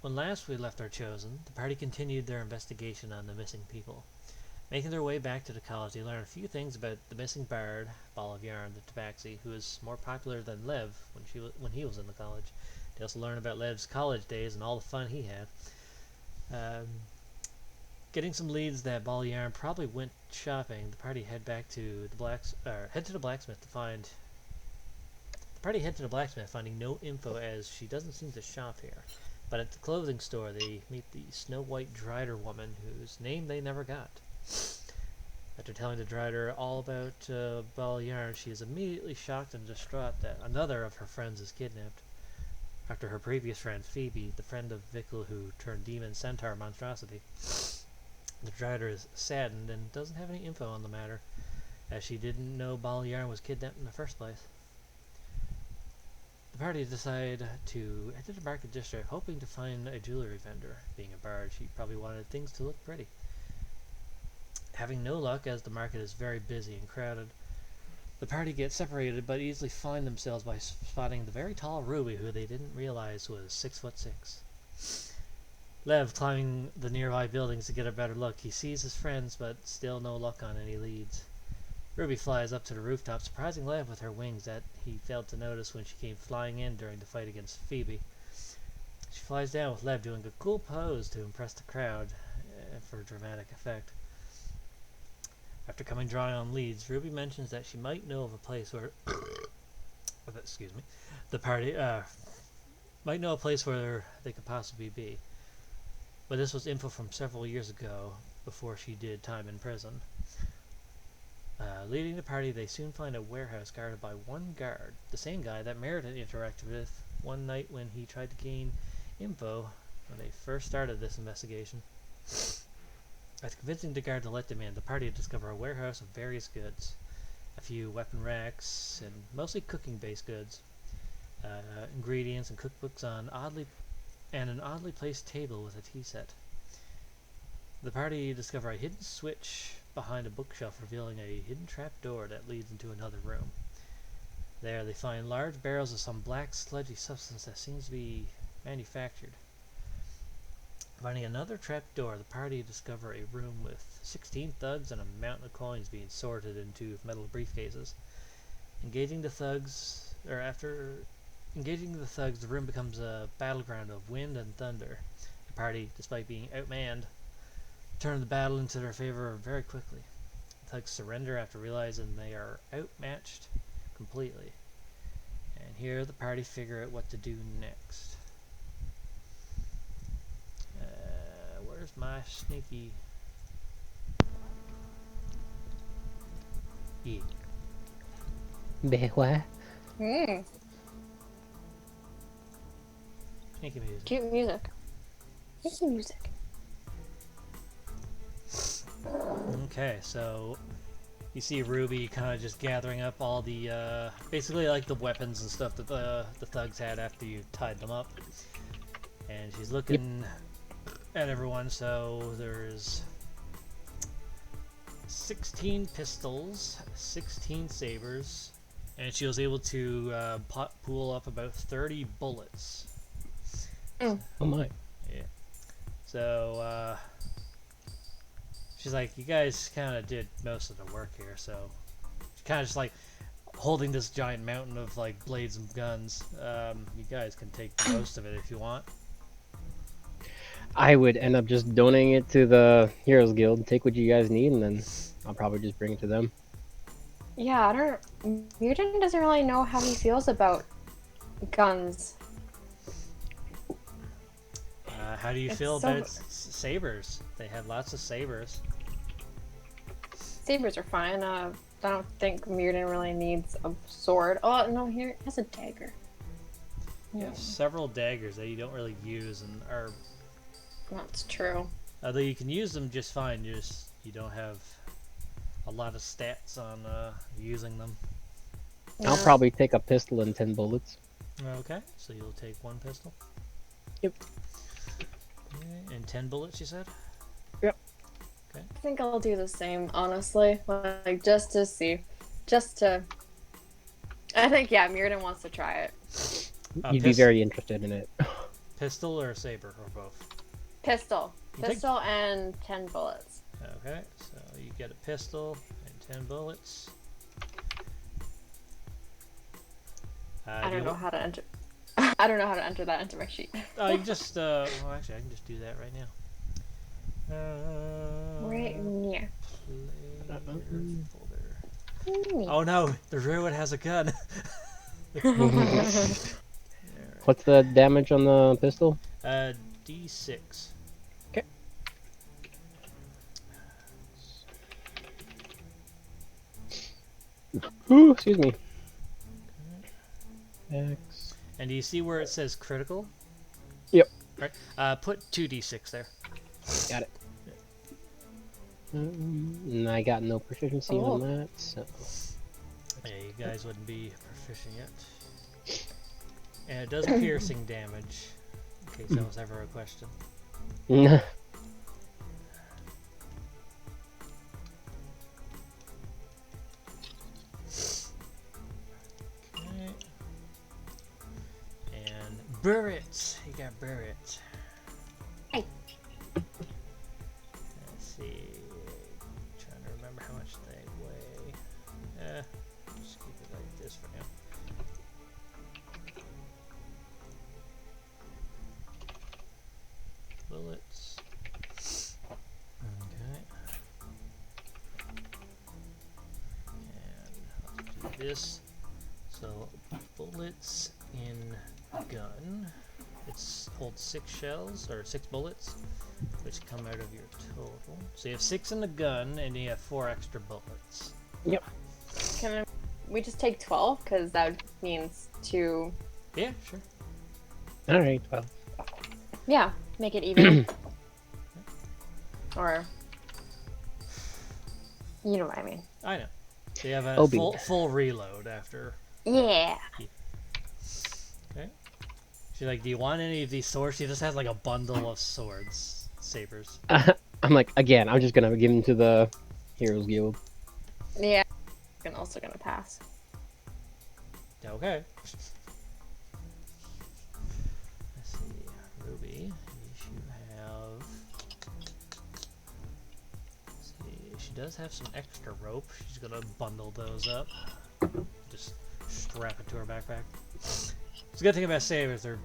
When last we left our chosen, the party continued their investigation on the missing people. Making their way back to the college, they learned a few things about the missing bard, Ball of Yarn, the Tabaxi, who was more popular than Lev when he was in the college. They also learned about Lev's college days and all the fun he had. Um, Getting some leads that Ball of Yarn probably went shopping, the party head to the blacksmith to find. The party head to the blacksmith, finding no info as she doesn't seem to shop here. But at the clothing store, they meet the Snow White Drider woman, whose name they never got. After telling the Drider all about Ball Yarn, she is immediately shocked and distraught that another of her friends is kidnapped. After her previous friend, Phoebe, the friend of Vikkel who turned demon centaur monstrosity. The Drider is saddened and doesn't have any info on the matter, as she didn't know Ball Yarn was kidnapped in the first place. The party decide to enter the market district, hoping to find a jewelry vendor. Being a bard, she probably wanted things to look pretty. Having no luck, as the market is very busy and crowded, the party gets separated but easily find themselves by spotting the very tall Ruby, who they didn't realize was 6'6". Lev climbing the nearby buildings to get a better look. He sees his friends, but still no luck on any leads. Ruby flies up to the rooftop, surprising Lev with her wings that he failed to notice when she came flying in during the fight against Phoebe. She flies down with Lev doing a cool pose to impress the crowd for dramatic effect. After coming dry on leads, Ruby mentions that she might know of a place where the party might know a place where they could possibly be. But this was info from several years ago, before she did time in prison. Leading the party, they soon find a warehouse guarded by one guard, the same guy that Meriden interacted with one night when he tried to gain info when they first started this investigation. After convincing the guard to let them in, the party discover a warehouse of various goods, a few weapon racks, and mostly cooking-based goods, ingredients and cookbooks on an oddly placed table with a tea set. The party discover a hidden switch behind a bookshelf, revealing a hidden trapdoor that leads into another room. There, they find large barrels of some black, sludgy substance that seems to be manufactured. Finding another trapdoor, the party discover a room with 16 thugs and a mountain of coins being sorted into metal briefcases. After engaging the thugs, the room becomes a battleground of wind and thunder. The party, despite being outmanned, turn the battle into their favor very quickly. The thugs surrender after realizing they are outmatched completely. And here the party figure out what to do next. Where's my sneaky... Yeah. What? Sneaky music. Cute music. Sneaky music. Okay, so you see Ruby kind of just gathering up all the, basically like the weapons and stuff that the thugs had after you tied them up. And she's looking at everyone, so there's 16 pistols, 16 sabers, and she was able to pool up about 30 bullets. Oh my. Yeah. So, she's like, you guys kind of did most of the work here, so she's kind of just like holding this giant mountain of like blades and guns. You guys can take most of it if you want. I would end up just donating it to the Heroes Guild, take what you guys need, and then I'll probably just bring it to them. Yeah, Mutant doesn't really know how he feels about guns. How do you feel about sabers? They have lots of sabers. Sabers are fine. I don't think Mutant really needs a sword. Oh, no, here it has a dagger. You have several daggers that you don't really use and are... That's true. Although you can use them just fine, you don't have a lot of stats on using them. Yeah. I'll probably take a pistol and 10 bullets. Okay, so you'll take one pistol? Yep. Okay, and 10 bullets, you said? Yep. Okay. I think I'll do the same, honestly. Like, just to see. I think, yeah, Mirrodin wants to try it. You'd be very interested in it. Pistol or a saber or both? Pistol. You take- Pistol and 10 bullets. Okay, so you get a pistol and 10 bullets. I don't know how to enter. I don't know how to enter that into my sheet. You just, well, actually, I can just do that right now. Right near. Player folder. Me. Oh no, the druid has a gun. What's the damage on the pistol? D6. Okay. Ooh, excuse me. X. And do you see where it says critical? Yep. Right. Put 2d6 there. Got it. And I got no proficiency on that, so. Yeah, you guys wouldn't be proficient yet. And it does piercing damage, in case that was ever a question. Nah. Okay. And Burrit! You got Burrit. Hey. Let's see. Trying to remember how much they weigh. Just keep it like this for now. Bullets. Okay. And let's do this. So bullets in gun. It's holds 6 shells or 6 bullets, which come out of your total. So you have 6 in the gun, and you have 4 extra bullets. Yep. Can we just take 12? Because that means 2. Yeah, sure. Alright, well. Yeah, make it even. Or. You know what I mean. I know. So you have a Obi. full reload after. Yeah. Okay. She's like, do you want any of these swords? She just has like a bundle of swords, sabers. I'm like, again, I'm just gonna give them to the Heroes Guild. Yeah. I'm also gonna pass. Okay. Let's see, Ruby. You have. Let's see, she does have some extra rope. She's gonna bundle those up. Just strap it to her backpack. It's a good thing about sabers; they're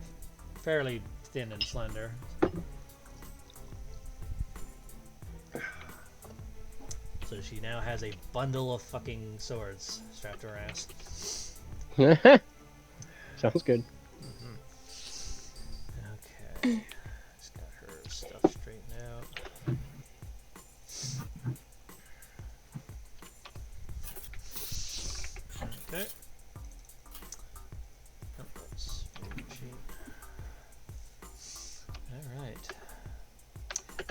fairly thin and slender. So she now has a bundle of fucking swords strapped to her ass. Sounds good. Okay. Just got her stuff straightened out. Okay. Oh, that's very cheap.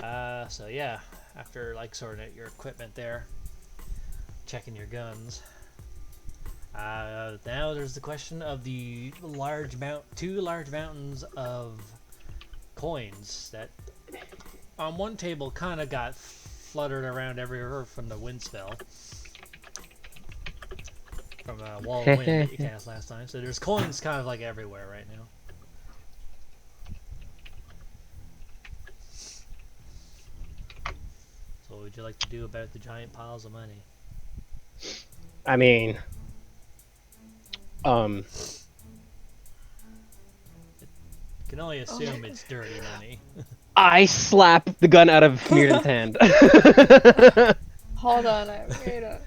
Alright. So yeah, after like sorting out your equipment there, checking your guns. Now there's the question of the two large mountains of coins that on one table kind of got fluttered around everywhere from the wind spell. From a wall of wind that you cast last time. So there's coins kind of like everywhere right now. So what would you like to do about the giant piles of money? I mean, You can only assume it's dirty money. I slap the gun out of Mirren's hand. Hold on, I made it.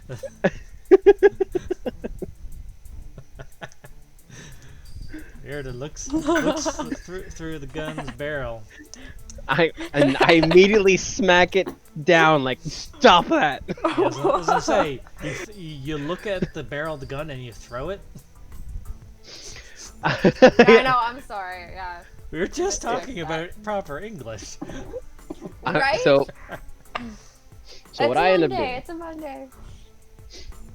Mirda looks through the gun's barrel. I immediately smack it down, like, stop that! Yeah, I was gonna say, you look at the barrel of the gun and you throw it? I know, I'm sorry, yeah. We were just talking about proper English. Right? So what I end up doing, It's a Monday.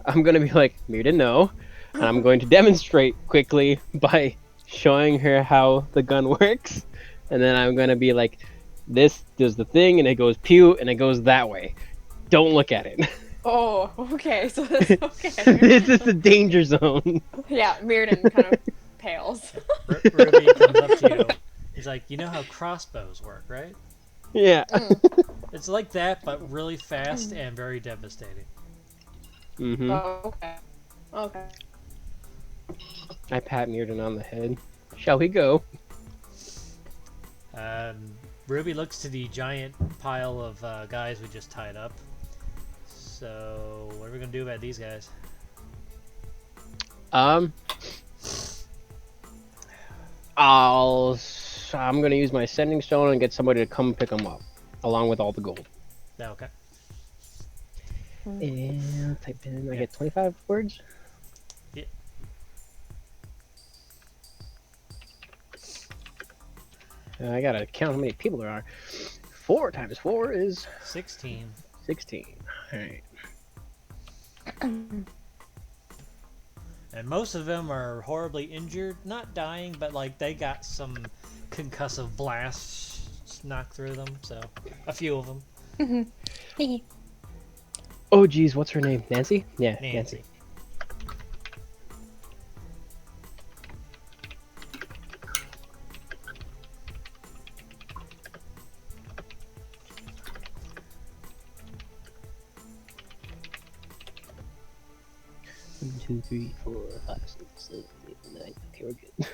I'm gonna be like, Mirda, no, and I'm going to demonstrate quickly by showing her how the gun works, and then I'm gonna be like, this does the thing, and it goes pew, and it goes that way. Don't look at it. Oh, okay, so that's okay. This is the danger zone. Yeah, Mirrodin kind of pales. Ruby comes up to you. He's like, you know how crossbows work, right? Yeah. It's like that, but really fast and very devastating. Mm-hmm. Oh, okay. Okay. I pat Mirden on the head. Shall we go? Ruby looks to the giant pile of guys we just tied up. So, what are we gonna do about these guys? I'm gonna use my sending stone and get somebody to come pick them up, along with all the gold. Oh, okay. And type in. I Yeah. get 25 words. Yeah. I gotta count how many people there are. 4 times 4 is 16. 16. All right. And most of them are horribly injured. Not dying, but like they got some concussive blasts knocked through them. So, a few of them. Oh, geez, what's her name? Nancy? Yeah, Nancy. One, 2, 3, 4, 5, 6, 7, 8, 9. Okay, we're good.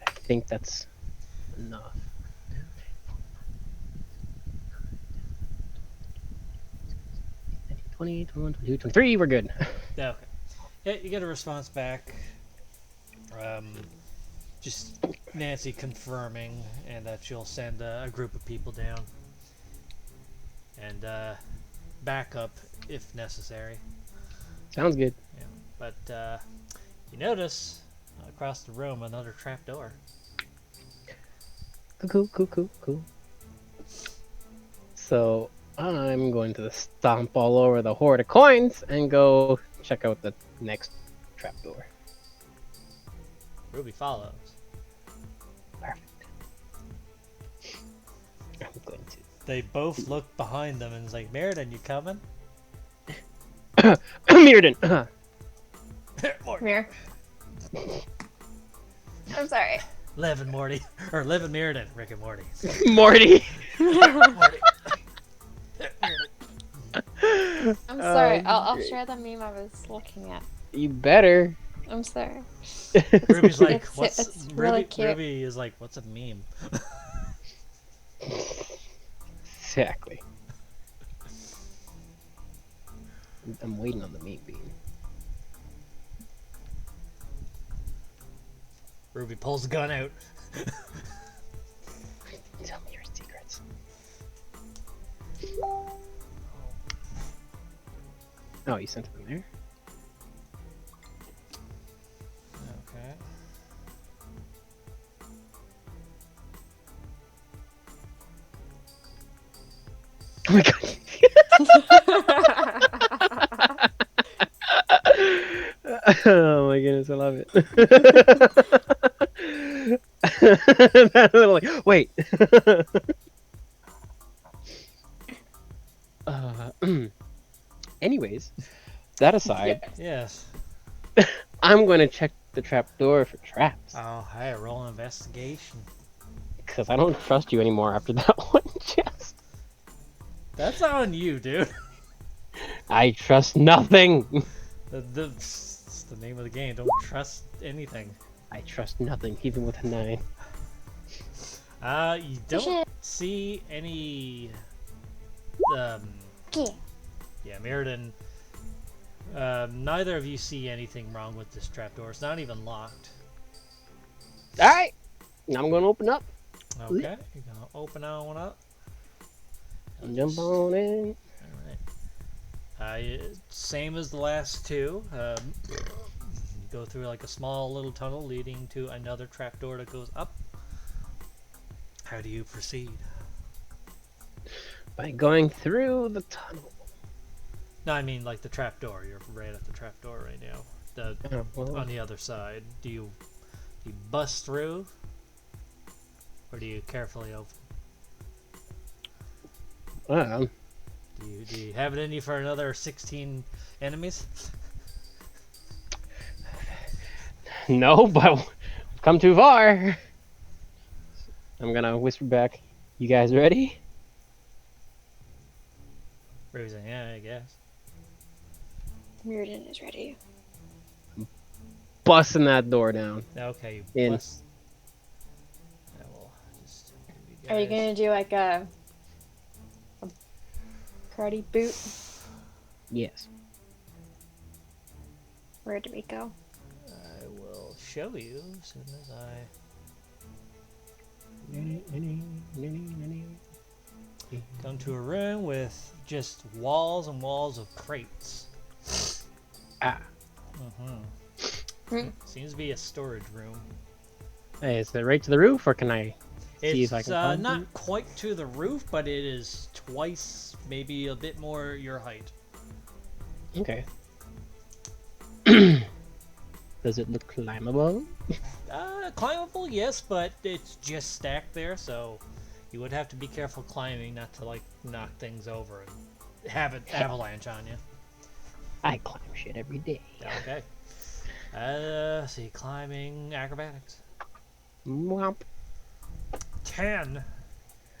I think that's enough. 20, 21, 22, 23, we're good. Yeah, okay. Yeah, you get a response back. Just Nancy confirming, and that she'll send a group of people down. And backup if necessary. Sounds good. Yeah. But you notice across the room another trapdoor. Cool. So I'm going to stomp all over the hoard of coins and go check out the next trapdoor. Ruby follows. Perfect. I'm going to. They both look behind them and it's like, Meriden, you coming? Mirden! Morty. Come here. I'm sorry. Lev and Morty. Or Lev and Meriden. Rick and Morty. Morty! Morty. I'm sorry. I'll great. share the meme I was looking at. You better. I'm sorry. Ruby's like, It's- what's... it's really cute. Ruby is like, what's a meme? Exactly. I'm waiting on the meme beam. Ruby pulls the gun out. Tell me your secrets. Oh, you sent them there? Okay. Oh my god. Oh my goodness, I love it. That little like, wait. Anyways, that aside, Yes. I'm going to check the trapdoor for traps. Oh, hey, roll an investigation. Because I don't trust you anymore after that one chest. That's on you, dude. I trust nothing. It's the name of the game. Don't trust anything. I trust nothing, even with a 9. You don't see any. Yeah, Meriden. Neither of you see anything wrong with this trapdoor. It's not even locked. Alright, I'm going to open up. Okay, you're gonna open that one up. Jump on in. Alright. Same as the last two. You go through like a small little tunnel leading to another trapdoor that goes up. How do you proceed? By going through the tunnel. No, I mean like the trapdoor. You're right at the trapdoor right now. Oh, well, On the other side. Do you bust through? Or do you carefully open? well, Do you have it in you for another 16 enemies? no, but we've come too far. I'm gonna whisper back. You guys ready? Ruby's like, yeah, I guess. Mirrodin is ready. Busting that door down. Okay, you In. bust. I will just give Are you guys- gonna do like a karate boot? Yes. Where do we go? I will show you as soon as I. Come to a room with just walls and walls of crates. Ah. Seems to be a storage room. Hey, is it right to the roof, or can I see It's if I can climb not through? quite to the roof, but it is twice, maybe a bit more your height. Okay. Does it look climbable? Climbable, yes, but it's just stacked there, so you would have to be careful climbing not to like knock things over and have it avalanche on you. I climb shit every day. Okay. See, climbing acrobatics. Womp. 10.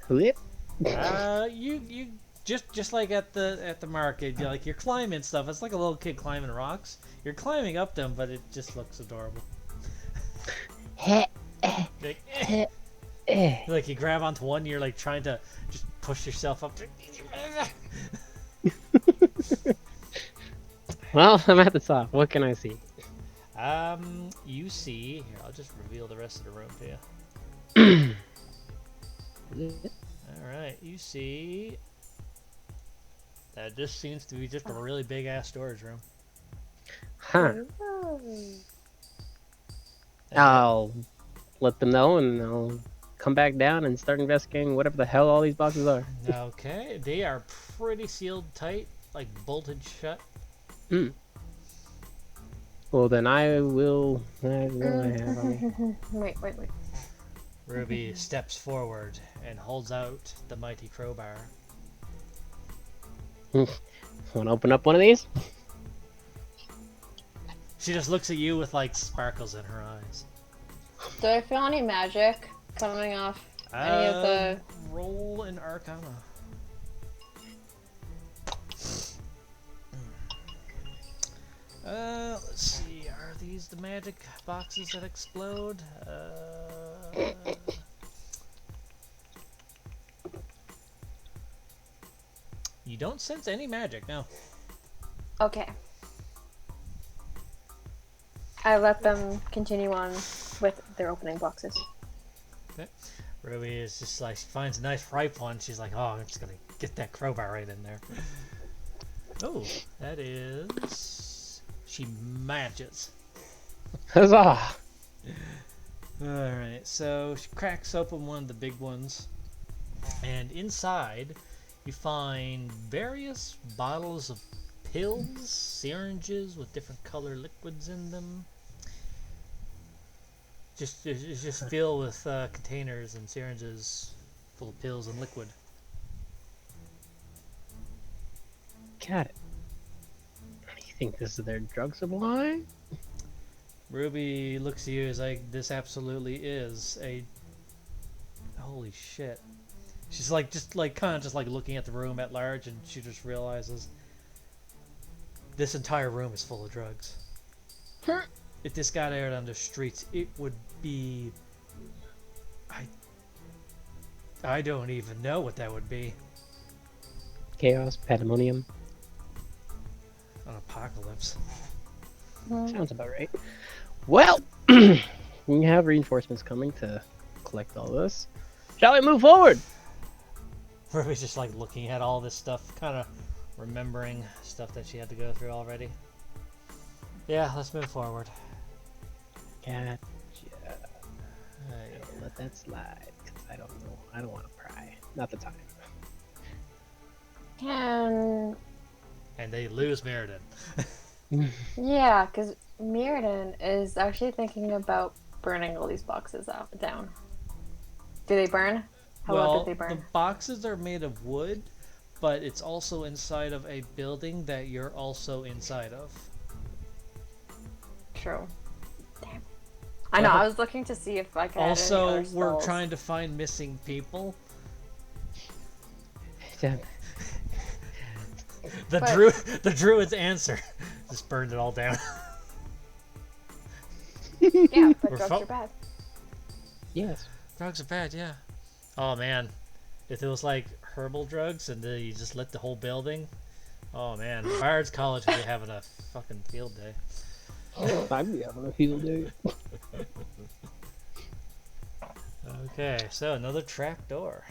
Whip. You just like at the market, you're climbing stuff. It's like a little kid climbing rocks. You're climbing up them, but it just looks adorable. Like, like you grab onto one, you're like trying to just push yourself up. Well, I'm at the top. What can I see? You see here. I'll just reveal the rest of the room to you. All right, you see. That just seems to be just a really big ass storage room. Huh. Oh. I'll let them know, and I'll come back down and start investigating whatever the hell all these boxes are. Okay, they are pretty sealed tight, like bolted shut. Well, then I will. What do I have on me? Wait. Ruby steps forward and holds out the mighty crowbar. Want to open up one of these? She just looks at you with like sparkles in her eyes. Do I feel any magic coming off any of the? Roll an Arcana. Let's see. Are these the magic boxes that explode? You don't sense any magic, no. Okay. I let them continue on with their opening boxes. Ruby is just like, she finds a nice ripe one. She's like, oh, I'm just gonna get that crowbar right in there. Oh, that is. She matches. Huzzah! Alright, so she cracks open one of the big ones, and inside you find various bottles of pills, syringes with different color liquids in them. It's just filled with containers and syringes full of pills and liquid. Got it. You think this is their drug supply? Ruby looks at you as like, this absolutely is a... Holy shit. She's like, kind of looking at the room at large, and she just realizes this entire room is full of drugs. If this got aired on the streets, it would be... I don't even know what that would be. Chaos, pandemonium. An apocalypse. Sounds about right. Well, we have reinforcements coming to collect all this. Shall we move forward? Ruby's just like looking at all this stuff, kind of remembering stuff that she had to go through already. Yeah, let's move forward. Gotcha. Right. I'll let that slide, because I don't know. I don't want to pry. Not the time. Can And they lose Meriden. yeah, because Mirrodin is actually thinking about burning all these boxes down. Do they burn? How well Well, do they burn? the boxes are made of wood, but it's also inside of a building that you're also inside of. True. Damn. I know. I was looking to see if I could. Also, add any other we're spells. trying to find missing people. The druid's answer just burned it all down. Yeah, but We're drugs are bad. Yes. Drugs are bad, yeah. Oh man, if it was like herbal drugs and then you just lit the whole building, oh man, Bard's College would be having a fucking field day. I'd be having a field day. Okay, so another trap door.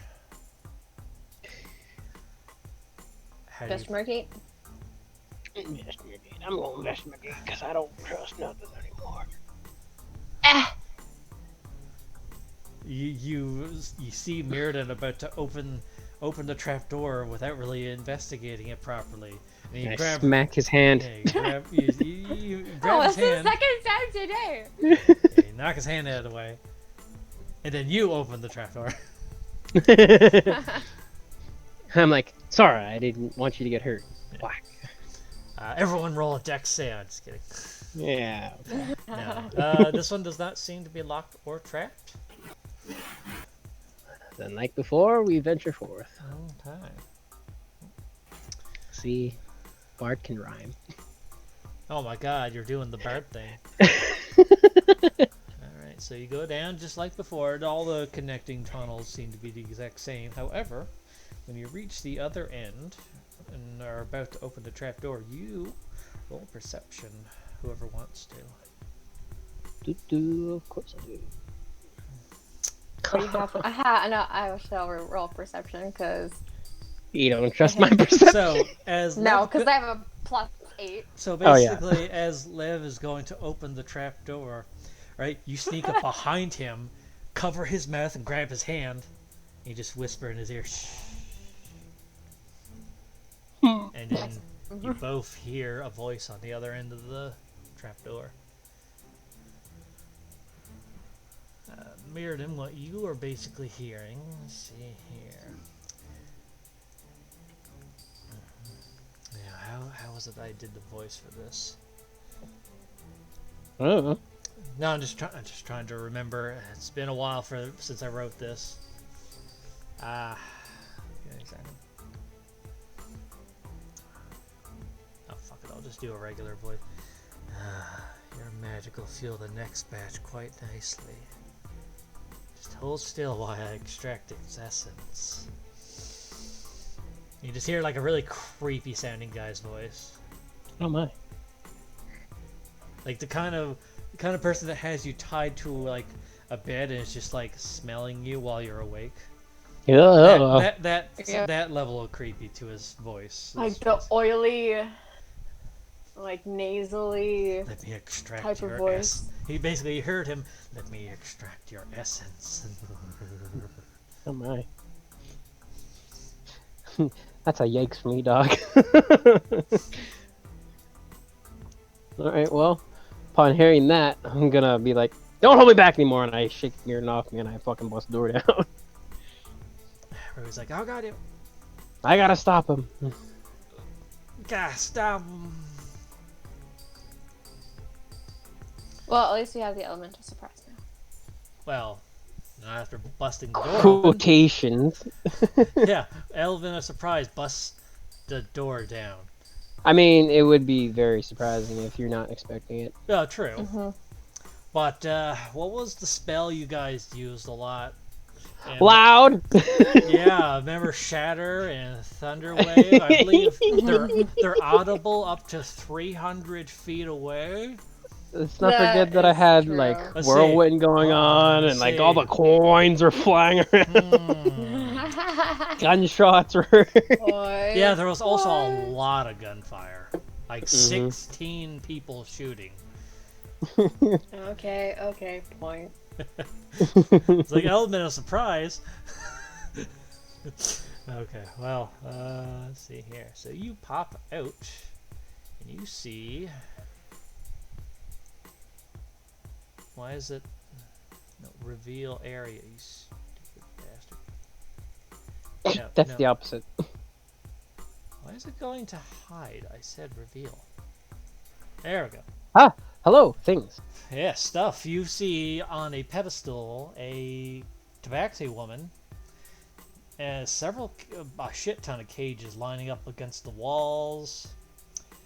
How do you- Investigate. Investigate. I'm going to investigate because I don't trust nothing anymore. You see Mirrodin about to open the trap door without really investigating it properly. And you I grab smack his hand. yeah, you grab Oh, his that's the hand. second time today. Yeah, you knock his hand out of the way. And then you open the trap door. I'm like, sorry, I didn't want you to get hurt. Whack. Everyone roll a dex save. I'm just kidding. Yeah. No. This one does not seem to be locked or trapped. Then, like before, we venture forth. Okay. See, Bard can rhyme. Oh my god, you're doing the Bard thing. Alright, so you go down just like before. All the connecting tunnels seem to be the exact same. However, when you reach the other end and are about to open the trap door, you roll perception, whoever wants to. Of course I do. What do you have? No, I shall roll perception because You don't trust my perception. So, as no, Lev because I have a +8. So Oh, yeah. basically, as Lev is going to open the trap door, right, you sneak up behind him, cover his mouth, and grab his hand. And you just whisper in his ear, shh. And then you both hear a voice on the other end of the trap door. Mirrodin, what you are basically hearing, let's see here. Yeah, how was it I did the voice for this? I don't know. No, I'm just trying to remember. It's been a while since I wrote this. Yeah, exactly. Oh fuck it, I'll just do a regular voice. Your magic will fuel the next batch quite nicely. Just hold still while I extract its essence. You just hear like a really creepy sounding guy's voice. Oh my. Like the kind of person that has you tied to like a bed and is just like smelling you while you're awake. Yeah. That level of creepy to his voice. Like the oily, like nasally Let me extract type your of voice. He basically heard him. Let me extract your essence. Oh my. That's a yikes for me, dog. Alright, well, upon hearing that, I'm gonna be like, don't hold me back anymore, and I shake Mirrodin off me and I fucking bust the door down. Ruby's like, oh god, I gotta stop him. gotta stop him. Well, at least we have the element of surprise now. Well, not after busting the door open. Quotations. Yeah, Elvin, a surprise, busts the door down. I mean, it would be very surprising if you're not expecting it. Oh, true. Mm-hmm. But what was the spell you guys used a lot? And, Loud! yeah, remember Shatter and Thunderwave? I believe they're audible up to 300 feet away. Let's not That forget that I is had true. like Let's whirlwind going see. on, Let's and like all see. the coins are flying around. Gunshots were. Boy, Yeah, there was also a what? lot of gunfire. Like 16 people shooting. Okay, point. It's like element of surprise. Okay, well, let's see here. So you pop out, and you see. Why is it? No, reveal area. You stupid bastard. No, That's no. the opposite. Why is it going to hide? I said reveal. There we go. Ah, hello, things. Yeah, stuff. You see on a pedestal a tabaxi woman and a shit ton of cages lining up against the walls.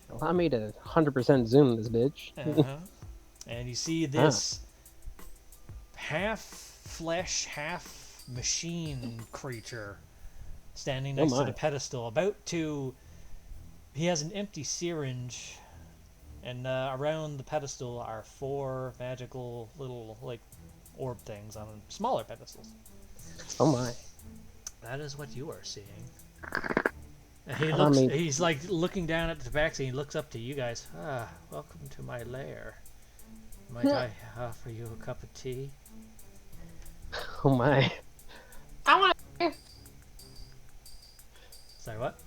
Allow me to 100% zoom this bitch. Uh-huh. And you see this half flesh, half machine creature standing next to the pedestal, he has an empty syringe, and around the pedestal are 4 magical little, like, orb things on smaller pedestals. Oh my. That is what you are seeing. And he's like looking down at the tabaxi, and he looks up to you guys. Ah, welcome to my lair. Might I offer you a cup of tea? Oh my. I want to. Sorry, what?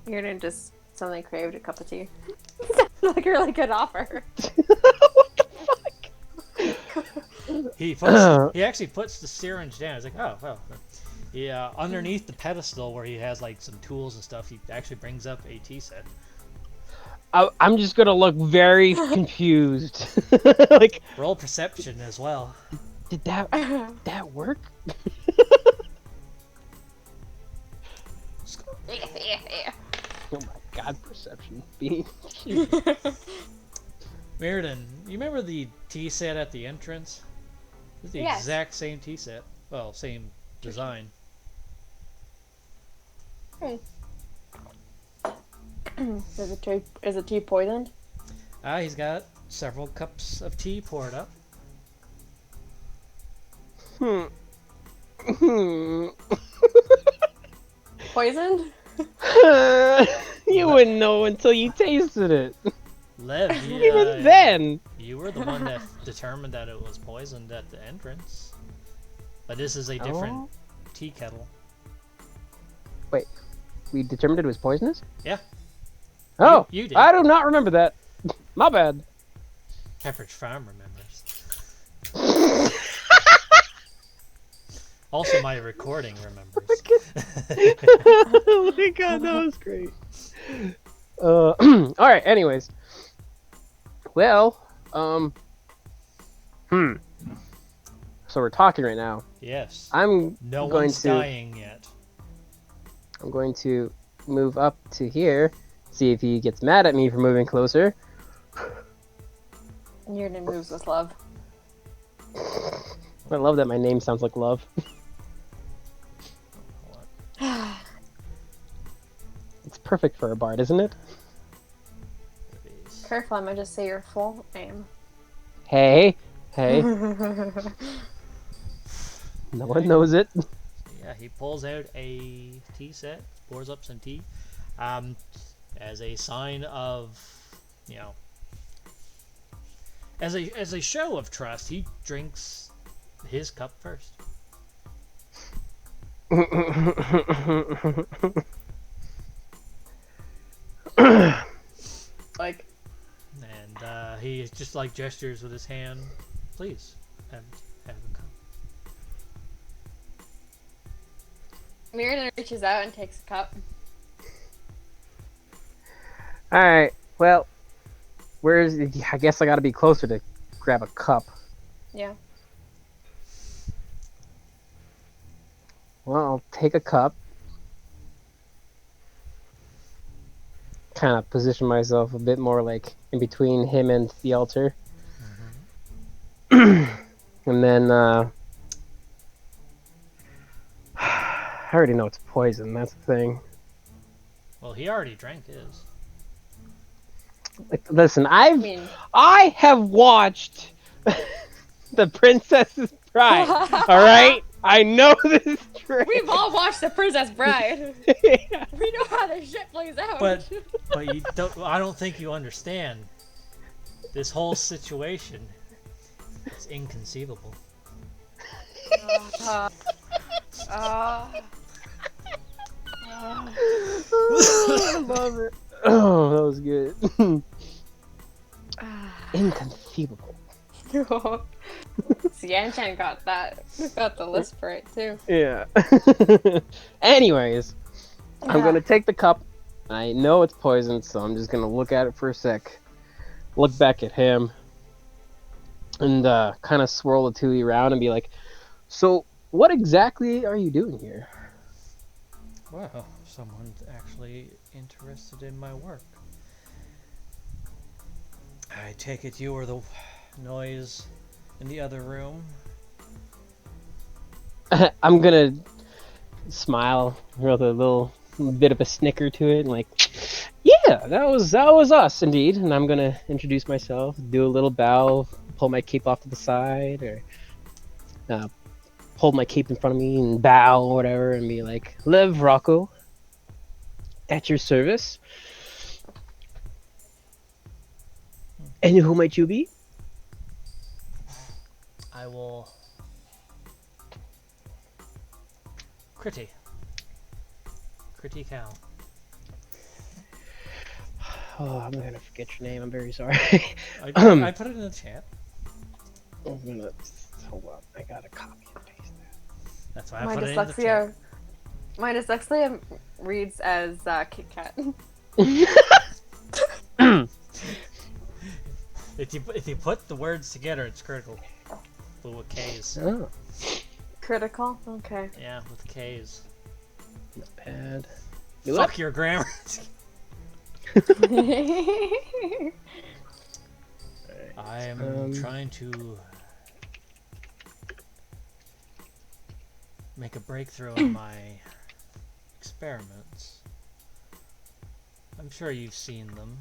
You're gonna just suddenly craved a cup of tea. Like a really good offer. What the fuck? He actually puts the syringe down. He's like, oh, well. Yeah, underneath the pedestal where he has like some tools and stuff, he actually brings up a tea set. I'm just gonna look very confused. Like, roll perception as well. Did that work? Oh my god, perception. Mirrodin, you remember the tea set at the entrance? It's the exact same tea set. Well, same design. Is the tea poisoned? He's got several cups of tea poured up. Poisoned? You wouldn't know until you tasted it. Lev, Even then. You were the one that determined that it was poisoned at the entrance. But this is a different tea kettle. Wait, we determined it was poisonous? Yeah. Oh, you did. I do not remember that. My bad. Pepperidge Farm remembers. Also, my recording remembers. Oh my god, that was great. Alright, anyways. Well, So we're talking right now. Yes. No one's dying yet. I'm going to move up to here, see if he gets mad at me for moving closer. Your name moves with love. I love that my name sounds like love. It's perfect for a bard, isn't it? Careful, I might just say your full name. Hey. No one knows it. Yeah, he pulls out a tea set, pours up some tea, as a sign of, as a show of trust. He drinks his cup first. Like, and he just like gestures with his hand. Please have a cup. Mirrodin reaches out and takes a cup. Alright, well, I guess I gotta be closer to grab a cup. Yeah. Well, I'll take a cup. Kind of position myself a bit more like in between him and the altar. And then, I already know it's poison, that's the thing. Well, he already drank his. Like, listen, I have watched The Princess's Bride, alright? I know this is true. We've all watched The Princess Bride. Yeah. We know how this shit plays out. But you don't. I don't think you understand. This whole situation is inconceivable. Uh, I love it. Oh, that was good. Inconceivable. See, Anshan got the list for it too. Yeah. Anyways, I'm gonna take the cup. I know it's poisoned, so I'm just gonna look at it for a sec. Look back at him. And kind of swirl the Tui around and be like, so what exactly are you doing here? Well, someone's actually interested in my work. I take it you were the noise in the other room. I'm gonna smile with a little bit of a snicker to it, and like, yeah, that was us indeed. And I'm gonna introduce myself, do a little bow, pull my cape off to the side, or hold my cape in front of me and bow or whatever, and be like, Lev Rocco, at your service. And who might you be? I will. Critty Cow. Oh, I'm gonna forget your name. I'm very sorry. I put it in the chat. I'm gonna hold on. I gotta copy and paste that. That's why I put it in the chat. My dyslexia reads as Kit Kat. If you put the words together, it's critical. But with K's. Oh, Critical? Okay. Yeah, with K's. not bad. Fuck your grammar. I am trying to make a breakthrough in my experiments. I'm sure you've seen them.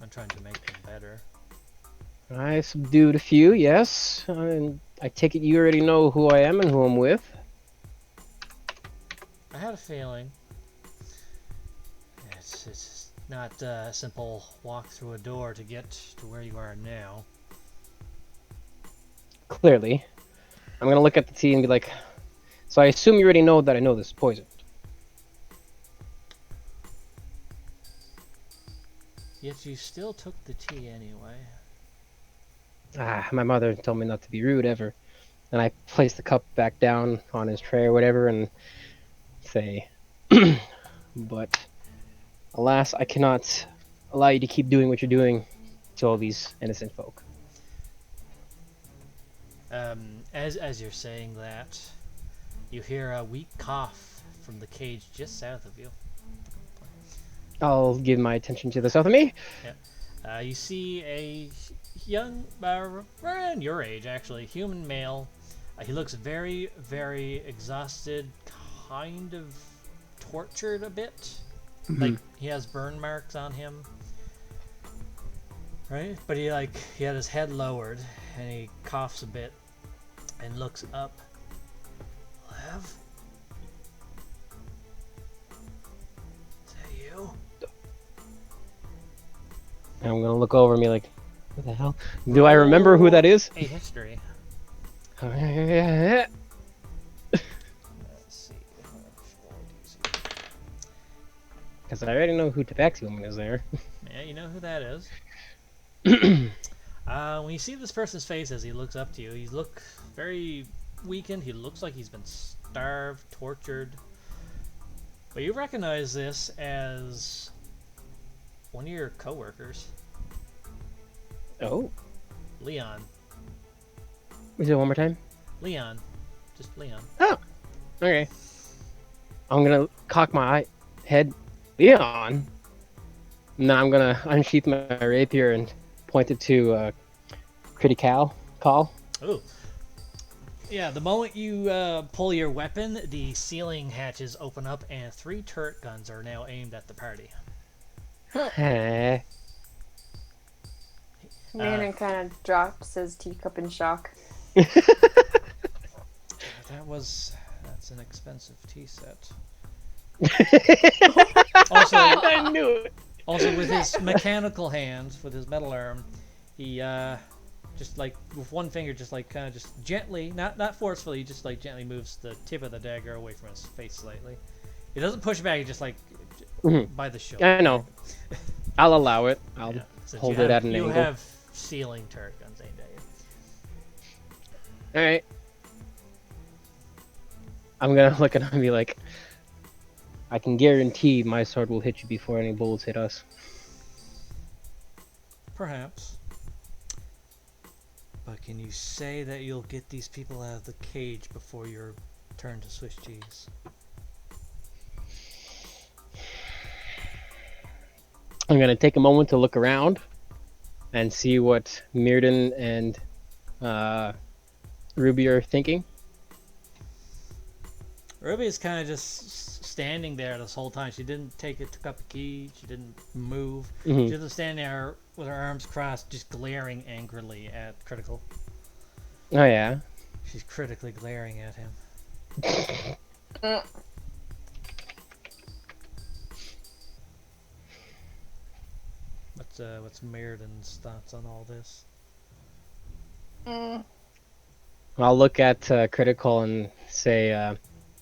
I'm trying to make them better. I subdued a few, yes. And I take it you already know who I am and who I'm with. I had a feeling. It's not a simple walk through a door to get to where you are now. Clearly. I'm gonna look at the tea and be like, so I assume you already know that I know this is poison. Yet you still took the tea anyway. My mother told me not to be rude ever. And I place the cup back down on his tray or whatever and say, but alas, I cannot allow you to keep doing what you're doing to all these innocent folk. As you're saying that, you hear a weak cough from the cage just south of you. I'll give my attention to the south of me. Yeah. You see a young, around your age actually, human male. He looks very, very exhausted, kind of tortured a bit. Mm-hmm. Like he has burn marks on him. Right? But he had his head lowered and he coughs a bit and looks up. Lev? Is that you? And I'm gonna look over and be like, what the hell? Do I remember who that is? A history. Yeah. Let's see. Because I already know who Tabaxi Woman is there. Yeah, you know who that is. When you see this person's face as he looks up to you, he looks very weakened. He looks like he's been starved, tortured. But you recognize this as one of your co-workers. Oh. Leon. Is it one more time? Leon. Just Leon. Oh. Okay. I'm gonna cock my head. Leon. And then I'm gonna unsheath my rapier and point it to Critical Call. Ooh. Yeah, the moment you pull your weapon, the ceiling hatches open up and 3 turret guns are now aimed at the party. Hey. Manon kind of drops his teacup in shock. That's an expensive tea set. I knew it. Also, with his mechanical hands, with his metal arm, he just like with one finger, just like kind of just gently, not forcefully, just like gently moves the tip of the dagger away from his face slightly. He doesn't push back; he just like by the shoulder. I know. I'll allow it. I'll Since hold it at an you angle. have ceiling turret guns aimed at you. All right. I'm gonna look at him and be like, I can guarantee my sword will hit you before any bullets hit us. Perhaps. But can you say that you'll get these people out of the cage before your turn to Swiss cheese? I'm gonna take a moment to look around and see what Mirden and Ruby are thinking. Ruby is kind of just standing there this whole time. She didn't take a cup of tea. She didn't move. She just standing there with her arms crossed, just glaring angrily at Critical. Oh yeah. She's critically glaring at him. What's Mirrodin's thoughts on all this? I'll look at Critical and say,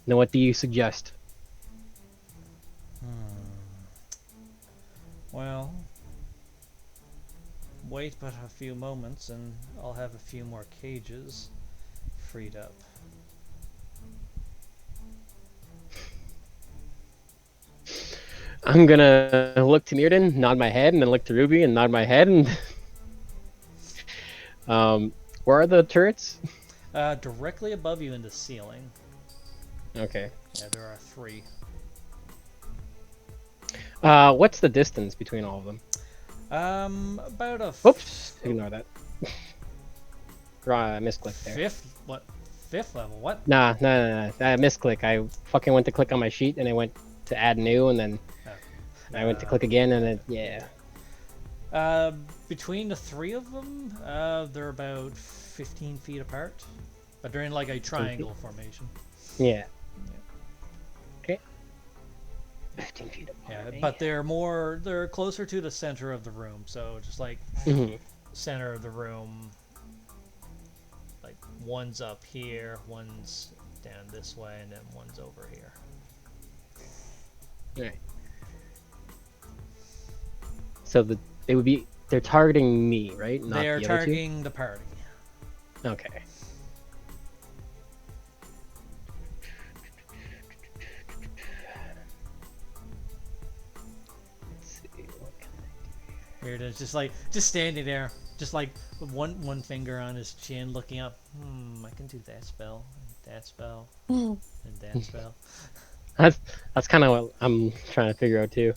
now what do you suggest? Well, wait but a few moments and I'll have a few more cages freed up. I'm gonna look to Mirden, nod my head, and then look to Ruby and nod my head. And where are the turrets? Directly above you in the ceiling. Okay. Yeah, there are 3. What's the distance between all of them? About a. Oops. Ignore that. Misclick there. Fifth level? What? Nah. Misclick. I fucking went to click on my sheet and I went to add new and then I went to click again and then yeah. Between the 3 of them, they're about 15 feet apart, but they're in like a triangle formation. Yeah. Okay. 15 feet apart. Yeah, but they're closer to the center of the room, so just like center of the room, like one's up here, one's down this way, and then one's over here. Right. So they're targeting me, right? Not They are the other targeting the party. two? Okay. Let's see, what can I do? Here it is, just standing there, just like with one finger on his chin, looking up. I can do that spell, and that spell, and that spell. That's kind of what I'm trying to figure out too.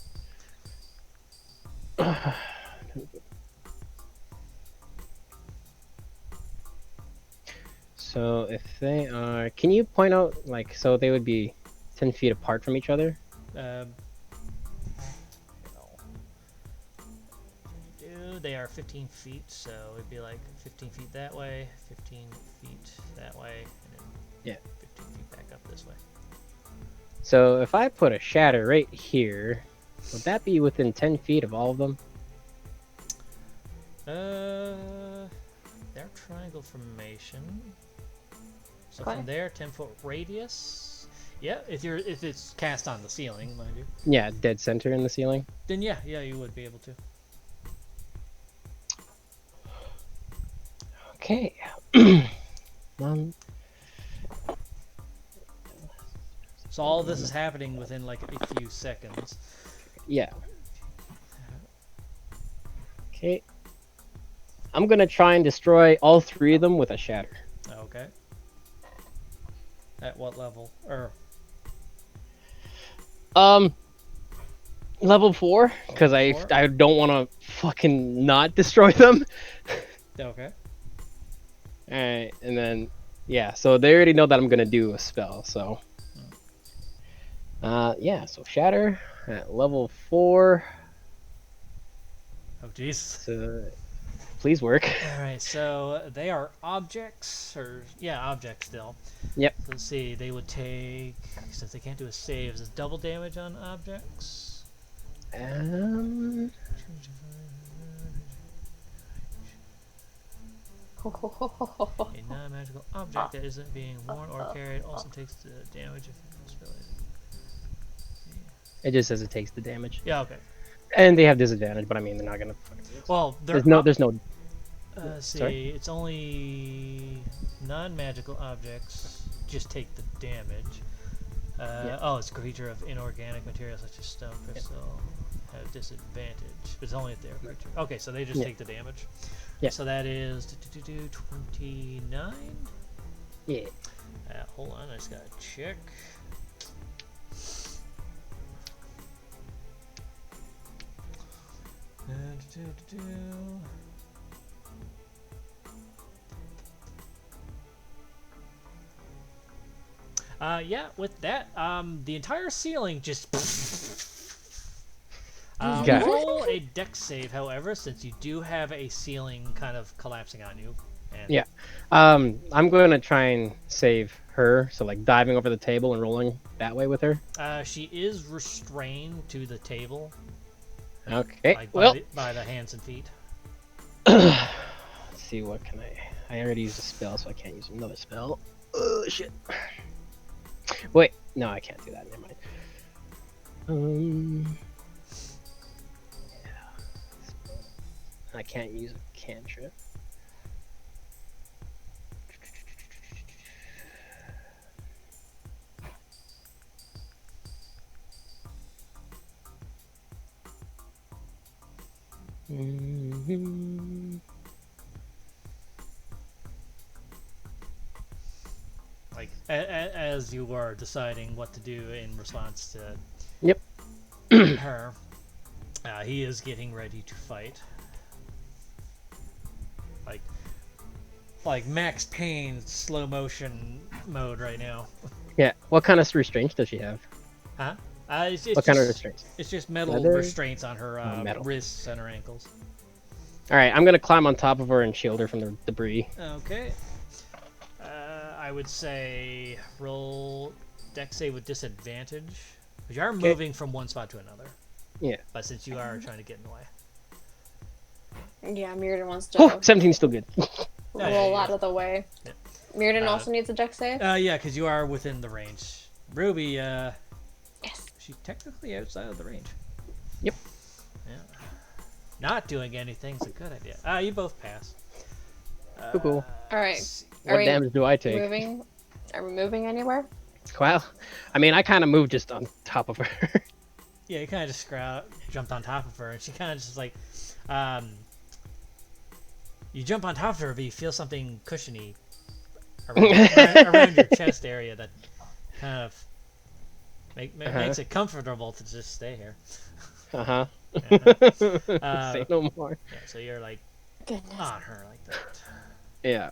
So if they are, can you point out like so they would be 10 feet apart from each other? They are 15 feet, so it'd be like 15 feet that way, 15 feet that way, and then 15 feet back up this way. So if I put a shatter right here, would that be within 10 feet of all of them? They're triangle formation. So from there, 10-foot radius. Yeah, if it's cast on the ceiling, mind you. Yeah, dead center in the ceiling. Then yeah, you would be able to. Okay. So all this is happening within like a few seconds. Yeah. Okay. I'm gonna try and destroy all 3 of them with a shatter. Okay. At what level? Or level 4, because I don't want to fucking not destroy them. okay. Alright, and then yeah, so they already know that I'm gonna do a spell, so yeah, so shatter at level 4. Oh jeez. So please work. Alright, so they are objects, or yeah, objects still. Yep. So let's see, they would take, since they can't do a save, is it double damage on objects? Um, A non-magical object that isn't being worn or carried also takes the damage if it's related. it just says it takes the damage, Yeah, okay. and they have disadvantage. But I mean, they're not gonna. Well, There's no. let's see, Sorry? it's only non-magical objects just take the damage. Oh, it's a creature of inorganic material such as stone, crystal, have disadvantage. But it's only if they're a creature. Okay, so they just take the damage. Yeah. So that is 29. Yeah. Hold on, I just gotta check. Yeah, with that, the entire ceiling just. Okay. Roll a dex save, however, since you do have a ceiling kind of collapsing on you. And Yeah. I'm going to try and save her. So like diving over the table and rolling that way with her. She is restrained to the table, Okay. like Well, by the hands and feet. let's see. What can I already used a spell, so I can't use another spell. Oh shit. Wait. No, I can't do that. Never mind. Yeah. I can't use a cantrip. Like as you were deciding what to do in response to Yep. her, he is getting ready to fight. Like Max Payne slow motion mode right now. Yeah. What kind of restraints does she have? Huh? It's What kind of restraints? It's just metal Leather? restraints on her Metal. wrists and her ankles. All right. I'm gonna climb on top of her and shield her from the debris. Okay. I would say roll dex save with disadvantage. Because you are moving from one spot to another. Yeah. But since you are trying to get in the way. Yeah, Mirrodin wants to Oh, 17 still good. roll out of the way. Yeah. Mirrodin also needs a dex save? Yeah, because you are within the range. Ruby, Yes. she's technically outside of the range. Yep. Yeah. Not doing anything is a good idea. You both pass. Cool. Alright. What damage do I take? Moving? Are we moving anywhere? Well, I mean, I kind of moved just on top of her. Yeah, you kind of just jumped on top of her, and she kind of just like, you jump on top of her, but you feel something cushiony around your chest area that kind of makes it comfortable to just stay here. Uh-huh. Yeah. Say no more. Yeah, so you're like Goodness. on her like that. Yeah.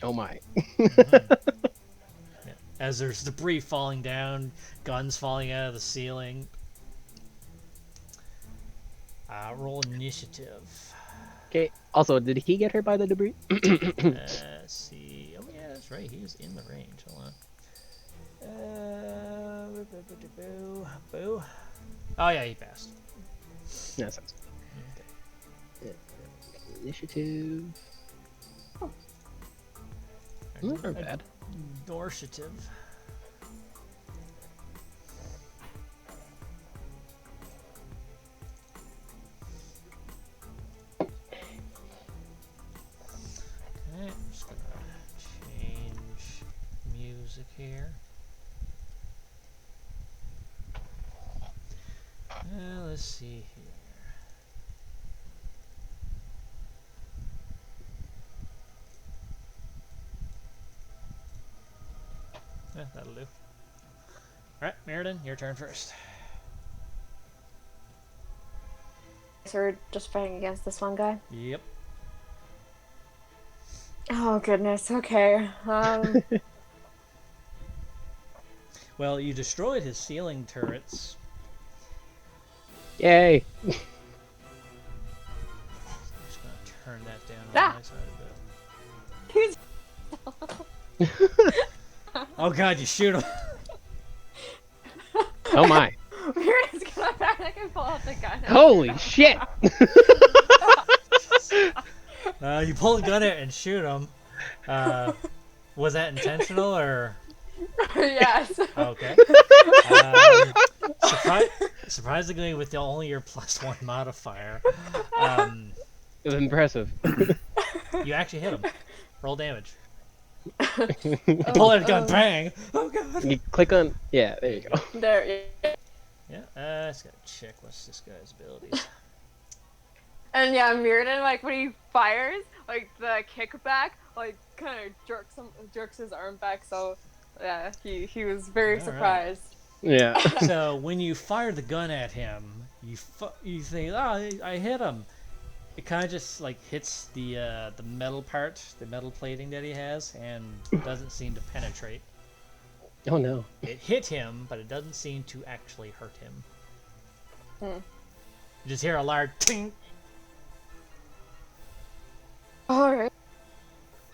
Oh my. Yeah. As there's debris falling down, guns falling out of the ceiling. Roll initiative. Okay. Also, did he get hurt by the debris? Let's see. Oh yeah, that's right. He was in the range. Hold on. Boo. Oh yeah, he passed. That sounds good. Yeah. Initiative. Not bad. Dorsative. Okay, I'm just gonna change music here. Let's see here. Yeah, that'll do. Alright, Mirrodin, your turn first. So we're just fighting against this one guy? Yep. Oh, goodness. Okay. Well, you destroyed his ceiling turrets. Yay. I'm just gonna turn that down Ah! on my side a bit. He's Oh god, you shoot him! Oh my. Mirren's gonna panic and pull out the gun. Holy shit! You pull the gun out and shoot him. Was that intentional or? Yes. Okay. Surprisingly, with only your +1 modifier, It was impressive. you actually hit him. Roll damage. Pull out a gun, bang! Oh god! You click on... Yeah, there you go. There. Yeah, just gotta check what's this guy's abilities. And yeah, Mirrodin, like when he fires, like the kickback, like kind of jerks his arm back. So yeah, he was very All right. surprised. Yeah. So when you fire the gun at him, you think, oh, I hit him. It kind of just like hits the metal part, the metal plating that he has, and doesn't seem to penetrate. Oh no. It hit him, but it doesn't seem to actually hurt him. You just hear a loud ting. All right.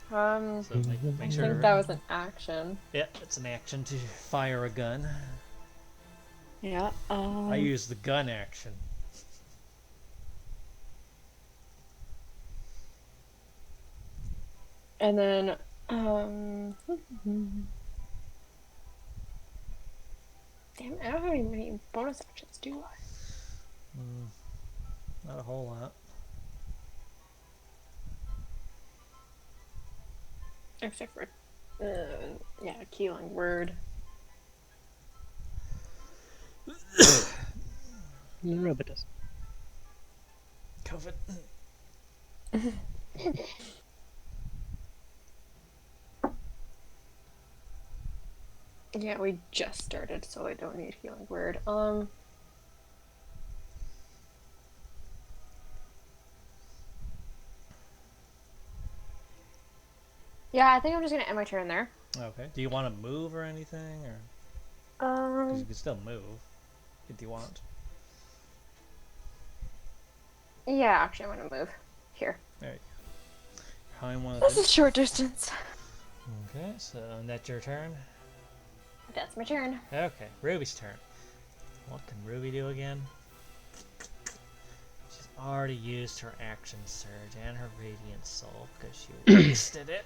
So make I sure. think that was an action. Yeah, it's an action to fire a gun. Yeah. I use the gun action. And then damn, I don't have any many bonus actions, do I? Not a whole lot. Except for yeah, killing word. Robot does. COVID. Yeah, we just started, so I don't need healing word. Yeah, I think I'm just gonna end my turn there. Okay. Do you want to move or anything, or 'cause you can still move if you want? Yeah, actually, I'm gonna move here. There you go. How you want to This do? is short distance. Okay, so that's your turn. That's my turn. Okay, Ruby's turn. What can Ruby do again? She's already used her action surge and her radiant soul because she wasted it.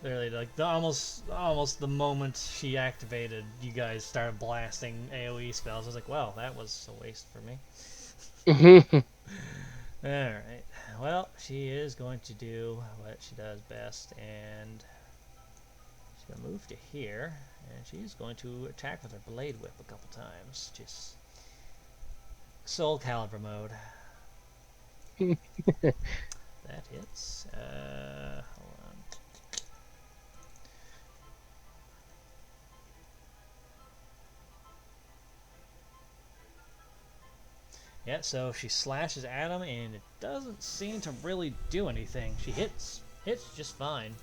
Literally, like almost the moment she activated, you guys started blasting AOE spells. I was like, well, that was a waste for me. Alright, well, she is going to do what she does best, and she's going to move to here, and she's going to attack with her Blade Whip a couple times. Just Soul Calibur mode. That hits. Hold on. Yeah, so she slashes at him, and it doesn't seem to really do anything. She hits just fine.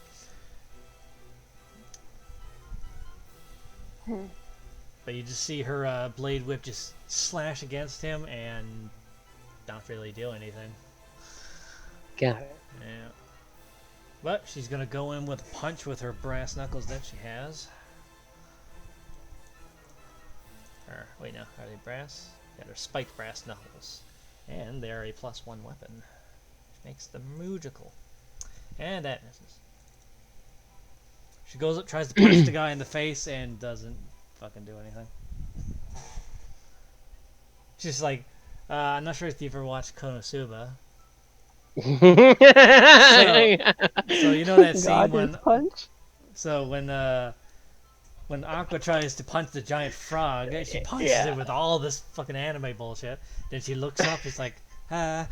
But you just see her Blade Whip just slash against him and not really do anything. Got it. Yeah. But she's going to go in with a punch with her brass knuckles that she has. Or, wait, no. Are they brass? Yeah, they're spiked brass knuckles. And they're a +1 weapon. Which makes them magical. And that misses. She goes up, tries to punch the guy in the face, and doesn't fucking do anything. She's like, I'm not sure if you've ever watched Konosuba. So you know that scene when punch? So when Aqua tries to punch the giant frog, she punches it with all this fucking anime bullshit. Then she looks up, it's like, ah.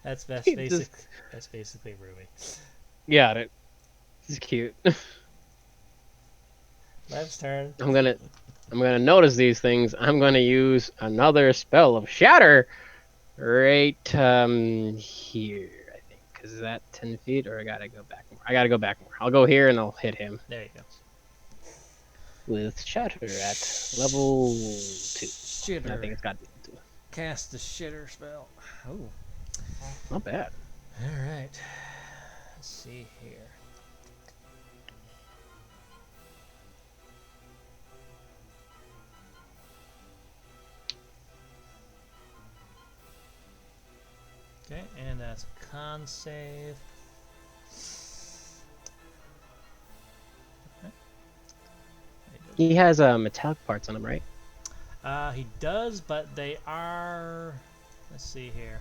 That's basically Ruby. Got it. This is cute. Lev's turn. I'm gonna notice these things. I'm gonna use another spell of Shatter right here, I think. Is that 10 feet, or I gotta go back more? I gotta go back more. I'll go here and I'll hit him. There you go. With Shatter at level 2. Shitter. I think it's got to be 2. cast the shitter spell. Oh, Not bad. all right. Let's see here. Okay, and that's a con save. Okay. He has metallic parts on him, right? He does, but they are. Let's see here.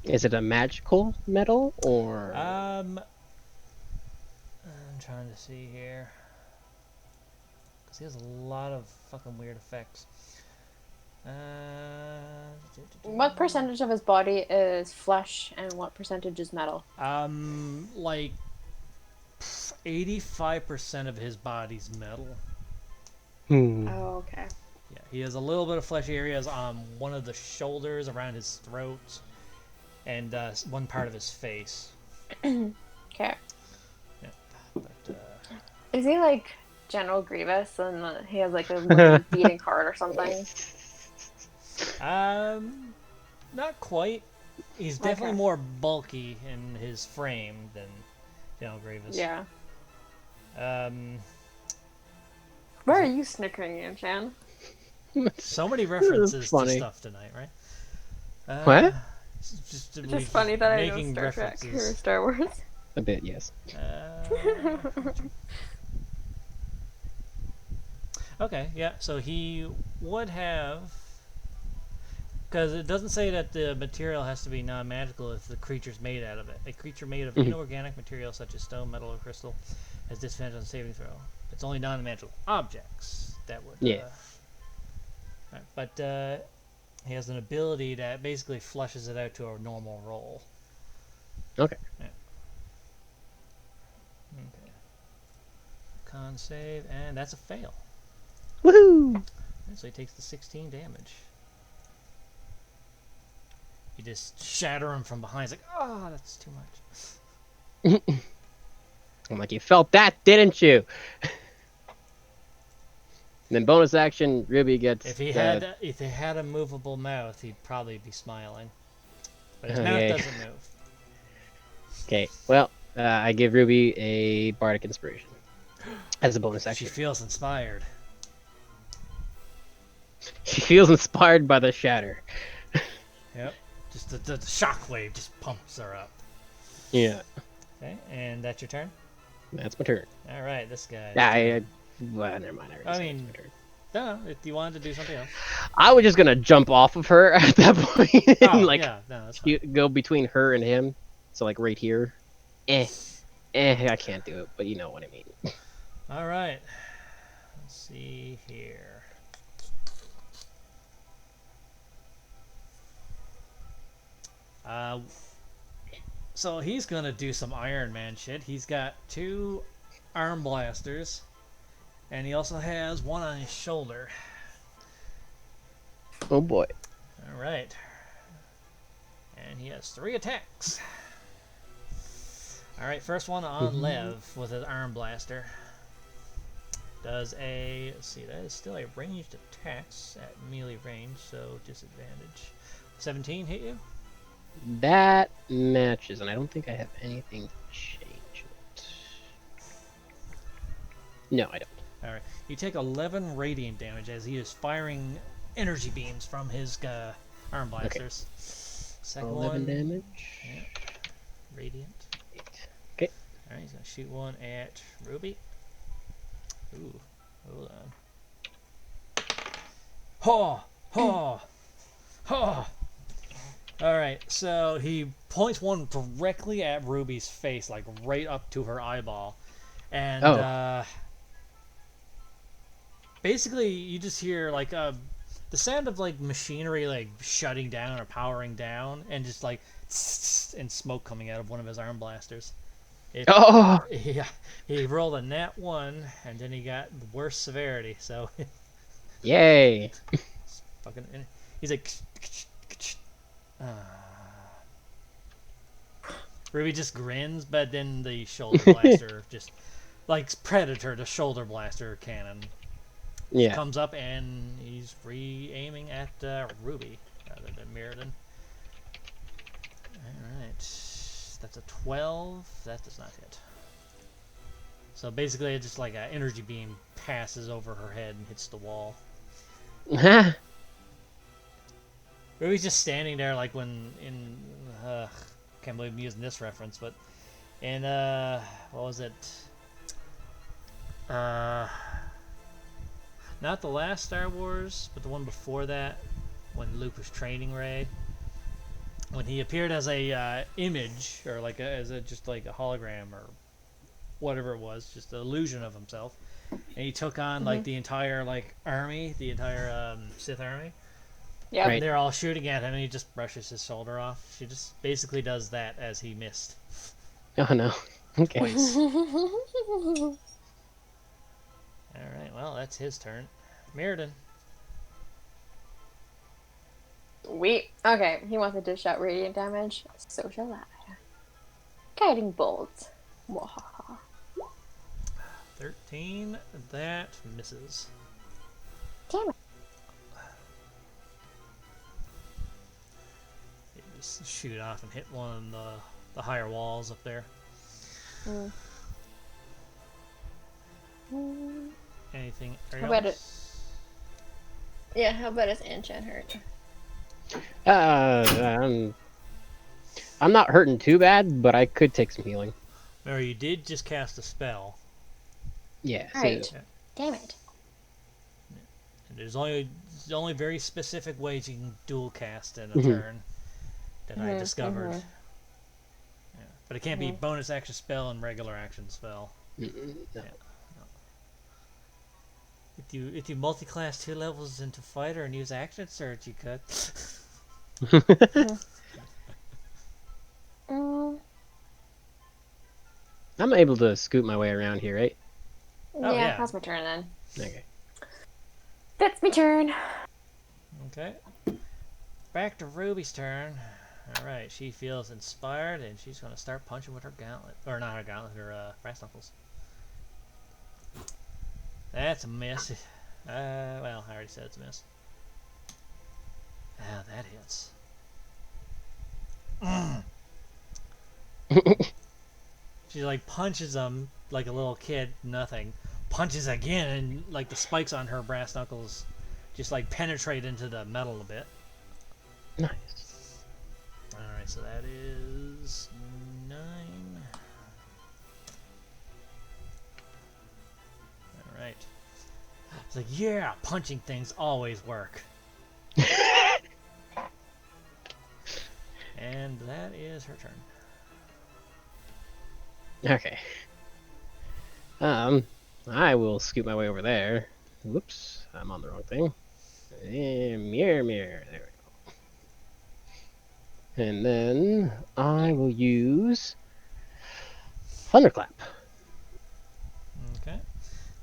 Is it a magical metal or? I'm trying to see here. Because he has a lot of fucking weird effects. What percentage of his body is flesh and what percentage is metal? Like 85% of his body's metal. Oh, okay. Yeah, he has a little bit of fleshy areas on one of the shoulders, around his throat, and one part of his face. Okay. Yeah, but Is he like General Grievous and he has like a weird beating heart or something? not quite. He's definitely Okay. more bulky in his frame than General Grievous. Yeah. Why are you snickering, Anchan? So many references to funny. stuff tonight, right? What? Just It's just funny that I know making Star Trek references. or Star Wars. A bit, yes. Okay, yeah, so he would have, because it doesn't say that the material has to be non-magical if the creature's made out of it. A creature made of inorganic material such as stone, metal, or crystal has disadvantage on saving throw. It's only non-magical objects that would. Yeah. Right, but he has an ability that basically flushes it out to a normal roll. Okay. Yeah. Okay. Con save, and that's a fail. Woohoo! And so he takes the 16 damage. You just shatter him from behind. It's like, oh, that's too much. I'm like, you felt that, didn't you? And then bonus action, Ruby gets. If he had a movable mouth, he'd probably be smiling. But his mouth Okay. doesn't move. Okay, well, I give Ruby a bardic inspiration as a bonus She action. feels inspired. She feels inspired by the shatter. Yep. Just the shockwave just pumps her up. Yeah, Okay, and that's your turn? that's my turn. All right, this guy. Well, never mind. I mean, no, if you wanted to do something else. I was just gonna jump off of her at that point and Oh, like yeah, no, that's fine. go between her and him. So like right here. I can't do it, but you know what I mean. All right. Let's see here. So he's gonna do some Iron Man shit. He's got 2 arm blasters, and he also has one on his shoulder. Oh boy. All right. And he has 3 attacks. All right, first one on Lev with his arm blaster. Does a, let's see, that is still a ranged attacks at melee range, so disadvantage. 17 hit you? That matches, and I don't think I have anything to change it. No, I don't. Alright, you take 11 radiant damage as he is firing energy beams from his arm blasters. Second 11 one, damage. yeah, radiant. Okay. Alright, he's going to shoot one at Ruby. Ooh, hold on. Haw! Haw! Haw! Alright, so he points one directly at Ruby's face, like right up to her eyeball. And basically you just hear like the sound of like machinery like shutting down or powering down, and just like and smoke coming out of one of his arm blasters. Yeah, he rolled a nat 1, and then he got worse severity, so Yay! fucking, he's like Ruby just grins, but then the shoulder blaster just like Predator, the shoulder blaster cannon just Yeah. comes up and he's re-aiming at Ruby rather than Mirrodin. Alright. That's a 12. That does not hit. So basically it's just like an energy beam passes over her head and hits the wall. Ruby's just standing there like when in... can't believe I'm using this reference, but in... what was it? Not the last Star Wars, but the one before that, when Luke was training Rey. When he appeared as a image, or like just like a hologram, or whatever it was, just an illusion of himself, and he took on like the entire like army, the entire Sith army. Yeah. Right. And they're all shooting at him, and he just brushes his shoulder off. She just basically does that as he missed. Oh no. Okay. Twice. Alright, well, that's his turn. Mirrodin. Sweet. Okay, he wants to dish out radiant damage. So shall I. Guiding bolt. Mwahaha. 13. That misses. Damn it. You just shoot off and hit one of the higher walls up there. Anything How about else? Yeah, how about his enchant hurt? I'm not hurting too bad, but I could take some healing. Remember, you did just cast a spell. Yeah. So, Right. Damn it. And there's only very specific ways you can dual cast in a turn that I discovered. Yeah. But it can't be bonus action spell and regular action spell. no. Yeah. If you multi-class 2 levels into fighter and use action surge, you could. I'm able to scoot my way around here, right? Yeah, that's my turn then. Okay. That's my turn. Okay. Back to Ruby's turn. Alright, she feels inspired and she's going to start punching with her gauntlet. Or not her gauntlet, her brass knuckles. That's a miss. Well, I already said it's a miss. Ah, that hits. She like punches him like a little kid, nothing. Punches again, and like the spikes on her brass knuckles just like penetrate into the metal a bit. Nice. Alright, so that is 9. Alright. It's like, yeah, punching things always work. And that is her turn. Okay. I will scoot my way over there. Whoops, I'm on the wrong thing. And mirror. There we go. And then I will use Thunderclap. Okay.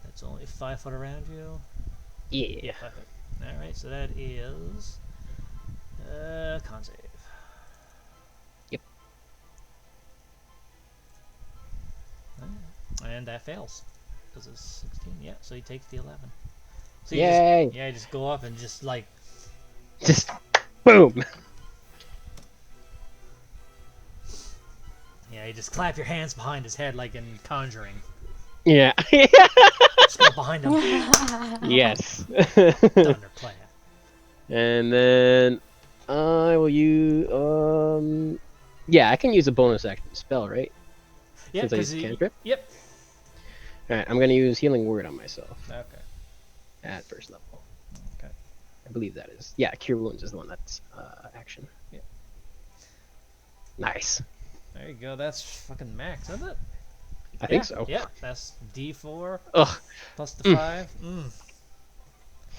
That's only 5 foot around you. Yeah. 5 foot. Alright, so that is con save. Yep. And that fails. Because it's 16. Yeah, so he takes the 11. So Yay! You just go up and just like... Just boom! Yeah, you just clap your hands behind his head like in Conjuring. Yeah. Just go behind him. Yes. Thunderclap. And then I will use yeah, I can use a bonus action spell, right? Yeah, Since I because use cantrip. Yep. Alright, I'm gonna use Healing Word on myself Okay. at first level. Okay. I believe that is. Yeah, Cure Wounds is the one that's action. Yep. Nice. There you go. That's fucking max, isn't it? I think so. Yeah, that's D4 Ugh, plus the 5.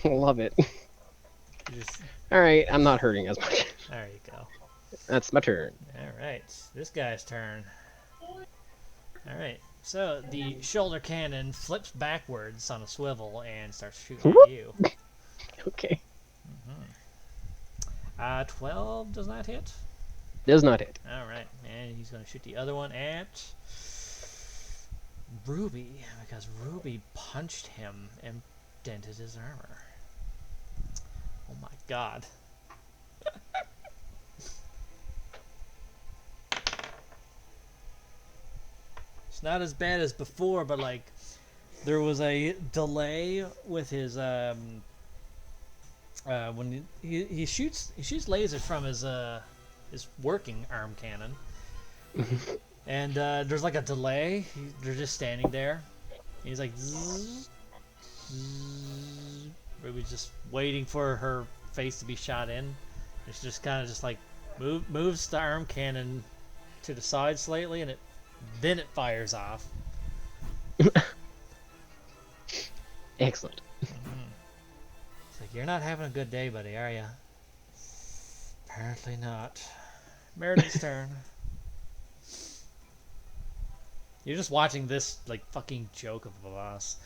love it. You just, Alright, I'm not hurting as much. there you go. That's my turn. Alright, this guy's turn. Alright, so the shoulder cannon flips backwards on a swivel and starts shooting at you. Okay. 12 does not hit. Does not hit. All right, and he's going to shoot the other one at Ruby because Ruby punched him and dented his armor. Oh my god. It's not as bad as before, but like there was a delay with his when he shoots lasers from his working arm cannon. And there's like a delay. They're just standing there. He's like, zzz, zzz. Ruby's just waiting for her face to be shot in. And she just kind of just like moves the arm cannon to the side slightly, and then it fires off. Excellent. It's like, you're not having a good day, buddy, are you? Apparently not. Meredith's turn. You're just watching this, like, fucking joke of a boss.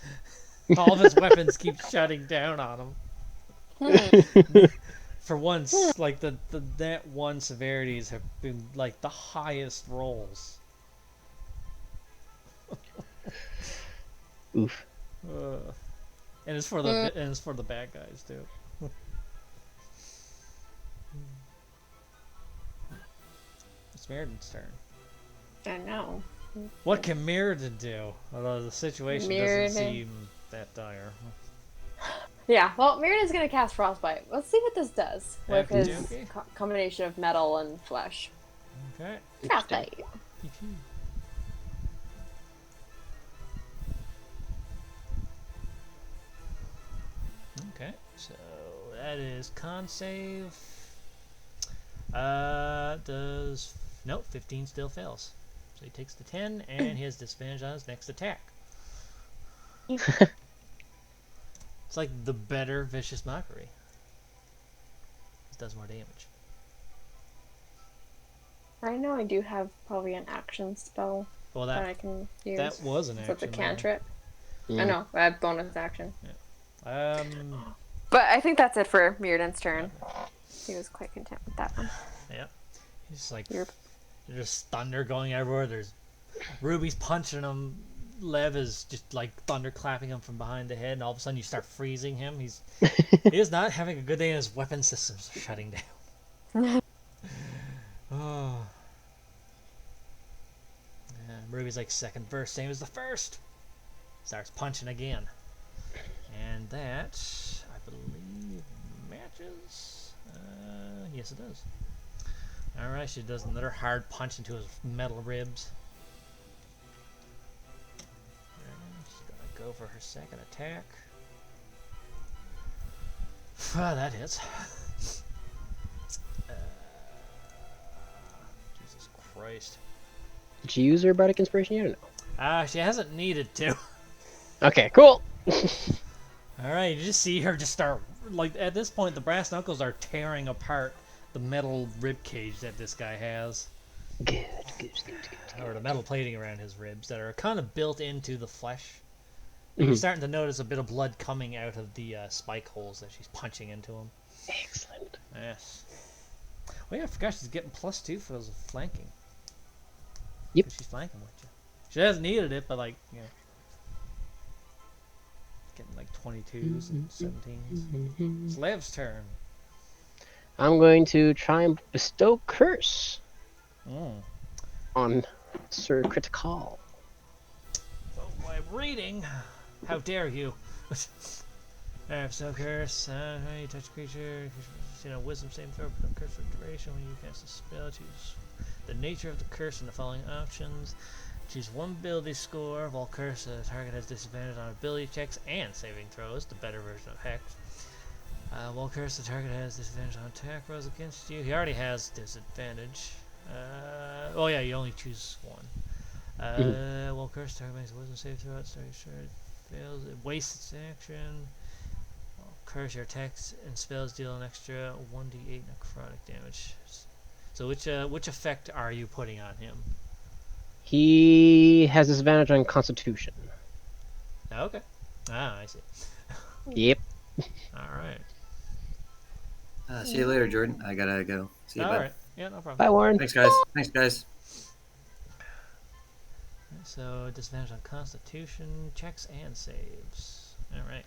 All of his weapons keep shutting down on him. For once, like, the net 1 severities have been, like, the highest rolls. Oof. And it's for the bad guys, too. It's Merrin's turn. I know. What can Meriden do? Although the situation doesn't seem that dire. Yeah, well, Meriden's gonna cast Frostbite. Let's see what this does with his Okay. combination of metal and flesh. Okay. Frostbite. Okay, so that is con save. Nope, 15 still fails. So he takes the 10 and he has disadvantage on his next attack. It's like the better Vicious Mockery. This does more damage. I know I do have probably an action spell Well, that I can use. that was an So it's a action. cantrip. Yeah. I know, I have bonus action. Yeah. But I think that's it for Mirrodin's turn. He was quite content with that one. Yeah. He's like, Yep. there's thunder going everywhere. There's Ruby's punching him. Lev is just like thunder clapping him from behind the head, and all of a sudden you start freezing him. He is not having a good day, and his weapon systems are shutting down. Oh. Yeah, Ruby's like second verse, same as the first. Starts punching again. And that, I believe, matches. Yes, it does. Alright, she does another hard punch into his metal ribs. And she's gonna go for her second attack. That hits. Jesus Christ. Did she use her bardic inspiration yet or no? She hasn't needed to. Okay, cool. Alright, you just see her just start, like, at this point, the brass knuckles are tearing apart the metal rib cage that this guy has. Good. Or the metal plating around his ribs that are kind of built into the flesh. And you're starting to notice a bit of blood coming out of the spike holes that she's punching into him. Excellent. Yes. Well, yeah, I forgot she's getting +2 for those flanking. Yep. 'Cause she's flanking with you. She hasn't needed it, but, like, you know. Getting, like, 22s and 17s. It's Lev's turn. I'm going to try and bestow curse Mm. on Sir Critical. Oh, I'm reading. How dare you? So curse. You touch a creature. Wisdom saving throw. Put a curse for duration when you cast a spell. Choose the nature of the curse and the following options. Choose one ability score. While curse, the target has disadvantage on ability checks and saving throws. The better version of Hex. While curse, the target has disadvantage on attack rolls against you. He already has disadvantage. Oh yeah, you only choose one. While cursed, target makes a wisdom save throughout, so sure it fails. It wastes its action. While curse, your attacks and spells deal an extra 1d8 necrotic damage. So which effect are you putting on him? He has disadvantage on Constitution. Okay. I see. Yep. All right. See you later, Jordan. I gotta go. See you, bud. All right. Yeah, no problem. Bye, Warren. Thanks, guys. Thanks, guys. So disadvantage on Constitution checks and saves. All right.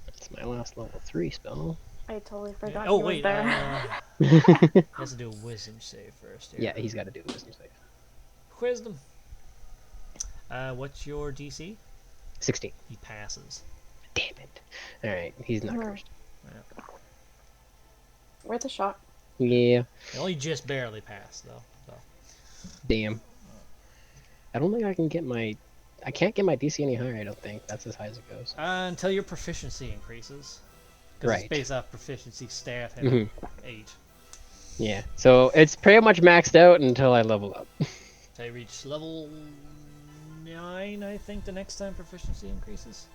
That's my last level 3 spell. I totally forgot Oh he was wait, there. he has to do a Wisdom save first. Yeah, he's got to do a wisdom save. Wisdom. What's your DC? 16. He passes. Damn it. Alright, he's not Hmm. cursed. Yeah. Worth a shot. Yeah, He only just barely passed though. So. damn. I don't think I can get my... I can't get my DC any higher, I don't think. That's as high as it goes. Until your proficiency increases. Because Right. it's based off proficiency stat and 8. Yeah, so it's pretty much maxed out until I level up. So you reach level 9, I think, the next time proficiency increases.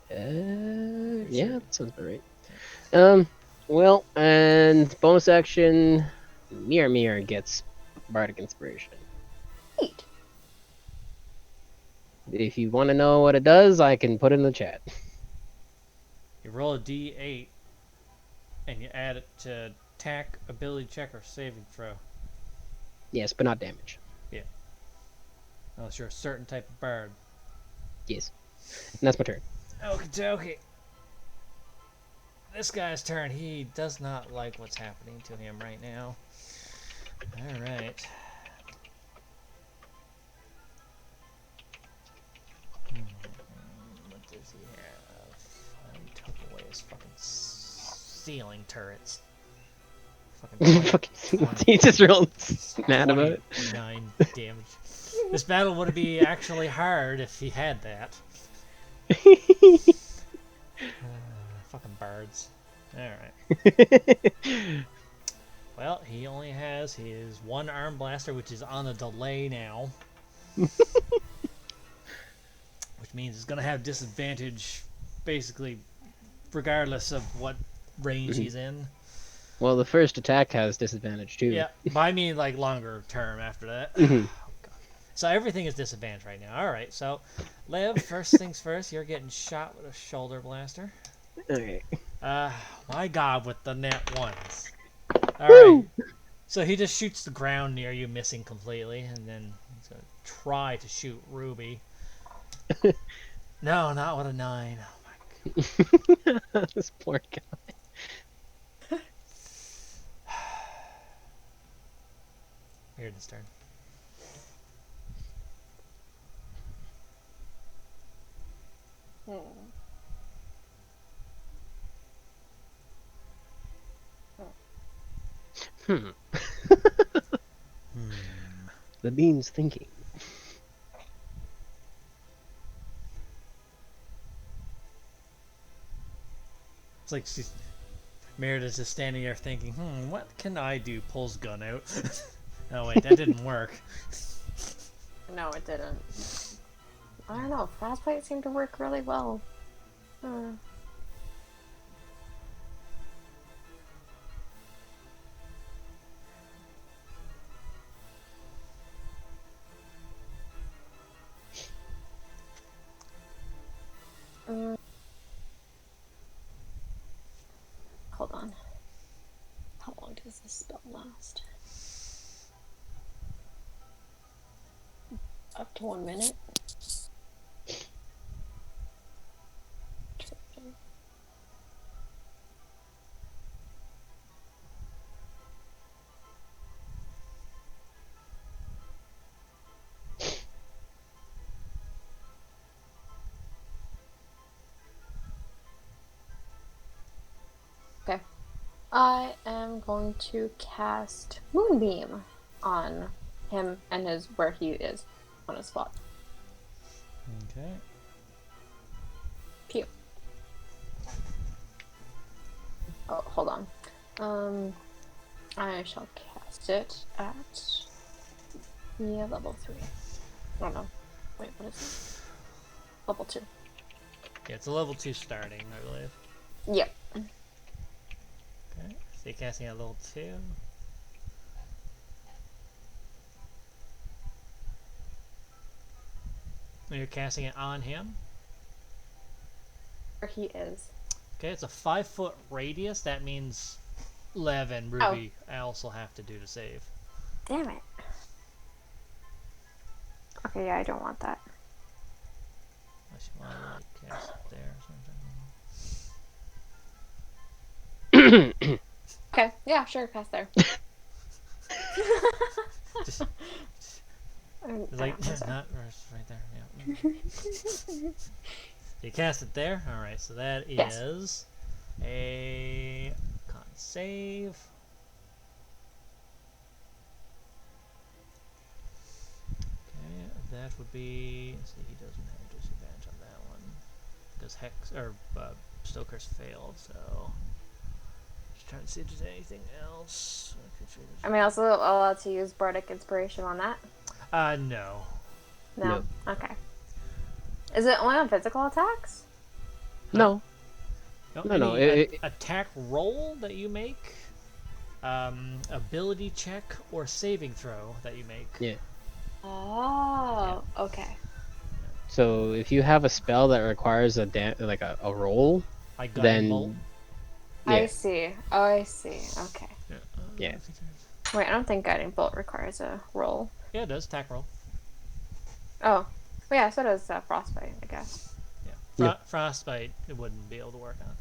Yeah, that sounds about right. Well, and bonus action, Mir gets Bardic Inspiration. Eight. If you want to know what it does, I can put it in the chat. You roll a d8 and you add it to attack, ability check, or saving throw. Yes, but not damage. Unless you're a certain type of bard. Yes. And that's my turn. Okay. This guy's turn. He does not like what's happening to him right now. Alright. What does he have? He took away his fucking ceiling turrets. Fucking He just real mad about it. 29 damage. This battle would be actually hard if he had that. Fucking bards. Alright. Well, he only has his one arm blaster, which is on a delay now. Which means it's going to have disadvantage, basically, regardless of what range he's in. Well, the first attack has disadvantage too. Yeah, but I mean, like, longer term after that. Mhm. Oh, God. So everything is disadvantage right now. Alright, so, Lev, first things first, you're getting shot with a shoulder blaster. Okay. My God, with the net ones. Alright. So he just shoots the ground near you, missing completely, and then he's going to try to shoot Ruby. No, not with a 9. Oh my God. This poor guy. Mirrodin's turn. The bean's thinking. It's like Meredith's just standing there thinking, what can I do? Pulls gun out. Oh wait, that didn't work. No, it didn't. I don't know. Frostbite seemed to work really well. Hold on. How long does this spell last? Up to 1 minute. Okay. I am going to cast Moonbeam on him and his where he is on his spot. Okay. Pew. Oh, hold on. I shall cast it at level 3. Oh no. Wait, what is it? Level 2. Yeah, it's a level 2 starting, I believe. Yep. Okay. So you're casting at level 2. And you're casting it on him. Where he is. Okay, it's a 5-foot radius. That means Lev and Ruby I also have to do to save. Damn it. Okay, yeah, I don't want that. Unless you want to like cast it there or something. Okay, yeah, sure, pass there. Just, it's like not right there. Yeah. You cast it there. All right, so that is a con save. Okay, that would be. Let's see, he doesn't have disadvantage on that one because Hex or Stoker's failed. So just trying to see if there's anything else. Am I also allowed to use Bardic Inspiration on that? No. No? Okay. Is it only on physical attacks? No. No. Attack roll that you make, ability check or saving throw that you make. Yeah. Oh, okay. So if you have a spell that requires a roll, Like Guiding then Bolt. yeah. I see. Oh, I see. Okay. Yeah. Wait, I don't think Guiding Bolt requires a roll. Yeah, it does. Attack roll. Oh. Well, yeah, so does Frostbite, I guess. Yeah. Frostbite, it wouldn't be able to work on.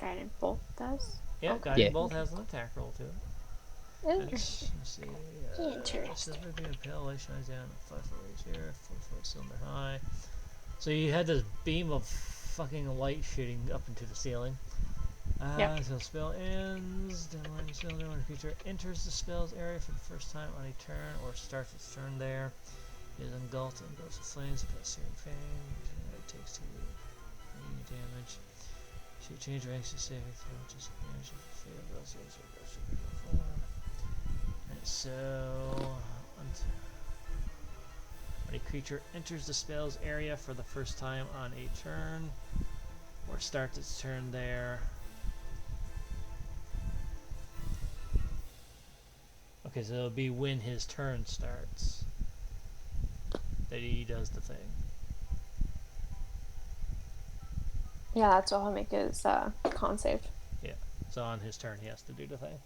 Guiding Bolt does? Yeah, Okay. Guiding Bolt has an attack roll to it. Interesting. Let's see. Interesting. Silver beam of pale light shines down 5 foot raise here, 4 foot cylinder high. So you had this beam of fucking light shooting up into the ceiling. Yep. So spell ends. Then when cylinder, when a creature enters the spell's area for the first time on a turn or starts its turn there, it is engulfed and goes to flames. If that's searing fame, it takes 2 damage. She change ranks to saving throw, just manage to fail those things or goes to form. And so when a creature enters the spell's area for the first time on a turn or starts its turn there. Okay, so it'll be when his turn starts that he does the thing. Yeah, that's what I'll make his con save. Yeah, so on his turn he has to do the thing.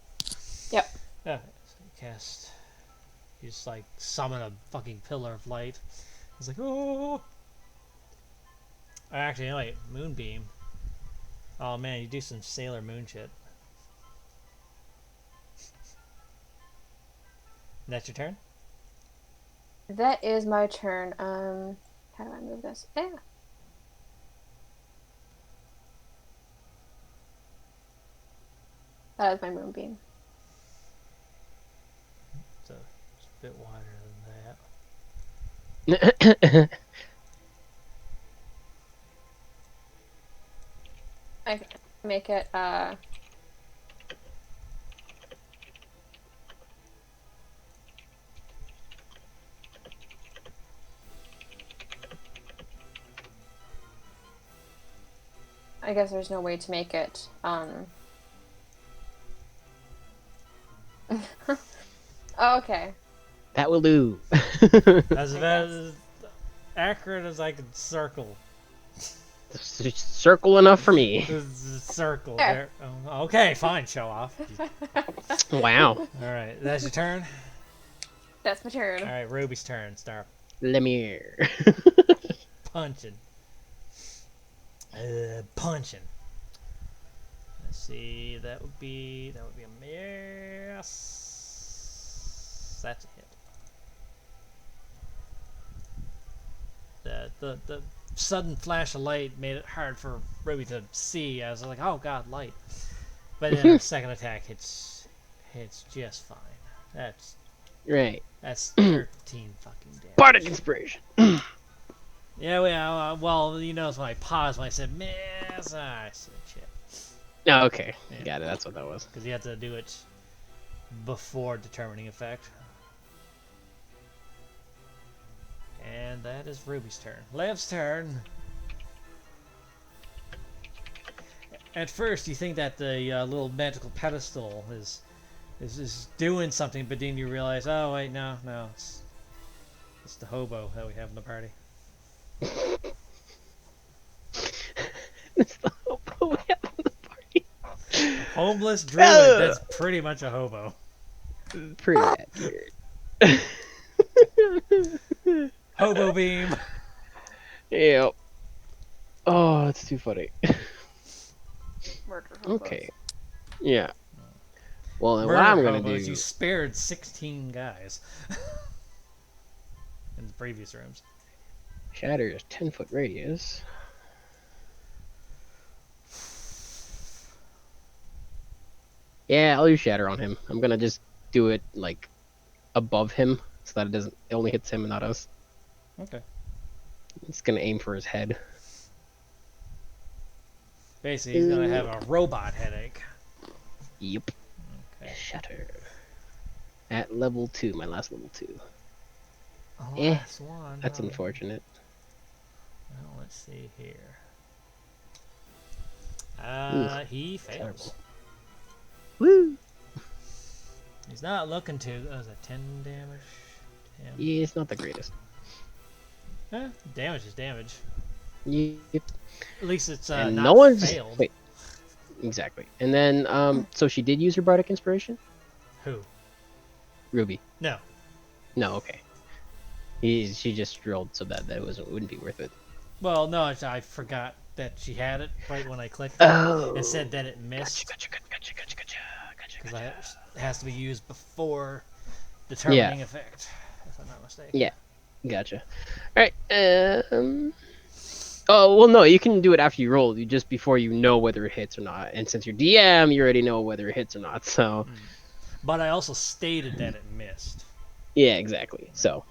Yep. Okay, so you cast. You just like summon a fucking pillar of light. It's like, oh! Actually, no, wait, Moonbeam. Oh man, you do some Sailor Moon shit. That's your turn? That is my turn. How do I move this? Yeah. That is my Moonbeam. So it's a bit wider than that. I can make it, I guess there's no way to make it, okay. That will do. As accurate as I could circle. Circle enough for me. Circle There. there. Oh, okay, fine, show off. Wow. Alright, that's your turn? That's my turn. Alright, Ruby's turn. Start Lemire. punching. Punching. Let's see, that would be a miss. That's a hit. The sudden flash of light made it hard for Ruby to see. I was like, oh god, light. But then her second attack hits just fine. That's Right. 13 fucking damage. Bardic Inspiration. Yeah, well, you notice when I paused when I said miss. I said shit. Oh, okay. Yeah. Got it. That's what that was. Because you have to do it before determining effect. And that is Ruby's turn. Lev's turn. At first, you think that the little magical pedestal is doing something, but then you realize, oh wait, no, it's the hobo that we have in the party. It's the hobo we have in the party. Homeless druid. That's pretty much a hobo. Pretty accurate. Hobo beam. Yep. Oh, it's too funny. Murder hobos. Okay. Yeah. Well, then what Murder I'm gonna hobos. do? You spared 16 guys in the previous rooms. Shatter is 10-foot radius. Yeah, I'll use shatter on him. I'm gonna just do it like above him so that it only hits him and not us. Okay. It's gonna aim for his head. Basically, he's gonna have a robot headache. Yep. Okay. Shatter. At level 2, my last level 2. Last one. That's unfortunate. Well, let's see here. He fails. Terrible. Woo! He's not looking to. Oh, is that 10 damage? 10. Yeah, it's not the greatest. Damage is damage. Yep. At least it's And not no one's failed. wait. Exactly. And then so she did use her bardic inspiration? Who? Ruby. No. No, okay. She just rolled so that wouldn't be worth it. Well, no, I forgot that she had it right when I clicked Oh. it. It said that it missed. Gotcha. Because it has to be used before determining effect, if I'm not mistaken. Yeah. Gotcha. Alright, oh, well, no, you can do it after you roll, just before you know whether it hits or not. And since you're DM, you already know whether it hits or not, so... But I also stated that it missed. Yeah, exactly. So...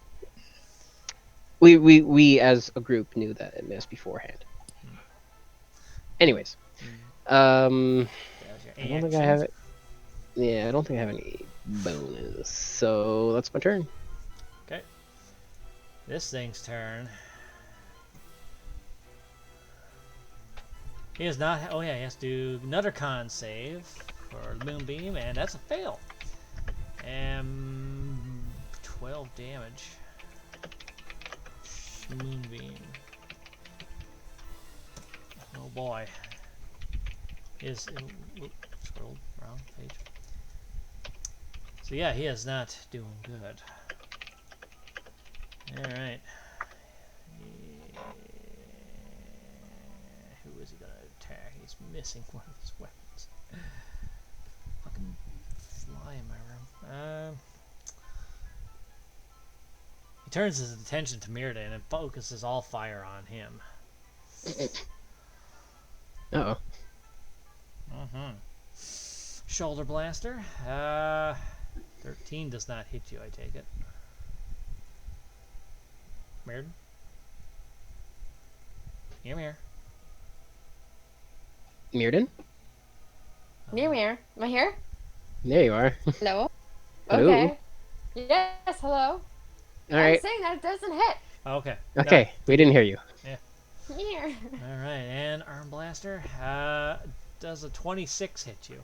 We as a group knew that it missed beforehand. Anyways. I don't think I have it. Yeah, I don't think I have any bonus. So, that's my turn. Okay. This thing's turn. He is not. Oh yeah, he has to do another con save for the moonbeam, and that's a fail. And 12 damage. Moonbeam. Oh boy. Scroll wrong page. So yeah, he is not doing good. All right. Who is he gonna attack? He's missing one of his weapons. Fucking fly in my room. He turns his attention to Mirrodin and focuses all fire on him. Uh-oh. Shoulder blaster. 13 does not hit you, I take it. Mirrodin? Here. Mirrodin? Mir, am I here? There you are. Hello? Hello? Okay. Yes, hello. Alright. I'm saying that it doesn't hit. Okay. Okay, we didn't hear you. Here. Alright, and arm blaster. Does a 26 hit you?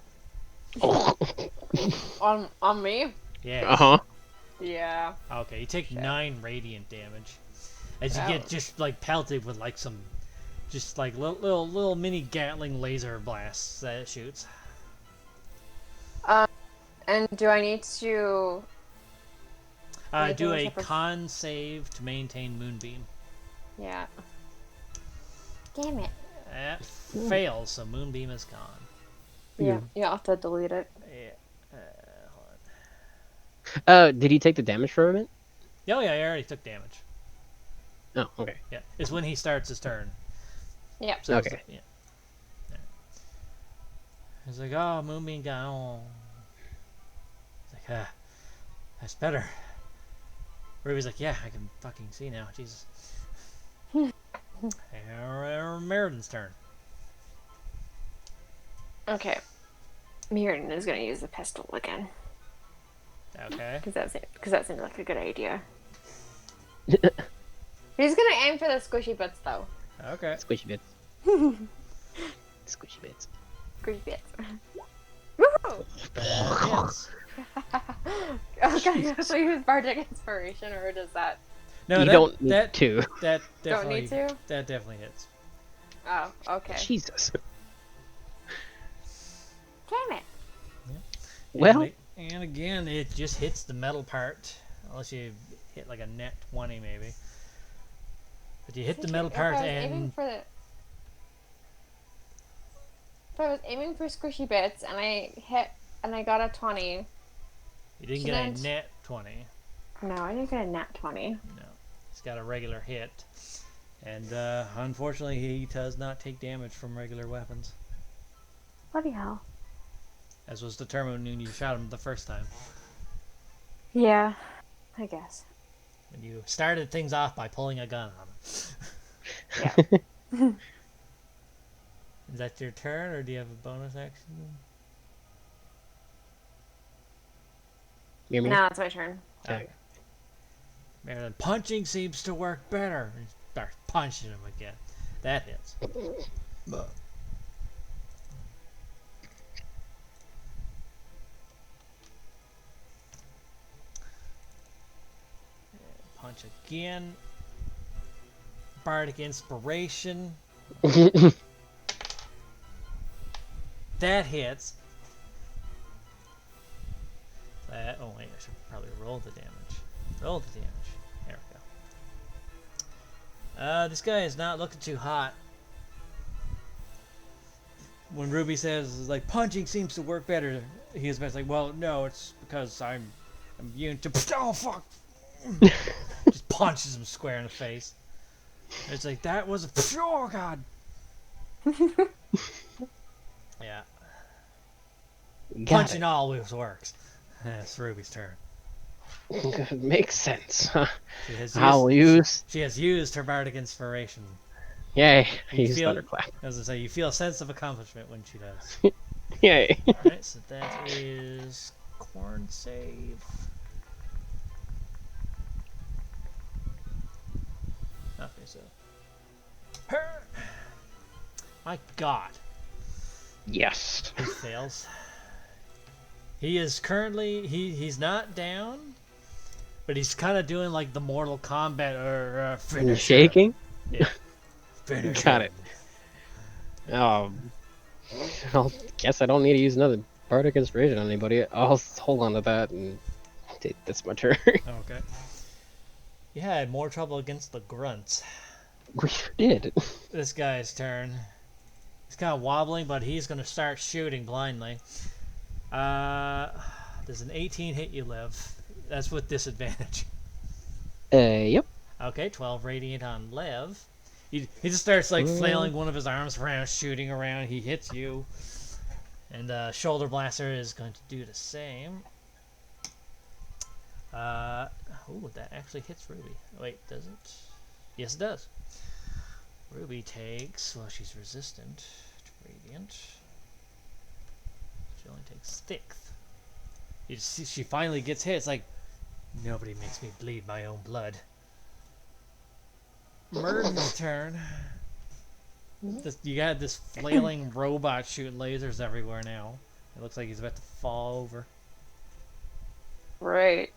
On me? Yeah. Uh-huh. Yeah. Okay, you take Shit. 9 radiant damage. As you Ouch. get just like pelted with like some just like little mini Gatling laser blasts that it shoots. And do I need to... Do a Anything except for- con save to maintain Moonbeam. Yeah. Damn it. That fails, so Moonbeam is gone. Yeah, you have to delete it. Yeah. Hold on. Did he take the damage from it? Oh yeah, he already took damage. Oh, okay. Yeah, it's when he starts his turn. Yeah. So Okay. yeah. Alright. He's like, oh, Moonbeam gone. He's like, that's better. Ruby's like, yeah, I can fucking see now. Jesus. Merrin's turn. Okay. Mirrodin is going to use the pistol again. Okay. Because that seems like a good idea. He's going to aim for the squishy bits, though. Okay. Squishy bits. Squishy bits. Squishy bits. Woohoo! Yes. Okay, so use bardic inspiration, or does that... No, You don't need to. That Don't definitely, need to? That definitely hits. Oh, okay. Jesus. Damn it. Well, And again, it just hits the metal part. Unless you hit like a net 20 maybe. But you hit the metal part and... If I was aiming for squishy bits and I hit and I got a 20. You didn't get a net 20. No, I didn't get a nat 20. No. He's got a regular hit. And unfortunately, he does not take damage from regular weapons. Bloody hell. As was determined when you shot him the first time. Yeah, I guess. When you started things off by pulling a gun on him. Yeah. Is that your turn, or do you have a bonus action? You mean? No, it's my turn. Okay. Man, punching seems to work better. He starts punching him again. That hits. Punch again. Bardic Inspiration. That hits. Oh wait, I should probably roll the damage. Roll the damage. There we go. This guy is not looking too hot. When Ruby says, like, punching seems to work better, he's like, well, no, it's because I'm immune to... Oh, fuck! Just punches him square in the face. It's like, that was a... Oh, God! Yeah. Punching always works. It's Ruby's turn. Makes sense. Huh? She has used her bardic inspiration. Yay! Use thunderclap. As I say, you feel a sense of accomplishment when she does. Yay! Alright, so that is corn save. Okay, so her. My God. Yes. He fails. He is currently he's not down, but he's kind of doing like the Mortal Kombat or finish. Shaking. Yeah. Finish. Got it. I guess I don't need to use another bardic inspiration on anybody. I'll hold on to that and take this my turn. Okay. You had more trouble against the grunts. We sure did. This guy's turn. He's kind of wobbling, but he's going to start shooting blindly. Does an 18 hit you, Lev? That's with disadvantage. Yep. Okay, 12 radiant on Lev. He just starts like flailing one of his arms around, shooting around. He hits you. And Shoulder Blaster is going to do the same. Oh, that actually hits Ruby. Wait, does it? Yes, it does. Ruby takes... Well, she's resistant to radiant. She only takes 6th. You see, she finally gets hit. It's like, nobody makes me bleed my own blood. Murden's turn. You got this flailing robot shooting lasers everywhere now. It looks like he's about to fall over. Right.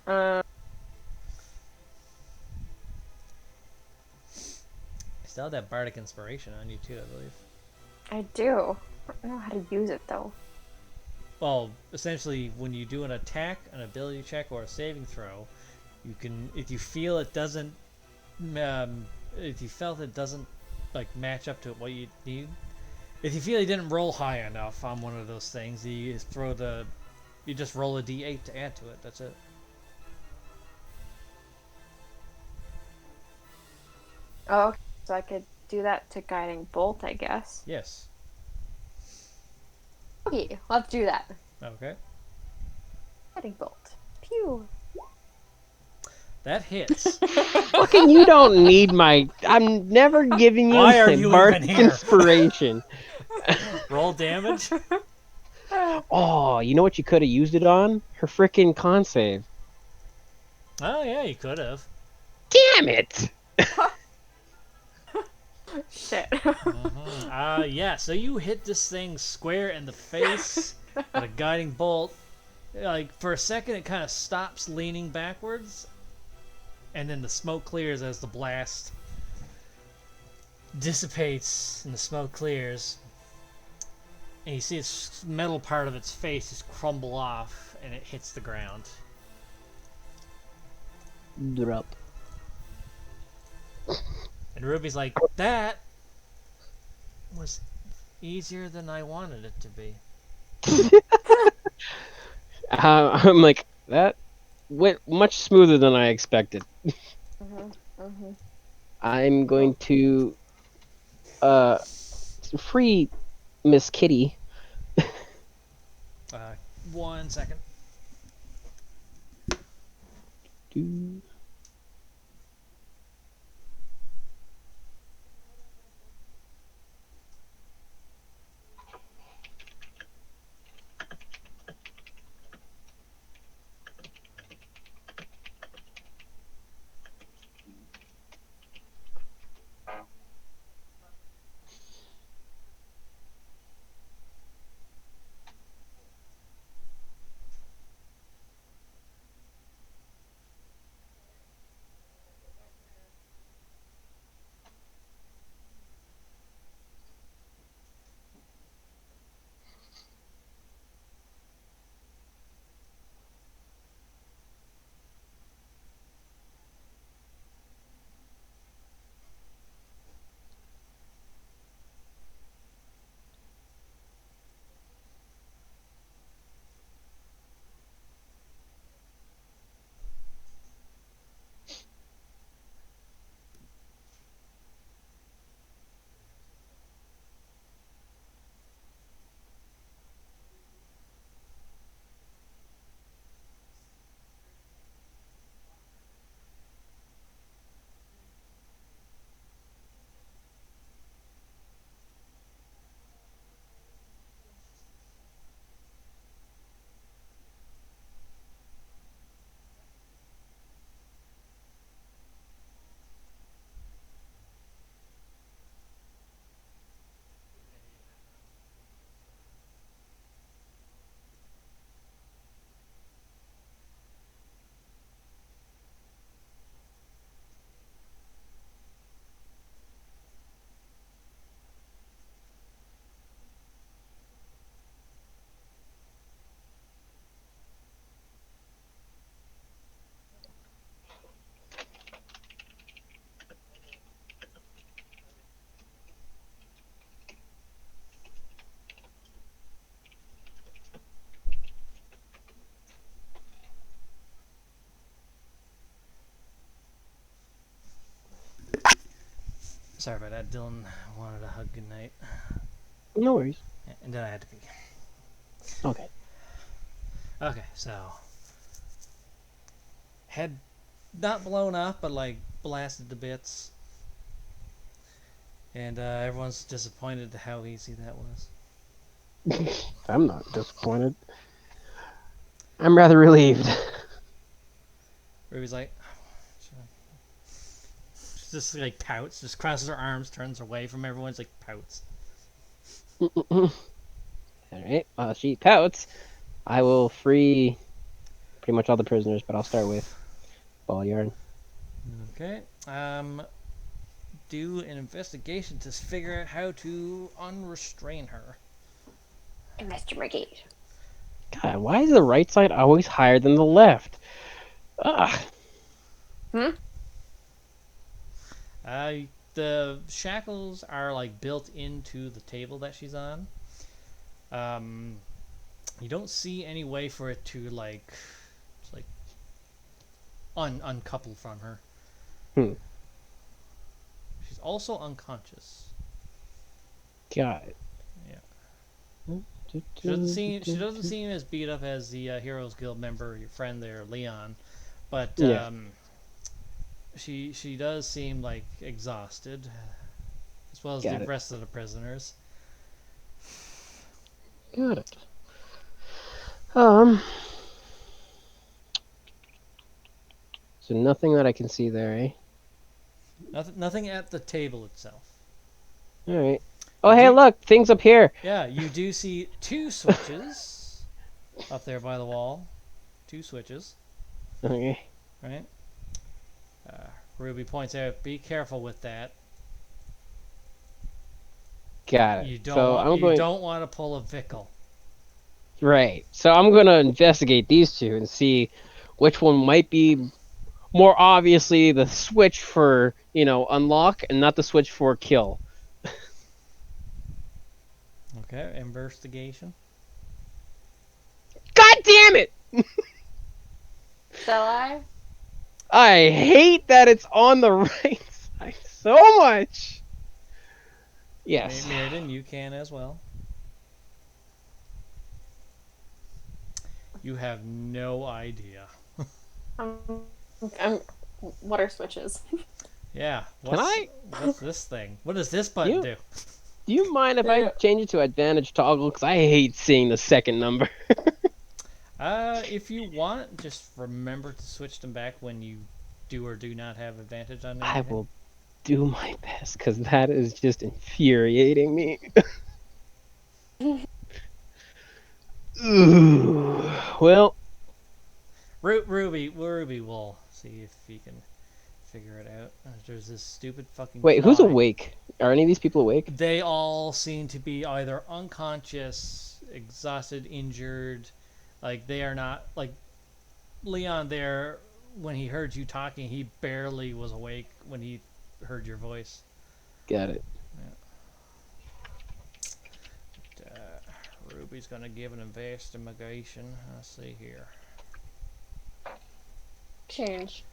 Still have that bardic inspiration on you too, I believe. I do. I don't know how to use it though. Well, essentially, when you do an attack, an ability check, or a saving throw, you can, if you feel it doesn't, if you felt it doesn't like match up to what you need, if you feel you didn't roll high enough on one of those things, you just you just roll a d8 to add to it. That's it. Oh, okay. So I could do that to Guiding Bolt, I guess. Yes. Okay, let's do that. Okay. Guiding Bolt. Pew. That hits. Fucking, you don't need my... I'm never giving you my bardic inspiration. Roll damage? Oh, you know what you could have used it on? Her frickin' con save. Oh, yeah, you could have. Damn it! Shit. Yeah, so you hit this thing square in the face with a guiding bolt. Like, for a second, it kind of stops leaning backwards, and then the smoke clears as the blast dissipates and the smoke clears. And you see its metal part of its face just crumble off, and it hits the ground. Drop. And Ruby's like, that was easier than I wanted it to be. I'm like, that went much smoother than I expected. I'm going to free Miss Kitty. 1 second. Sorry about that. Dylan wanted a hug goodnight. No worries. And then I had to pee. Okay. Okay, so. Head not blown up, but like blasted to bits. And everyone's disappointed at how easy that was. I'm not disappointed. I'm rather relieved. Ruby's like, she just like pouts, just crosses her arms, turns away from everyone, just like pouts. Alright, while she pouts, I will free pretty much all the prisoners, but I'll start with Ball Yarn. Okay. Do an investigation to figure out how to unrestrain her. Investigate. God, why is the right side always higher than the left? Ugh. The shackles are like built into the table that she's on. You don't see any way for it to like uncouple from her. She's also unconscious. Got it. Yeah. She doesn't seem as beat up as the Heroes Guild member, your friend there, Leon, but Yeah. She does seem like exhausted, as well as the rest of the prisoners. Got it. So nothing that I can see there, eh? Nothing at the table itself. All right. Oh, hey, look, things up here. Yeah, you do see 2 switches up there by the wall. 2 switches. Okay. Right. Ruby points out, be careful with that. Got it. You don't So want I'm going. to pull a Vickle. Right. So I'm going to investigate these two and see which one might be more obviously the switch for, unlock and not the switch for kill. Okay, investigation. God damn it! Shall I? I hate that it's on the right side so much. Yes. Mirrodin, you can as well. You have no idea. What are switches? Yeah. Can I? What's this thing? What does this button do? Do you mind if I change it to advantage toggle? Because I hate seeing the second number. If you want, just remember to switch them back when you do or do not have advantage on anything. I will do my best because that is just infuriating me. Ooh. Well, Ruby will see if he can figure it out. There's this stupid fucking wait, fly. who's awake? Are any of these people awake? They all seem to be either unconscious, exhausted, injured. Like, they are not... Like, Leon there, when he heard you talking, he barely was awake when he heard your voice. Got it. Ruby's going to give an investigation. Let's see here. Change.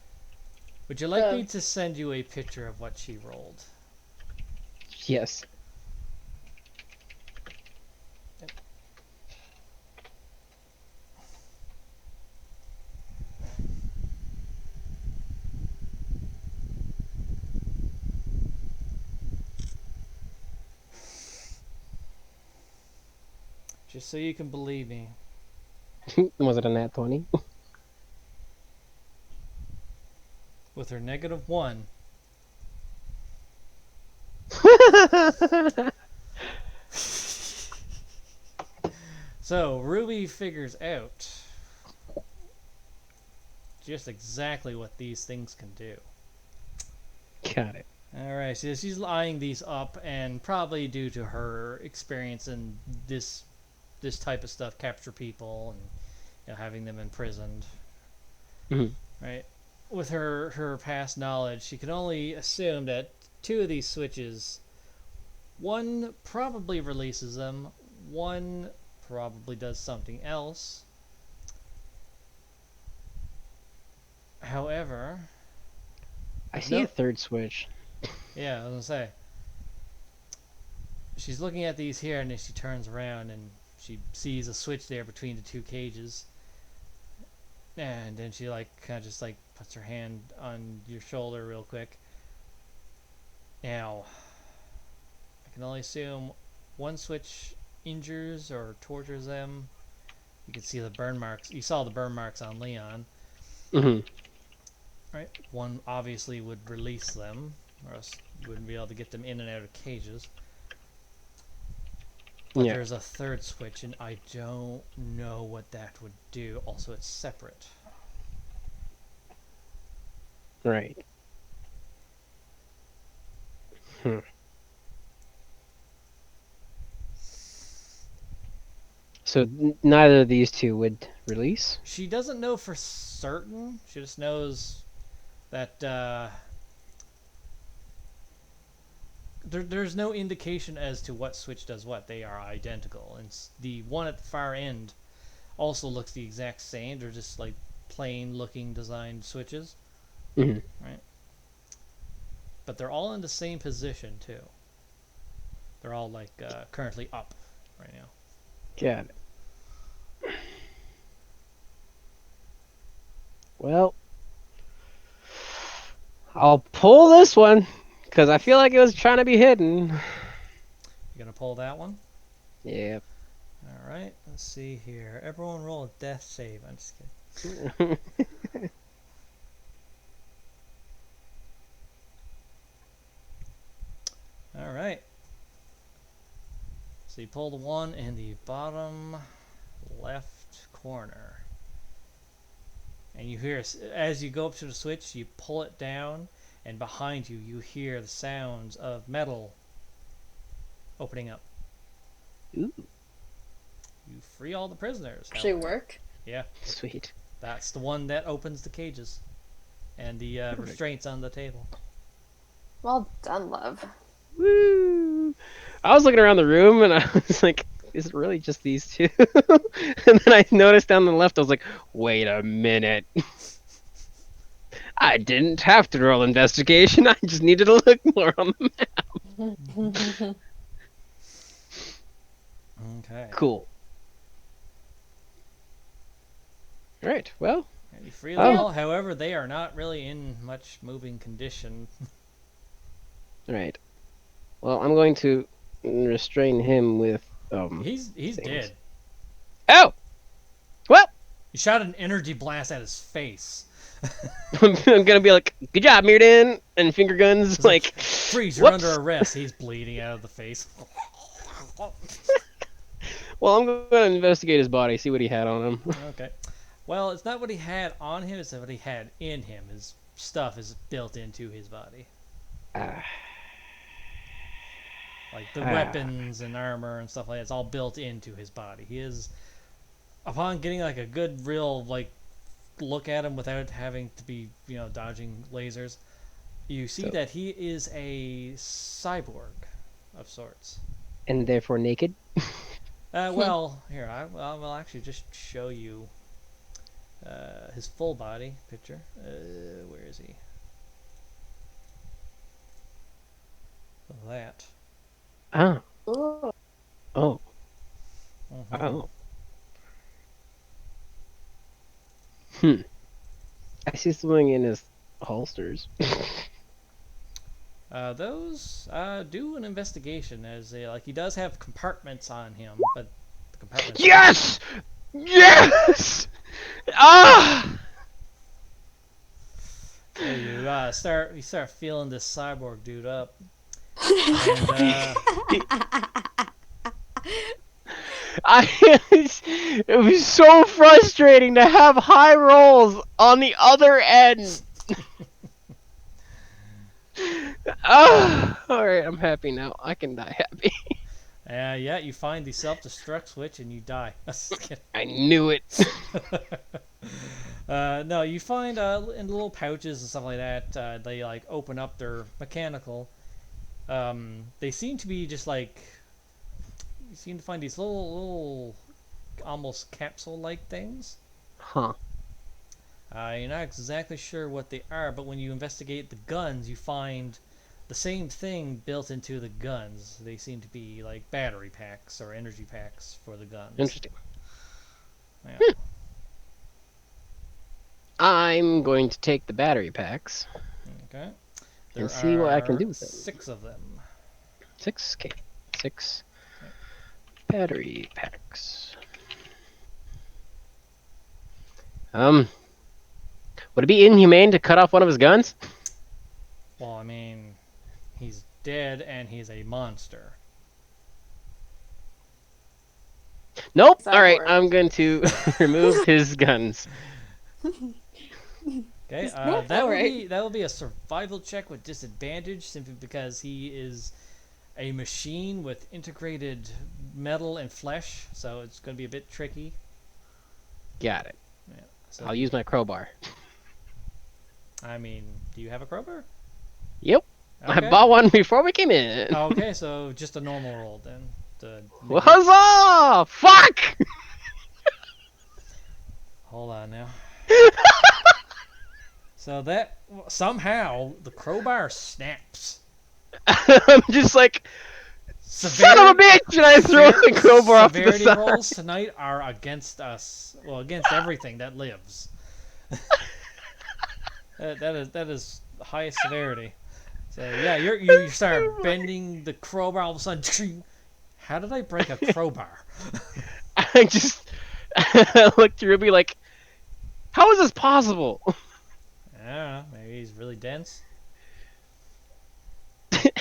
Would you like me to send you a picture of what she rolled? Yes. Just so you can believe me. Was it a nat 20? With her -1. So, Ruby figures out just exactly what these things can do. Got it. Alright, so she's eyeing these up, and probably due to her experience in this type of stuff, capture people and having them imprisoned. Right? With her past knowledge, she can only assume that 2 of these switches, one probably releases them, one probably does something else. However, I see a third switch. Yeah, I was gonna say. She's looking at these here, and then she turns around and she sees a switch there between the 2 cages. And then she kind of just puts her hand on your shoulder real quick. Now, I can only assume one switch injures or tortures them. You can see the burn marks. You saw the burn marks on Leon. Right? One obviously would release them, or else you wouldn't be able to get them in and out of cages. But there's a third switch, and I don't know what that would do. Also, it's separate. Right. So neither of these 2 would release? She doesn't know for certain. She just knows that there's no indication as to what switch does what. They are identical. And the one at the far end also looks the exact same. They're just plain looking designed switches. Right? But they're all in the same position too. They're all currently up right now. Got it. Well, I'll pull this one because I feel like it was trying to be hidden. You gonna pull that one? Yeah. All right. Let's see here. Everyone roll a death save. I'm just kidding. All right. So you pull the one in the bottom left corner. And you hear, as you go up to the switch, you pull it down, and behind you, you hear the sounds of metal opening up. Ooh, You free all the prisoners. Actually however. work. Yeah, sweet. that's the one that opens the cages and the restraints on the table. Well done, love. Woo! I was looking around the room and I was like, is it really just these two? And then I noticed down the left, I was like, wait a minute. I didn't have to roll investigation. I just needed to look more on the map. Okay. Cool. All right. Well, And you free them all. However, they are not really in much moving condition. all right. Well, I'm going to restrain him with He's things. dead. Oh. Well, You shot an energy blast at his face. I'm gonna be like, good job, Mirden, and finger guns. Like, freeze! You're whoops. under arrest. He's bleeding out of the face. Well, I'm going to investigate his body, see what he had on him. Okay. Well, it's not what he had on him, it's what he had in him. His stuff is built into his body. Like the weapons and armor and stuff like that, it's all built into his body. He is, upon getting like a good, real, like, look at him without having to be, dodging lasers, you see that he is a cyborg of sorts. And therefore naked? Well, here, I'll actually just show you his full body picture. Where is he? That. Oh. Ooh. Oh. Mhm. Oh. I see something in his holsters. Those do an investigation as he does have compartments on him, but the compartments. Yes! Yes! Ah! So you start feeling this cyborg dude up, and It was so frustrating to have high rolls on the other end. Alright, I'm happy now. I can die happy. yeah, you find the self-destruct switch and you die. I knew it. No, you find in little pouches and stuff like that. They like open up. They're mechanical. They seem to be just like, you seem to find these little almost capsule-like things. Huh. You're not exactly sure what they are, but when you investigate the guns, you find the same thing built into the guns. They seem to be like battery packs or energy packs for the guns. Interesting. Yeah. I'm going to take the battery packs. Okay. And see what I can do with them. 6 of them. 6? Okay. 6 battery packs. Would it be inhumane to cut off one of his guns? Well, I mean, he's dead and he's a monster. Nope. Cyborg. Alright, I'm going to remove his guns. Okay, That that will be a survival check with disadvantage simply because he is a machine with integrated metal and flesh, so it's going to be a bit tricky. Got it. Yeah. So, I'll use my crowbar. I mean, do you have a crowbar? Yep. Okay. I bought one before we came in. Okay, so just a normal roll then. Well, huzzah! Fuck! Hold on now. So that somehow the crowbar snaps. I'm just like, son of a bitch! And I throw the crowbar off to the Severity side. rolls tonight are against us. Well, against everything that lives. that is highest severity. So yeah, you start bending the crowbar. All of a sudden, how did I break a crowbar? I just I looked to Ruby like, how is this possible? I don't know. Maybe he's really dense.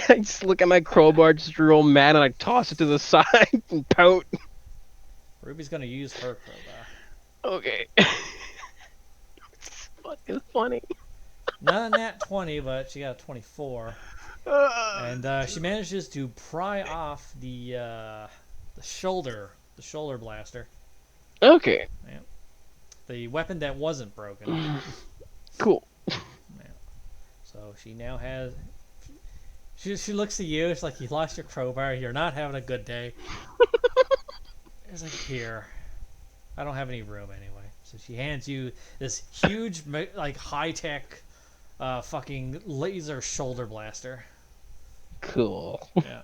I just look at my crowbar, just real mad, and I toss it to the side and pout. Ruby's gonna use her crowbar. Okay. It's fucking funny. Not a nat 20, but she got a 24. And she manages to pry off the shoulder blaster. Okay. Yeah. The weapon that wasn't broken. Cool. Yeah. So she now has. She looks at you. It's like you lost your crowbar. You're not having a good day. It's like, here. I don't have any room anyway. So she hands you this huge, like high tech, fucking laser shoulder blaster. Cool. Yeah.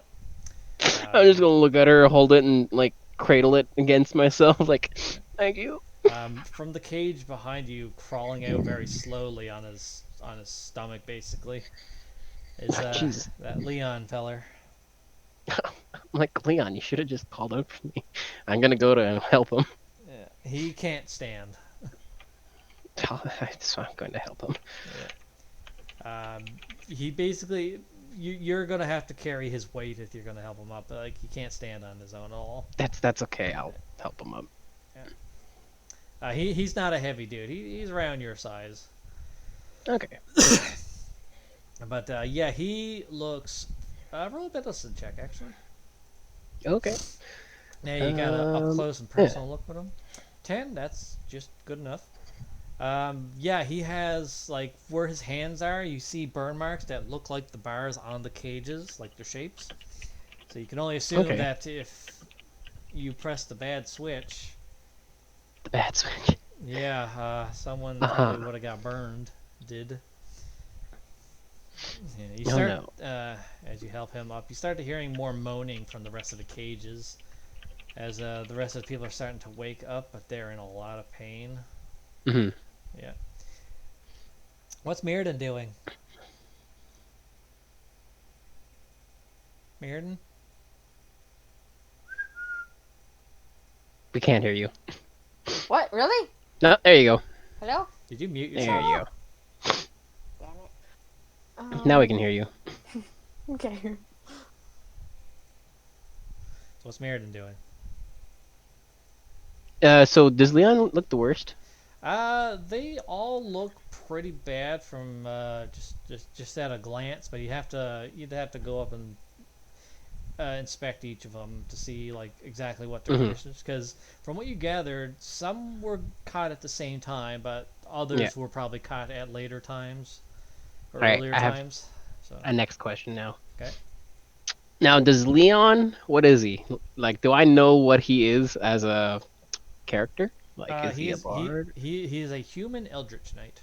I'm just gonna look at her, hold it, and like cradle it against myself. Like, thank you. From the cage behind you, crawling out very slowly on his stomach, basically, is Jeez. that Leon feller. I'm like, Leon, you should have just called out for me. I'm gonna go to help him. Yeah. He can't stand. So I'm going to help him. Yeah. He basically, you're gonna have to carry his weight if you're gonna help him up. Like he can't stand on his own at all. That's okay. I'll help him up. Yeah. He's not a heavy dude. He's around your size. Okay. But yeah, he looks. Roll a medicine check actually. Okay. Now you got a up close and personal look with him. 10. That's just good enough. Yeah, he has like where his hands are. You see burn marks that look like the bars on the cages, like their shapes. So you can only assume that if you press the bad switch. The bad switch. Yeah, someone probably would have got burned. Did. Yeah, you start as you help him up. You start to hearing more moaning from the rest of the cages, as the rest of the people are starting to wake up, but they're in a lot of pain. Mm-hmm. Yeah. What's Mirrodin doing? Mirrodin? We can't hear you. What? Really? No, there you go. Hello? Did you mute There yourself? you go. Damn it. Now we can hear you. Okay. So what's Mirrodin doing? So does Leon look the worst? They all look pretty bad from just at a glance, but you'd have to go up and inspect each of them to see like exactly what their conditions. Because from what you gathered, some were caught at the same time, but others were probably caught at later times or earlier times. So a next question now. Okay. Now, does Leon? What is he? Like, do I know what he is as a character? Like, is he a bard? He is a human eldritch knight.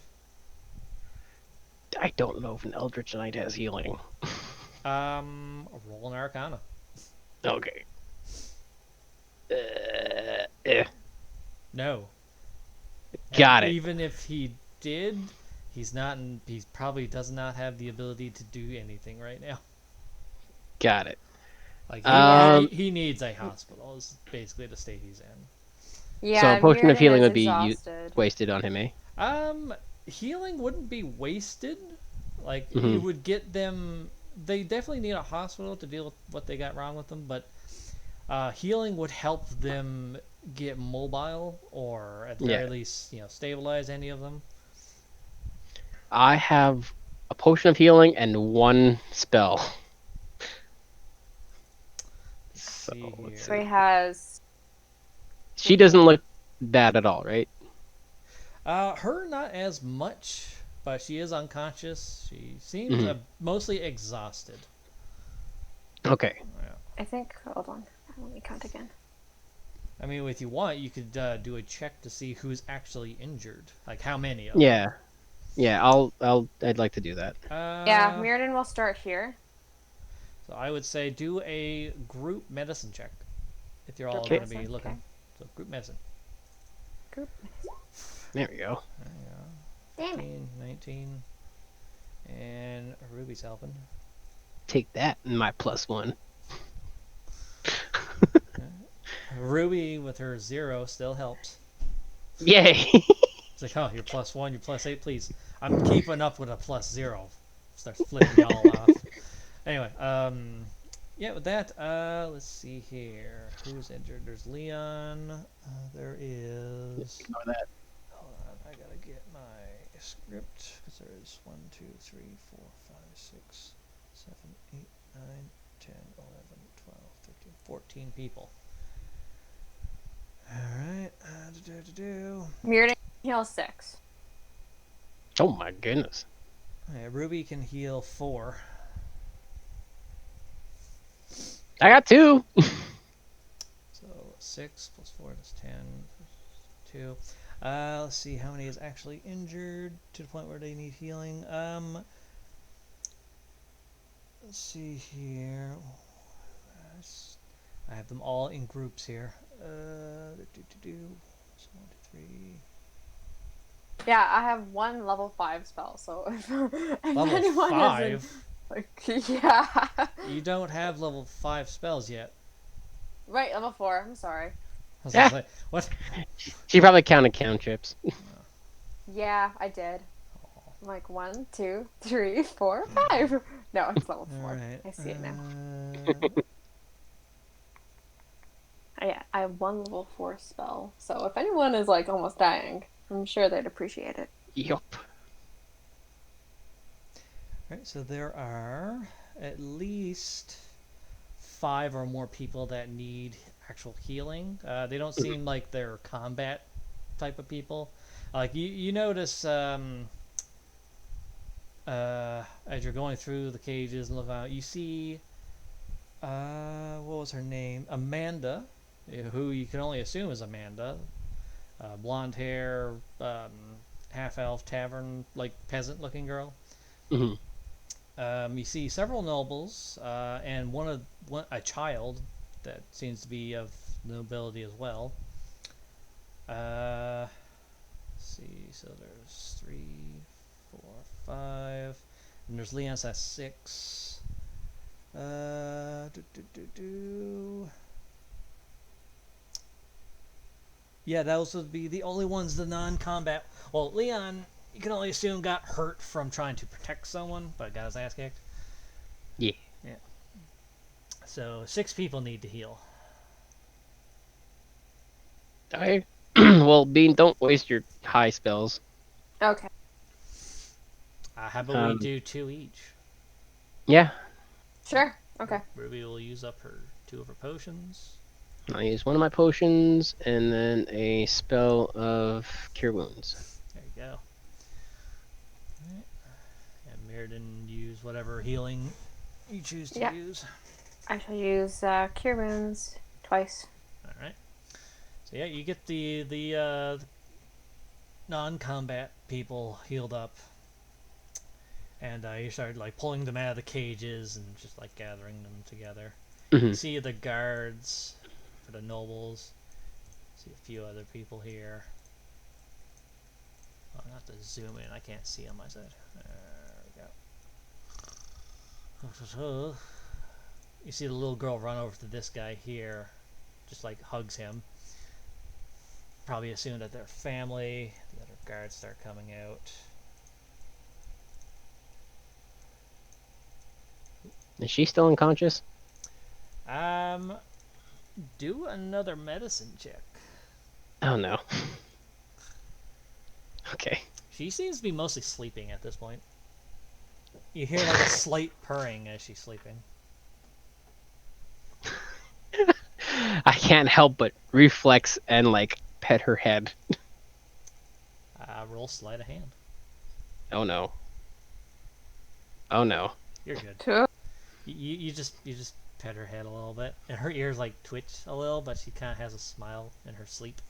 I don't know if an eldritch knight has healing. Roll an Arcana. Okay. No. Got it. Even if he did, he's not. He probably does not have the ability to do anything right now. Got it. Like he needs a hospital. Is basically the state he's in. Yeah, So a potion of healing would be exhausted. wasted on him, eh? Healing wouldn't be wasted. Like you would get them. They definitely need a hospital to deal with what they got wrong with them, but healing would help them get mobile, or at the very least, stabilize any of them. I have a potion of healing and one spell. So he has. She doesn't look bad at all, right? Her not as much, but she is unconscious. She seems mostly exhausted. Okay. Yeah. I think. Hold on. Let me count again. I mean, if you want, you could do a check to see who's actually injured. Like how many of them. Yeah. Yeah, I'd like to do that. Yeah, Mirrodin will start here. So I would say do a group medicine check if you're all going to be looking. Okay. So group medicine. Group medicine. There we go. There you go. Damn it. 15, 19. And Ruby's helping. Take that, my +1. Ruby with her 0 still helps. Yay! It's like, oh, you're +1, you're +8, please. I'm keeping up with a +0. Starts flipping y'all off. Anyway, yeah, with that, let's see here. Who's injured? There's Leon. There is. Ignore that. Hold on, I gotta get my script because there is 1, 2, 3, 4, 5, 6, 7, 10, 11, 12, 13, 14 people. Alright. Mirrodin heal 6. Oh my goodness. Yeah, Ruby can heal 4. I got 2. So 6 plus 4 is 10. 2. Let's see how many is actually injured to the point where they need healing. Let's see here. I have them all in groups here. So 1, 2, 3. Yeah, I have 1 level 5 spell, so if Level anyone 5? isn't, like, yeah. You don't have level 5 spells yet. Right, level 4. I'm sorry. I was Yeah. gonna say, what? She probably counted cantrips. Yeah, I did. I'm like 1, 2, 3, 4, 5. No, it's level 4. Alright. I see it now. Yeah, I have 1 level 4 spell, so if anyone is like almost dying, I'm sure they'd appreciate it. Yup. Alright, so there are at least 5 or more people that need actual healing. They don't seem like they're combat type of people. Like you notice as you're going through the cages and looking out, you see what was her name? Amanda, who you can only assume is Amanda. Blonde hair, half elf, tavern like peasant looking girl. Hmm. You see several nobles and a child that seems to be of nobility as well. Let's see, so there's 3, 4, 5, and there's Leon's at 6. Yeah, those would be the only ones, the non-combat. Well, Leon, you can only assume got hurt from trying to protect someone, but got his ass kicked. Yeah. Yeah. So 6 people need to heal. Okay. Well, Bean, don't waste your high spells. Okay. How about we do 2 each? Yeah. Sure. Okay. Ruby will use up 2 of her potions. I'll use one of my potions and then a spell of Cure Wounds. There you go. Alright. And Mirrodin use whatever healing you choose to use. I shall use Cure Wounds twice. Alright. So yeah, you get the non-combat people healed up. And you start like pulling them out of the cages and just like gathering them together. You see the guards for the nobles. See a few other people here. Oh, I have to zoom in. I can't see on my side. There we go. You see the little girl run over to this guy here, just like hugs him. Probably assume that they're family. The other guards start coming out. Is she still unconscious? Do another medicine check. Oh no. Okay. She seems to be mostly sleeping at this point. You hear like a slight purring as she's sleeping. I can't help but reflex and like pet her head. Roll sleight of hand. Oh no. Oh no. You're good. Two. You just pet her head a little bit, and her ears like twitch a little, but she kind of has a smile in her sleep.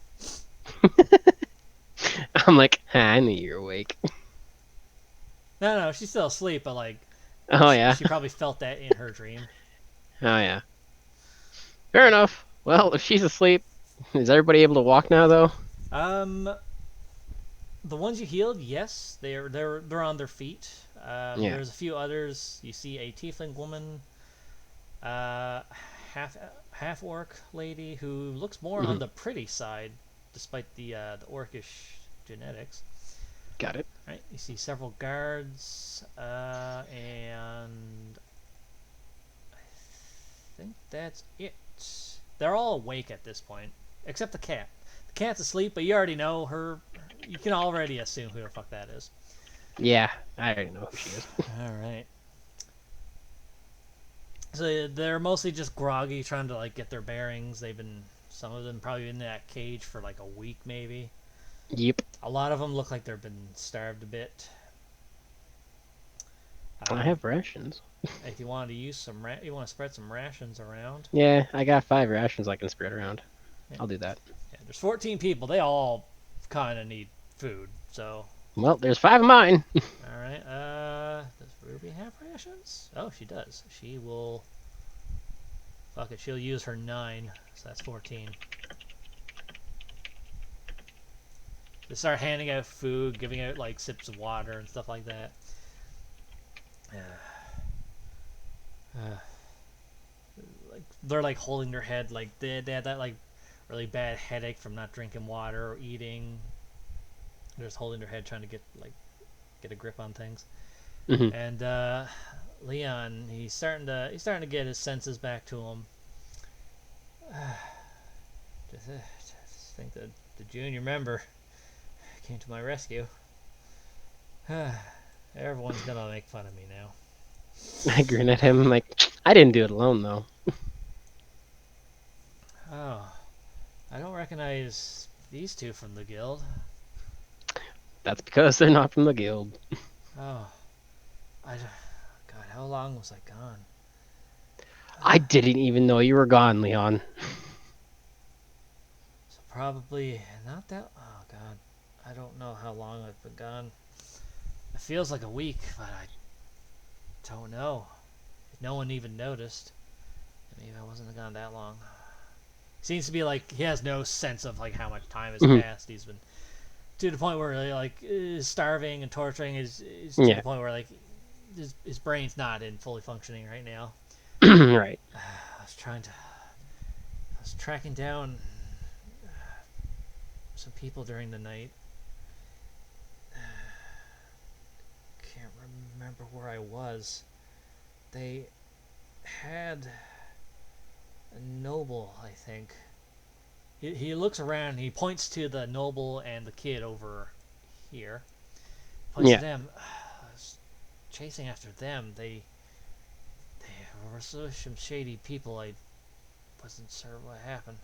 I'm like, I knew you were awake. No, she's still asleep, but like, Oh yeah. she probably felt that in her dream. Oh yeah. Fair enough. Well, if she's asleep, is everybody able to walk now though? The ones you healed, yes, they're on their feet. Yeah. There's a few others. You see a tiefling woman, half orc lady who looks more on the pretty side, despite the orcish genetics. Got it. Right. You see several guards, and I think that's it. They're all awake at this point, except the cat. The cat's asleep, but you already know her. You can already assume who the fuck that is. Yeah, I already know who she is. All right. So they're mostly just groggy, trying to like get their bearings. Some of them probably in that cage for like a week maybe. Yep. A lot of them look like they've been starved a bit. I have rations. If you wanted to use you want to spread some rations around. Yeah, I got 5 rations I can spread around. Yeah. I'll do that. Yeah, there's 14 people. They all kind of need food. So. Well, there's 5 of mine. All right. Does Ruby have rations? Oh, she does. She will. Fuck it. She'll use her 9. So that's 14. They start handing out food, giving out like sips of water and stuff like that. Like they're like holding their head, like they had that like really bad headache from not drinking water or eating. They're just holding their head, trying to get a grip on things. Mhm. And Leon, he's starting to get his senses back to him. Just think that the junior member came to my rescue. Everyone's gonna make fun of me now. I grin at him like, I didn't do it alone though. Oh, I don't recognize these two from the guild. That's because they're not from the guild. Oh, God, how long was I gone? I didn't even know you were gone, Leon. So probably not that. Oh God, I don't know how long I've been gone. It feels like a week, but I don't know. No one even noticed. Maybe I wasn't gone that long. Seems to be like he has no sense of like how much time has passed. He's been to the point where like is starving and torturing is to the point where like his brain's not in fully functioning right now. Right. I was tracking down some people during the night. Can't remember where I was. They had a noble, I think. He looks around. He points to the noble and the kid over here. Points to them. I was chasing after them. They were some shady people. I wasn't sure what happened.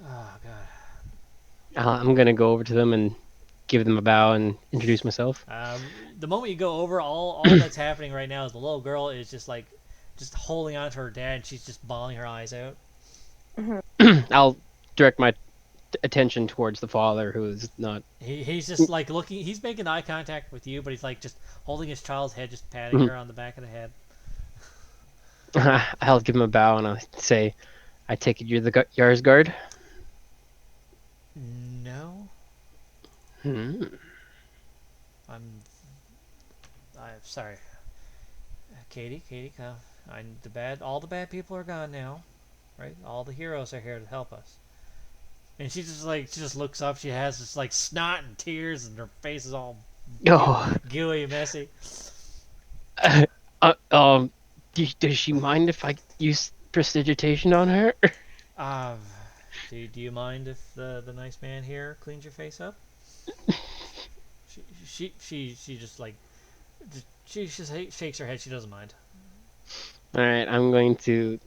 Oh God. I'm gonna go over to them and give them a bow and introduce myself. The moment you go over, all that's happening right now is the little girl is just holding on to her dad. She's just bawling her eyes out. I'll direct my attention towards the father, who is not. He's just like looking. He's making eye contact with you, but he's like just holding his child's head, just patting her on the back of the head. I'll give him a bow and I'll say, "I take it you're the Yars guard." No. I'm sorry. Katie, come. All the bad people are gone now, right? All the heroes are here to help us. And she just looks up. She has this like snot and tears, and her face is all gooey, messy. Does she mind if I use prestidigitation on her? Do you mind if the nice man here cleans your face up? She just like she just shakes her head. She doesn't mind. All right, I'm going to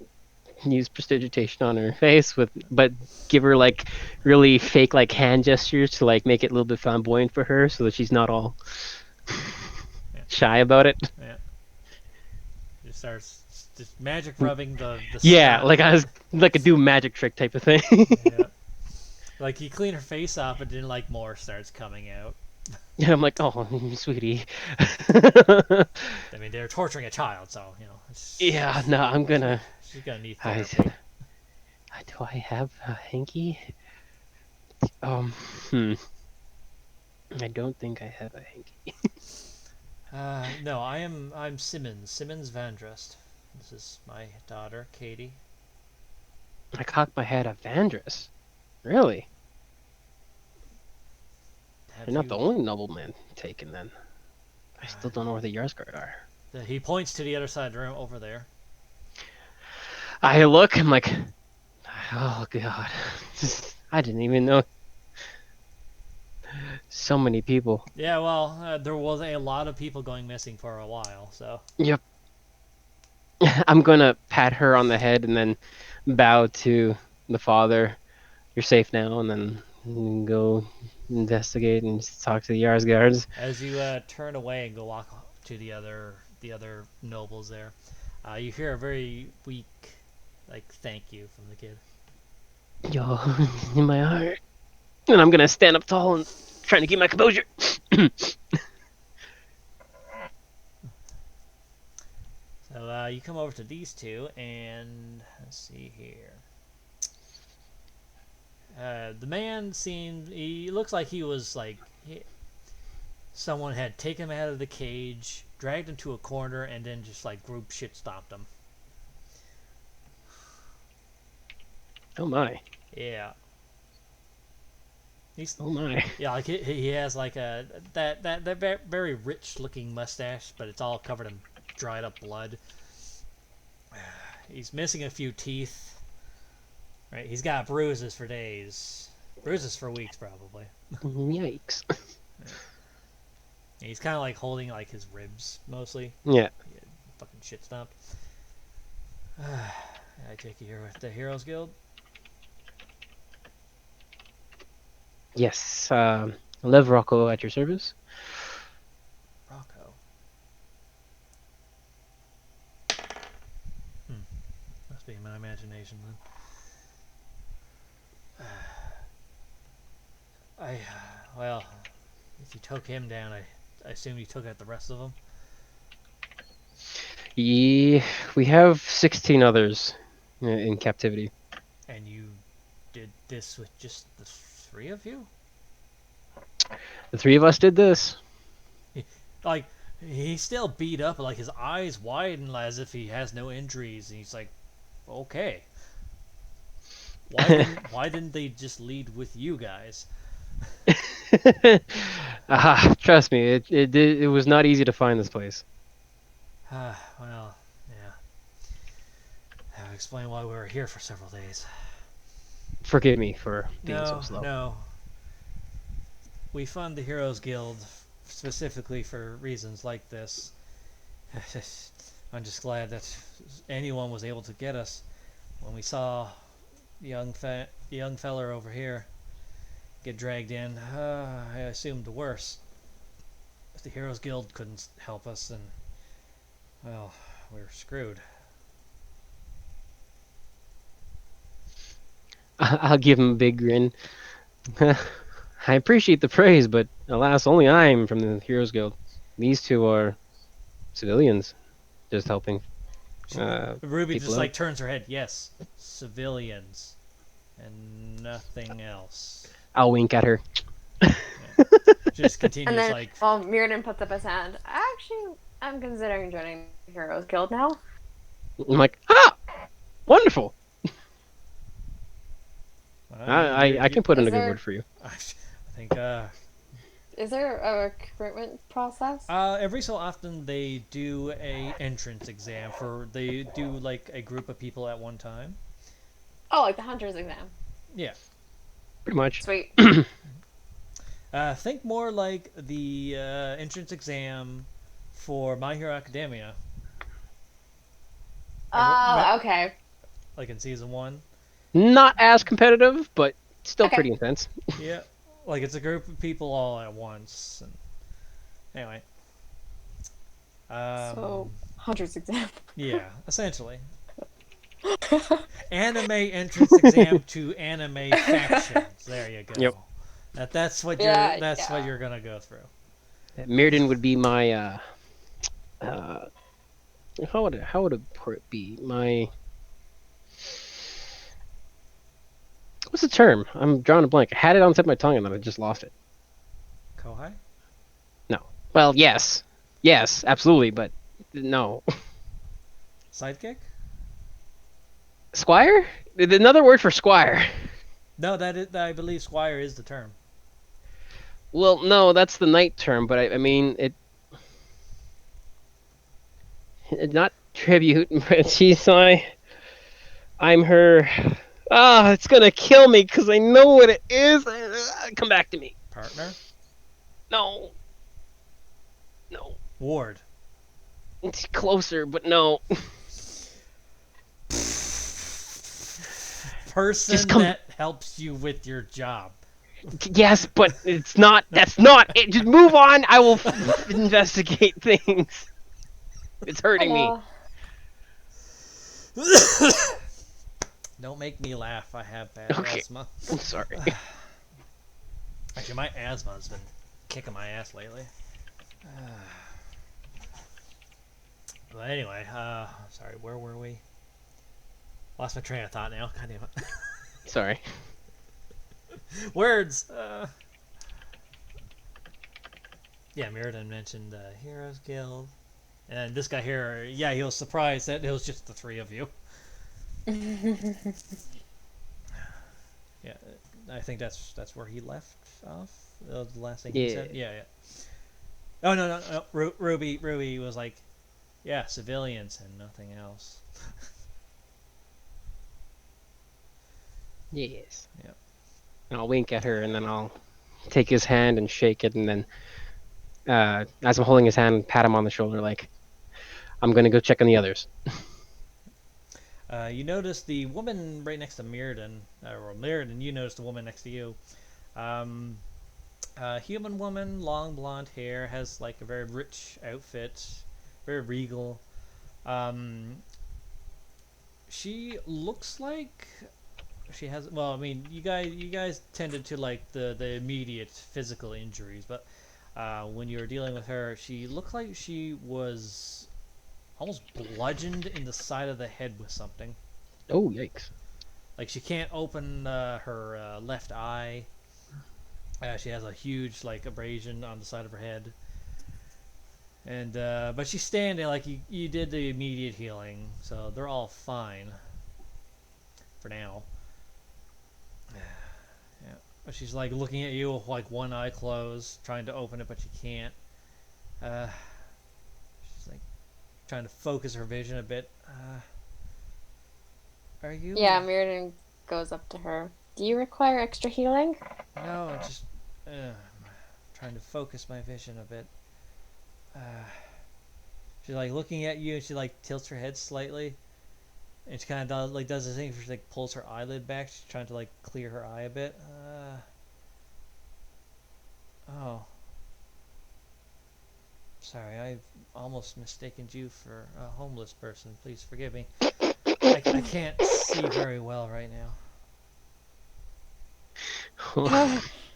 use prestidigitation on her face but give her like really fake like hand gestures to like make it a little bit flamboyant for her, so that she's not all shy about it. Yeah. She starts just magic rubbing the yeah, snot. like I was like a do magic trick type of thing. Yeah. Like you clean her face off, and then like more starts coming out. Yeah, I'm like, oh, sweetie. I mean, they're torturing a child, so you know. Yeah, no, I'm gonna. She's gonna need therapy. Do I have a hanky? I don't think I have a hanky. No, I'm Simmons Vandrest. This is my daughter, Katie. I cocked my head at Vandress. Really? You're not the only nobleman taken then. I still don't know where the Yarsguard are. He points to the other side of the room over there. I look, I'm like, oh god. I didn't even know. So many people. Yeah, well, there was a lot of people going missing for a while, so. Yep. I'm gonna pat her on the head and then bow to the father. You're safe now, and then go investigate and talk to the Yars guards. As you turn away and go walk to the other nobles there, you hear a very weak, like, thank you from the kid. Yo, in my heart. And I'm gonna stand up tall and trying to keep my composure. So you come over to these two, and let's see here. The man he looks like he was like, someone had taken him out of the cage, dragged him to a corner, and then just like group shit stomped him. Oh my. Yeah. Oh my. Yeah, like he has like that very rich looking mustache, but it's all covered in dried up blood. He's missing a few teeth. Right, he's got bruises for days, bruises for weeks probably. Yikes. He's kind of like holding like his ribs mostly. Yeah. Fucking shit stomped. I take you here with the Heroes Guild. Yes. Lev Rocco at your service. Rocco. Must be my imagination then. Well, if you took him down, I assume you took out the rest of them. Yeah, we have 16 others in captivity. And you did this with just the three of you? The three of us did this. Like, he's still beat up, but like his eyes widen as if he has no injuries, and he's like, okay. Why didn't they just lead with you guys? Trust me, it was not easy to find this place. Well, yeah. That would explain why we were here for several days. Forgive me for being so No, slow. no. We fund the Heroes Guild specifically for reasons like this. I'm just glad that anyone was able to get us. When we saw the young feller over here get dragged in, I assumed the worst. If the Heroes Guild couldn't help us, then, well, we're screwed. I'll give him a big grin. I appreciate the praise, but alas, only I'm from the Heroes Guild. These two are civilians, just helping. Ruby people just out. like turns her head. Yes, civilians, and nothing else. I'll wink at her. Just continues And then, like. well, Mirrodin puts up his hand. Actually, I'm considering joining the Heroes Guild now. I'm like, wonderful. I can put in a good word for you. I think Is there a recruitment process? every so often they do a entrance exam they do like a group of people at one time. Oh, like the Hunter's exam. Yeah. Pretty much. Sweet. Think more like the entrance exam for My Hero Academia. Oh, okay. Like in season 1. Not as competitive, but still Okay. pretty intense. Yeah. Like it's a group of people all at once. And anyway. So, Hunter's exam. Yeah, essentially. Anime entrance exam to anime factions. There you go. Yep. That's what Yeah, you're gonna go through. Mirrodin would be my how would it be? My what's the term? I'm drawing a blank. I had it on the tip of my tongue and then I just lost it. Kohai? No. Well, yes. Yes, absolutely, but no. Sidekick? Squire? Another word for squire. No, I believe squire is the term. Well, no, that's the knight term, but I mean it not tribute, but I'm her. It's gonna kill me because I know what it is. Come back to me. Partner? No. Ward. It's closer, but no. person come. that helps you with your job. Yes, but it's not. That's not it. Just move on. I will investigate things. It's hurting me. Hello. Don't make me laugh. I have bad Okay. asthma. I'm sorry. Actually, my asthma's been kicking my ass lately. But anyway, sorry, where were we? Lost my train of thought now. God damn it. Sorry. Words! Yeah, Mirrodin mentioned Heroes Guild. And this guy here, yeah, he was surprised that it was just the three of you. Yeah, I think that's where he left off. The last thing he Yeah. said. Yeah. Oh no. Ruby was like, yeah, civilians and nothing else. Yes. Yep. And I'll wink at her, and then I'll take his hand and shake it, and then as I'm holding his hand, pat him on the shoulder, like, I'm gonna go check on the others. You notice the woman right next to Mirrodin, or Mirrodin, you notice the woman next to you. Human woman, long blonde hair, has like a very rich outfit, very regal. She looks like she has. Well, I mean, you guys tended to like the immediate physical injuries, but when you were dealing with her, she looked like she was almost bludgeoned in the side of the head with something. Oh, yikes. Like she can't open her left eye. She has a huge like abrasion on the side of her head. And but she's standing like you did the immediate healing, so they're all fine for now. Yeah. But she's like looking at you with like one eye closed, trying to open it, but she can't. She's like trying to focus her vision a bit. Are you? Yeah, Mirrodin goes up to her. Do you require extra healing? No, just trying to focus my vision a bit. She's like looking at you, and she like tilts her head slightly, and she kind of does this thing where she like pulls her eyelid back. She's trying to like clear her eye a bit. Oh, sorry, I've almost mistaken you for a homeless person. Please forgive me. I can't see very well right now.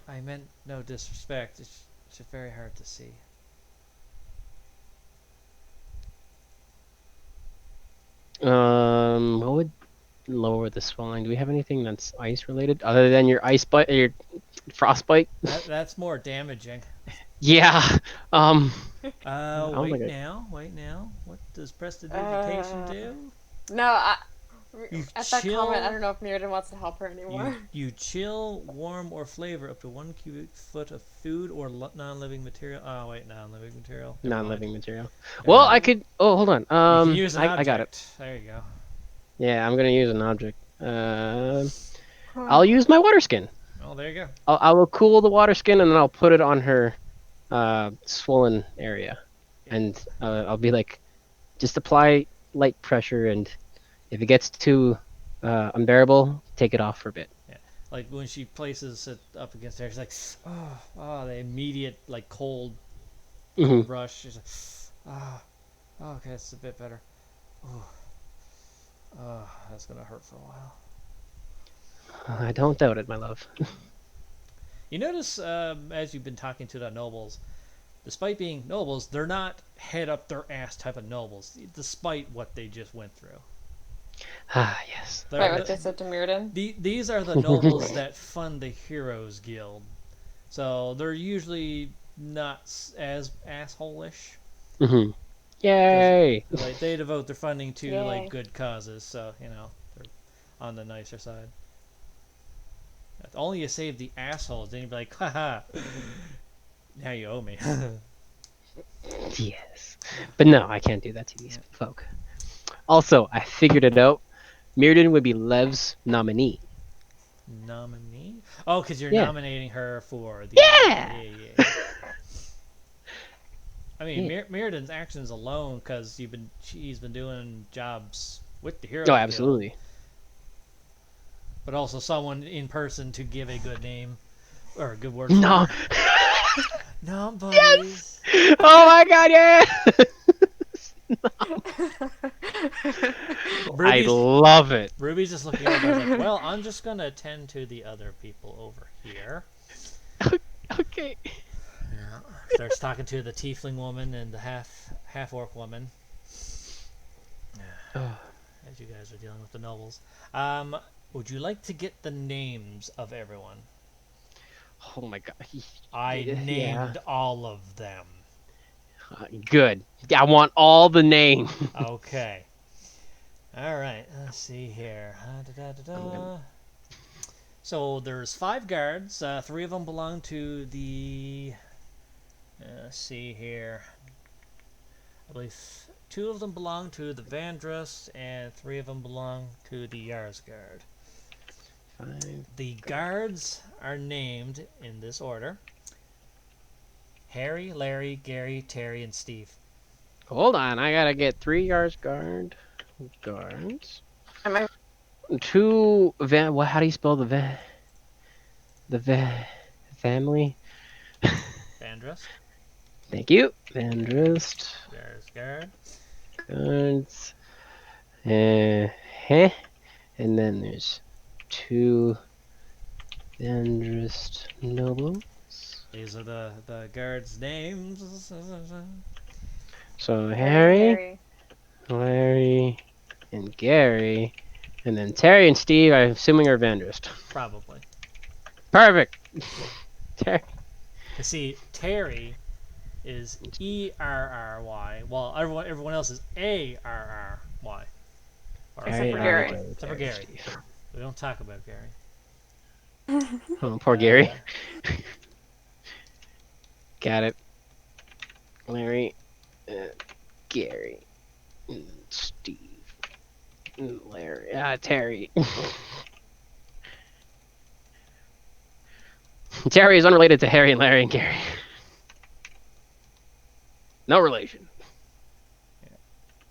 I meant no disrespect. It's just very hard to see. What would lower the swelling? Do we have anything that's ice related other than your ice bite, your frostbite? That's more damaging. Yeah. Wait think now. What does prestidigitation do? No, You at that chill. comment, I don't know if Mirrodin wants to help her anymore. You chill, warm, or flavor up to 1 cubic foot of food or non-living material. Oh wait, non-living material. Never non-living mind. material. Yeah. Well, I could. Oh, hold on. You can use an I object. got it. There you go. Yeah, I'm gonna use an object. I'll use my water skin. Oh, there you go. I will cool the water skin, and then I'll put it on her swollen area, and I'll be like, just apply light pressure, and if it gets too unbearable, take it off for a bit. Yeah. Like when she places it up against her, she's like, oh, the immediate like cold rush. She's like, okay, it's a bit better. That's gonna hurt for a while. I don't doubt it, my love. You notice as you've been talking to the nobles, despite being nobles, they're not head up their ass type of nobles, despite what they just went through. Ah, yes. Wait, what they said to Mirrodin? These are the nobles that fund the Heroes Guild. So they're usually not as asshole-ish. Mm-hmm. Yay! Like they devote their funding to Yay. like good causes, so you know they're on the nicer side. If only you save the assholes, then you'd be like, haha, now you owe me. Yes. But no, I can't do that to these folk. Also, I figured it out. Mirrodin would be Lev's nominee. Nominee? Oh, because you're Yeah. nominating her for the. Yeah! Yeah. I mean, Mirrodin's actions alone, because he's been doing jobs with the Heroes Oh, Guild. absolutely. but also someone in person to give a good name or a good word for No. her. No, buddies. Oh my god, yeah! I Ruby's, love it. Ruby's just looking over. I was like, well, I'm just gonna attend to the other people over here. Okay. Yeah. Starts talking to the tiefling woman and the half orc woman. Oh, As you guys are dealing with the nobles. Would you like to get the names of everyone? oh my god. I Yeah. named all of them. Good. I want all the names. Okay. All right. Let's see here. I'm gonna. So there's 5 guards. 3 of them belong to the. Let's see here. I believe 2 of them belong to the Vandrus, and 3 of them belong to the Yarsguard. 5. The guards are named in this order: Harry, Larry, Gary, Terry, and Steve. Hold on, I gotta get 3 yards guards. Am I 2 What? How do you spell the family? Vandrus, Thank you. Vandrist Yarsguard, guards. Heh. And then there's 2 Vandrist nobles. these are the guards' names. So Harry, Harry, Gary? Larry, and Gary, and then Terry and Steve. I'm assuming are Vandrist. Probably. Perfect. Terry. See, Terry is E-R-R-Y, while everyone else is A-R-R-Y. Or Except for Larry, Gary. Except for Gary. We don't talk about Gary. Oh, poor Gary. Got it. Larry, Gary, and Steve, and Larry. Terry. Terry is unrelated to Harry and Larry and Gary. No relation. Yeah.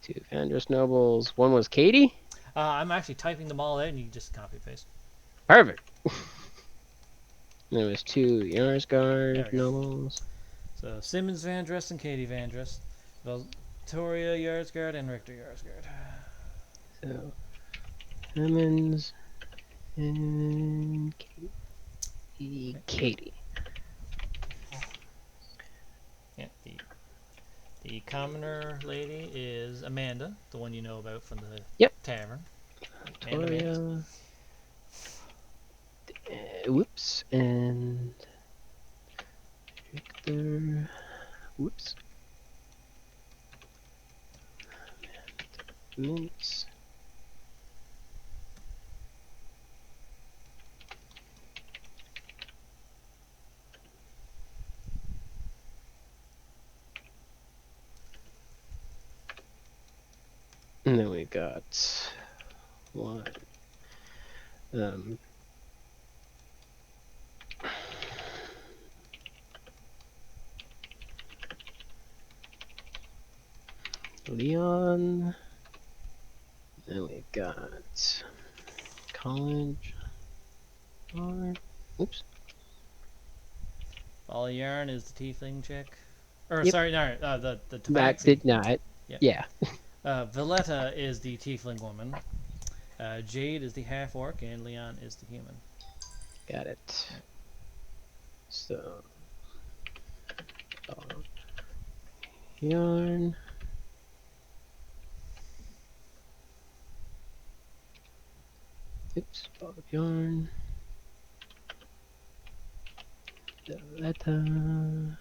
2 Vandrist nobles. One was Katie. I'm actually typing them all out, and you just copy paste. Perfect. There was 2 There Yarsguard we go. nobles. So Simmons Vandrus and Katie Vandrus, Victoria Yarsguard and Richter Yarsguard. So, Simmons and Katie. Yeah, the commoner lady is Amanda, the one you know about from the tavern. Amanda Mannix. Victoria. Whoops. And Victor. Whoops. Mints. And then we got 1. Leon. Then we got college. Oops. Ball of Yarn is the tiefling chick. Or Yep. sorry, no, the That tabaxi. did not. Yeah. Valletta is the tiefling woman. Jade is the half orc, and Leon is the human. Got it. So. Yarn. Oops. Ball of yarn. Valletta.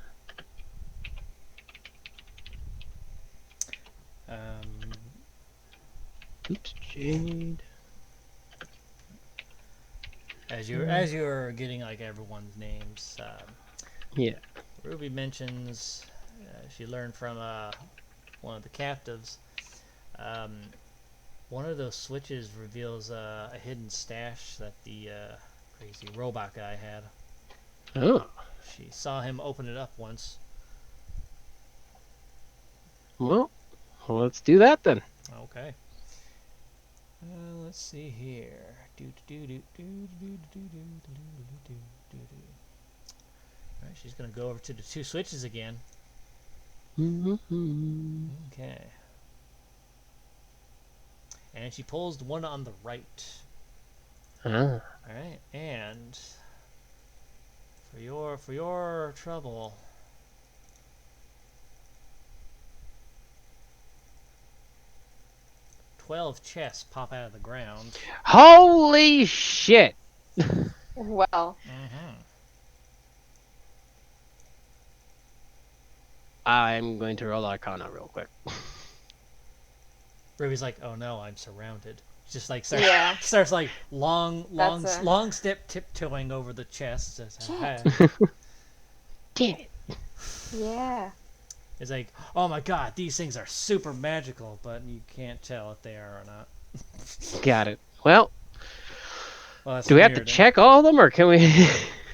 Oops. Jade. As you're getting like everyone's names, Yeah. Ruby mentions she learned from one of the captives. One of those switches reveals a hidden stash that the crazy robot guy had. Oh. She saw him open it up once. Well, let's do that then. Okay. Let's see here. Alright, she's gonna go over to the 2 switches again. Okay. And she pulls the one on the right. Ah. Alright, and for your trouble, 12 chests pop out of the ground. Holy shit! Well, I'm going to roll Arcana real quick. Ruby's like, "Oh no, I'm surrounded." Just like Yeah. starts like long That's step tiptoeing over the chest. Shit. Damn it. yeah. It's like, "Oh my god, these things are super magical," but you can't tell if they are or not. Got it. Well, Well, that's do we have to weird, check all of them, or can we?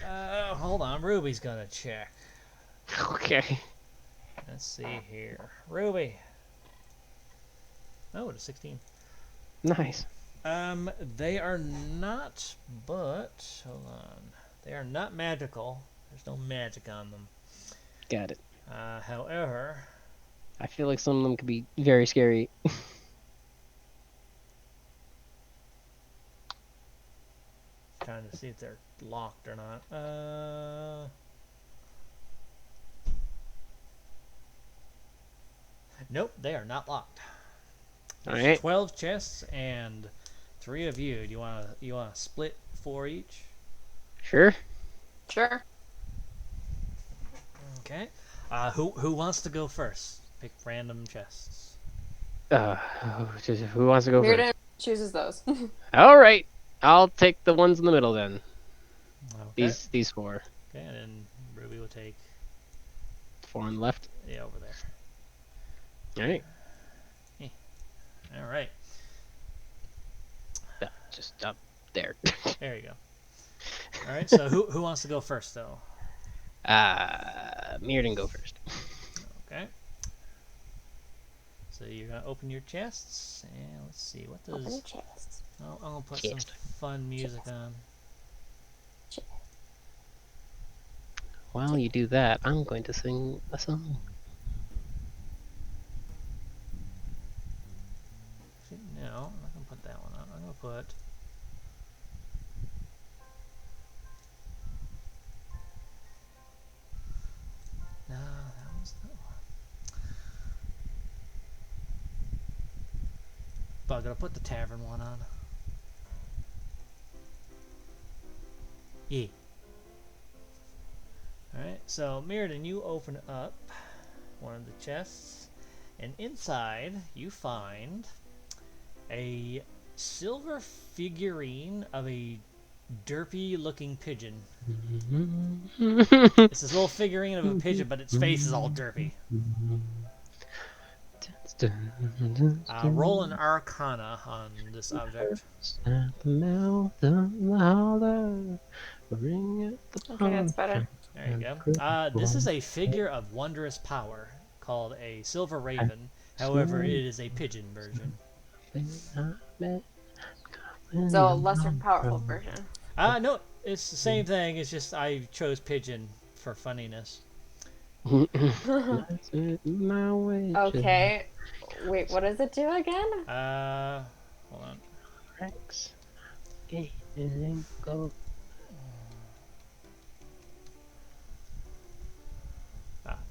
Hold on, Ruby's gonna check. Okay. Let's see here, Ruby. Oh, it's a 16. Nice. They are not, but hold on, they are not magical. There's no magic on them. Got it. However, I feel like some of them could be very scary. trying to see if they're locked or not. Nope, they are not locked. All There's right. 12 chests and 3 of you. Do you wanna split 4 each? Sure. Sure. Okay. Who wants to go first? Pick random chests. Who wants to go Mirrodin first? chooses those. All right. I'll take the ones in the middle then. Okay. These 4. Okay, and then Ruby will take 4 on the left. over there. All right. All right. Just up there. There you go. All right. So who wants to go first though? Mirrodin, go first. Okay. So you're gonna open your chests, and let's see what does. Open chests. I'm gonna put Chest. some fun music on. While you do that, I'm going to sing a song. No, I'm not gonna put that one on. I'm gonna put. No, that was the one. But I'm gonna put the tavern one on. Yeah. Alright, so Mirrodin, you open up one of the chests, and inside you find a silver figurine of a derpy looking pigeon. It's this little figurine of a pigeon, but its face is all derpy. Roll an Arcana on this object. Okay, that's better. There you go. This is a figure of wondrous power called a silver raven. However, it is a pigeon version. So a lesser powerful version. No, it's the same thing. It's just I chose pigeon for funniness. Okay. Wait, what does it do again? Hold on. Rex.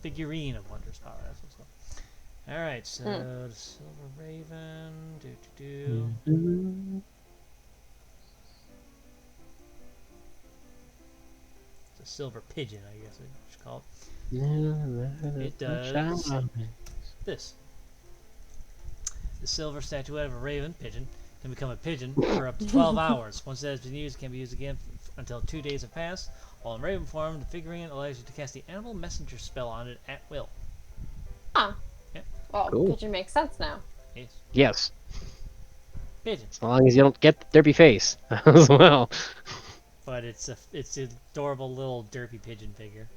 Figurine of wondrous power. That's what's called. All right, so the silver raven. It's a silver pigeon, I guess it's called. It does this. The silver statuette of a raven pigeon can become a pigeon for up to 12 hours. Once it has been used, it can be used again until 2 days have passed. While in raven form, the figurine allows you to cast the animal messenger spell on it at will. Huh. Yep. Well, Cool. pigeon makes sense now. Yes. Yes. Pigeon. As long as you don't get the derpy face as well. But it's an adorable little derpy pigeon figure.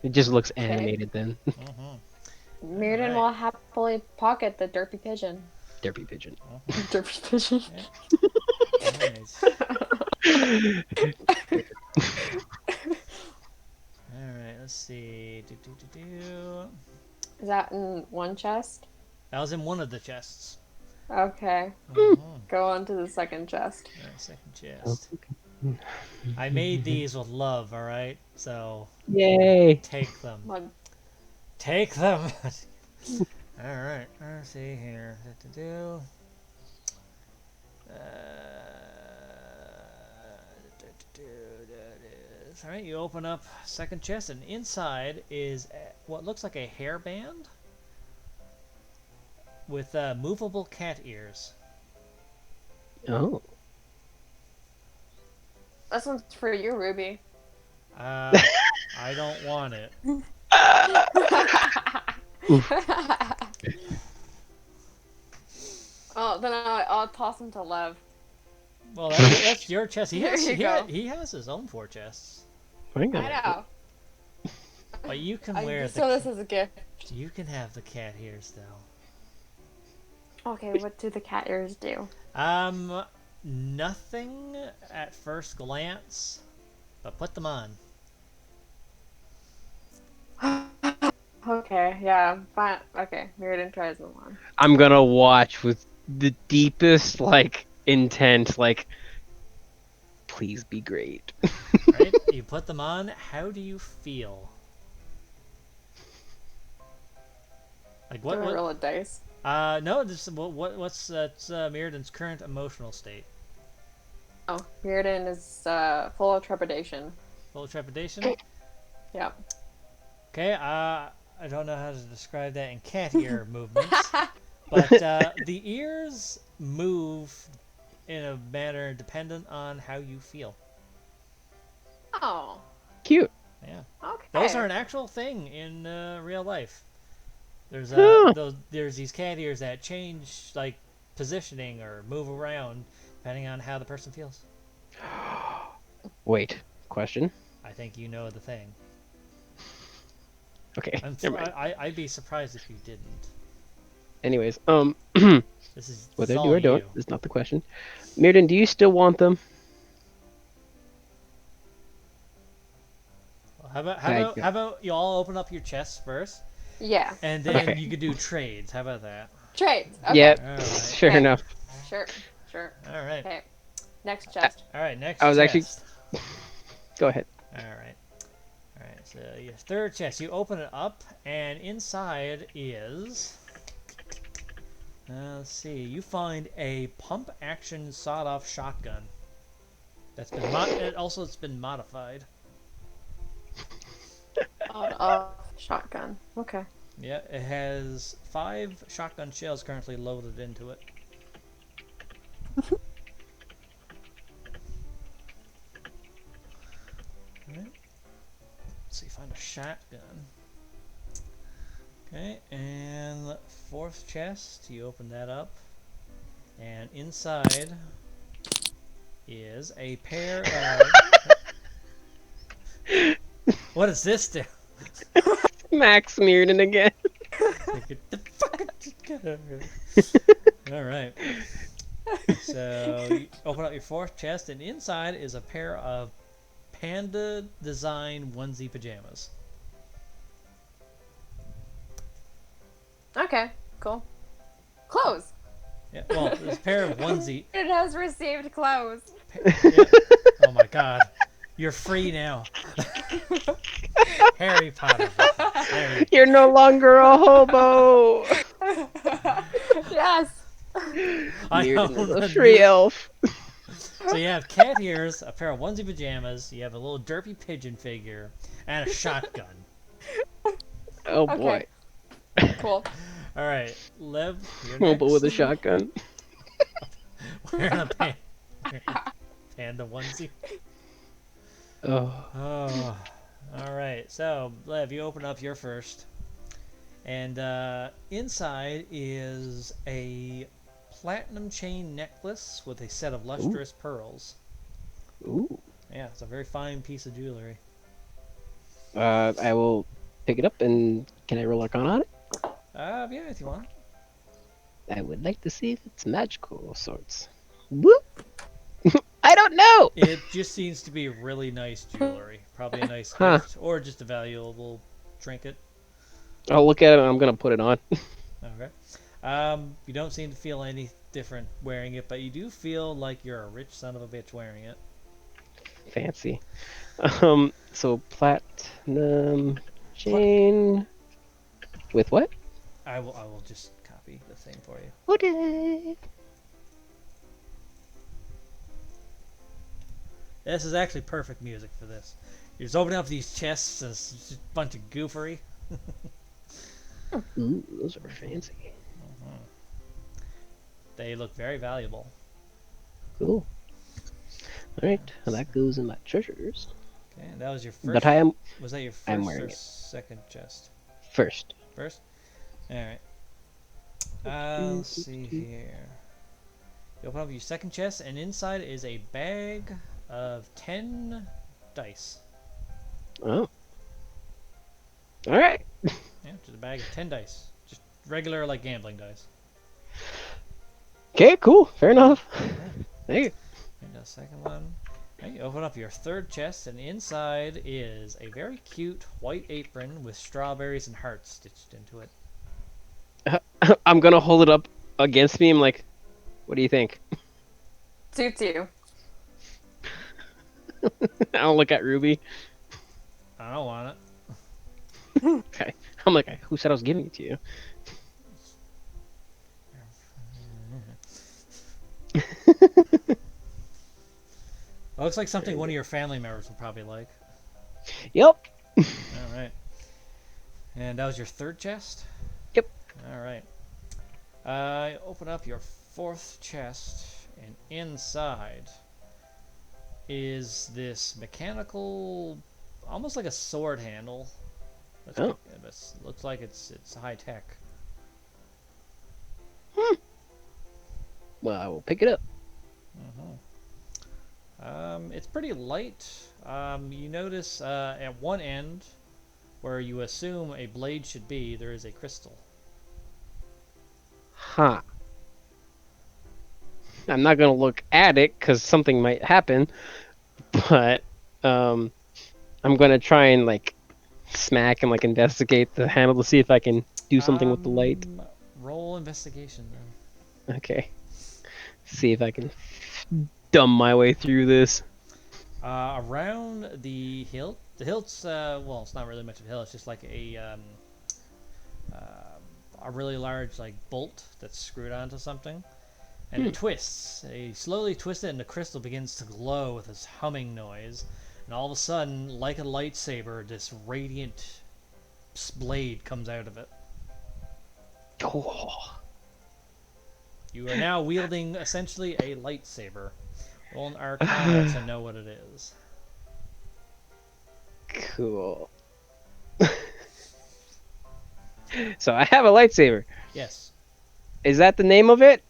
It just looks animated then. Mm-hmm. Mirrodin Alright. will happily pocket the derpy pigeon. Derpy pigeon. Derpy pigeon. Yeah. Nice. Alright, let's see. Is that in one chest? That was in one of the chests. Okay. Mhm. Go on to the second chest. Alright, second chest. I made these with love, alright? So, Yay! take them. One. Take them! Alright, let's see here. Alright, you open up second chest, and inside is what looks like a hairband with movable cat ears. Oh. This one's for you, Ruby. I don't want it. Oh, then I'll toss him to Lev. Well, that's your chest. He has his own 4 chests. I know. But you can I wear just saw this as a gift. You can have the cat ears though. Okay, what do the cat ears do? Nothing at first glance, but put them on. Okay, yeah, fine. Okay, Mirrodin tries them on. I'm gonna watch with the deepest, intent, please be great. Right? You put them on. How do you feel? Do I roll a dice? No. What's Mirrodin's current emotional state? Oh, Mirrodin is full of trepidation. Full of trepidation. Yeah. Okay. I don't know how to describe that in cat ear movements, but the ears move in a manner dependent on how you feel. Oh. Cute. Yeah. Okay. Those are an actual thing in real life. There's there's these cat ears that change positioning or move around depending on how the person feels. Wait. Question? I think you know the thing. Okay. Never mind. I'd be surprised if you didn't. Anyways, This is whether I all do or don't you. is not the question. Mirrodin, do you still want them? How about you all open up your chests first, Yeah. and then Okay. you could do trades. How about that? Trades. Okay. Yep. All right. Sure Okay. enough. Sure. All right. Okay. Next chest. All right. Next. I was actually- chest. Go ahead. All right. All right. So your third chest, you open it up, and inside is. Let's see. You find a pump-action sawed-off shotgun. That's been it's been modified. Shotgun. Okay. Yeah, it has 5 shotgun shells currently loaded into it. Alright. Let's see, find a shotgun. Okay, and 4th chest, you open that up. And inside is a pair of... What does this do? Max Mirrodin again. Get the fuck out. Alright. So, you open up your 4th chest, and inside is a pair of panda design onesie pajamas. Okay. Cool. Clothes. Yeah, well, there's a pair of onesie. It has received clothes. Yeah. Oh my god. You're free now. Harry Potter. You're no longer a hobo. Yes. Mirrodin is a free elf. So you have cat ears, a pair of onesie pajamas, you have a little derpy pigeon figure, and a shotgun. Oh boy. Cool. Alright, Lev, you're Hobo next. with a shotgun. Wearing a panda onesie. Oh. Alright, so Lev, you open up your first. And inside is a platinum chain necklace with a set of lustrous pearls. Ooh. Yeah, it's a very fine piece of jewelry. I will pick it up and can I roll Arcana on it? Yeah, if you want. I would like to see if it's magical of sorts. Whoop! I don't know! It just seems to be really nice jewelry. Probably a nice Huh. gift, or just a valuable trinket. I'll look at it and I'm gonna put it on. Okay. You don't seem to feel any different wearing it, but you do feel like you're a rich son of a bitch wearing it. Fancy. So platinum chain with what? I will just copy the thing for you. Okay. This is actually perfect music for this. You're just opening up these chests and it's just a bunch of goofery. Ooh, those are fancy. They look very valuable. Cool. Alright, well, that goes in my treasures. Okay, and that was your first. But I am Was that your I'm first wearing or it. second chest? First. First. All right. Let's see here. You open up your second chest, and inside is a bag of 10 dice. Oh. Alright. Yeah, just a bag of 10 dice. Just regular, like, gambling dice. Okay, cool. Fair enough. Thank you. And the second one. Okay, you open up your third chest, and inside is a very cute white apron with strawberries and hearts stitched into it. I'm gonna hold it up against me. I'm like, what do you think? Suits you. I'll look at Ruby. I don't want it. Okay. I'm like, who said I was giving it to you? It looks like something one of your family members would probably like. Yep. Alright. And that was your third chest? Yep. Alright. Open up your fourth chest, and inside is this mechanical, almost like a sword handle. Oh. Looks like it's high tech. Well, I will pick it up. It's pretty light. You notice at one end, where you assume a blade should be, there is a crystal. Huh. I'm not gonna look at it because something might happen, but I'm gonna try and like smack and like investigate the handle to see if I can do something with the light. Roll investigation then. Okay. See if I can dumb my way through this. Around the hilt, the hilt's well, it's not really much of a hill. It's just like a really large like bolt that's screwed onto something, and it twists. You slowly twist it, and the crystal begins to glow with this humming noise. And all of a sudden, like a lightsaber, this radiant blade comes out of it. Oh. You are now wielding essentially a lightsaber. Roll an Arcana to know what it is. Cool. So I have a lightsaber. Yes. Is that the name of it?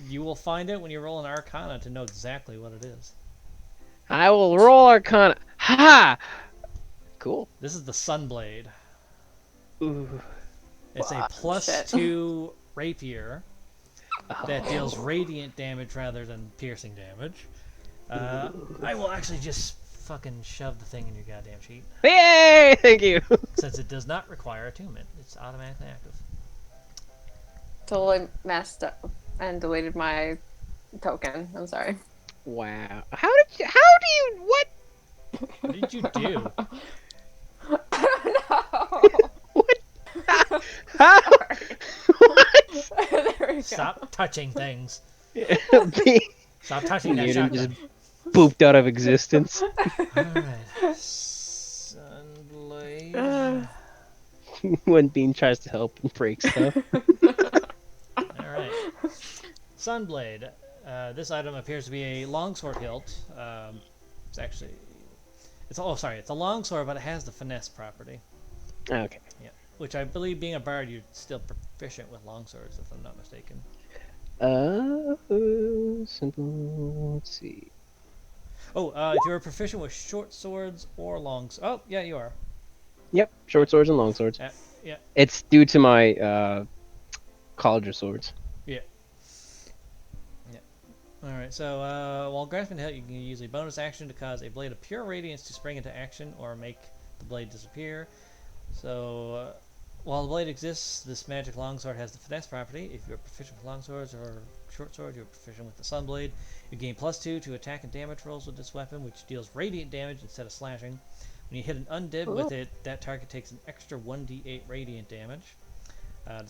You will find it when you roll an Arcana to know exactly what it is. I will roll Arcana. Ha! Cool. This is the Sunblade. Ooh. It's a Wow, plus shit. 2 rapier that deals radiant damage rather than piercing damage. I will actually just fucking shove the thing in your goddamn sheet. Yay! Thank you. Since it does not require attunement. It's automatically active. Totally messed up and deleted my token. I'm sorry. Wow. How do you? What? What did you do? No. What? How? What? There we go. Stop touching things. The Stop touching that Mutant shotgun. just booped out of existence. Alright. Sunblade. When Bean tries to help and break stuff. Alright. Sunblade. This item appears to be a longsword hilt. It's actually... It's a longsword, but it has the finesse property. Okay. Yeah. Which I believe, being a bard, you're still proficient with longswords, if I'm not mistaken. Simple. Let's see. Oh, if you're proficient with short swords or long... Oh, yeah, you are. Yep, short swords and long swords. Yeah. It's due to my college of swords. Yeah. Alright, so while grasping the hilt, you can use a bonus action to cause a blade of pure radiance to spring into action or make the blade disappear. So, while the blade exists, this magic longsword has the finesse property. If you're proficient with longswords or short sword, you're proficient with the sunblade. You gain +2 to attack and damage rolls with this weapon, which deals radiant damage instead of slashing. When you hit an undead with it, that target takes an extra 1d8 radiant damage. The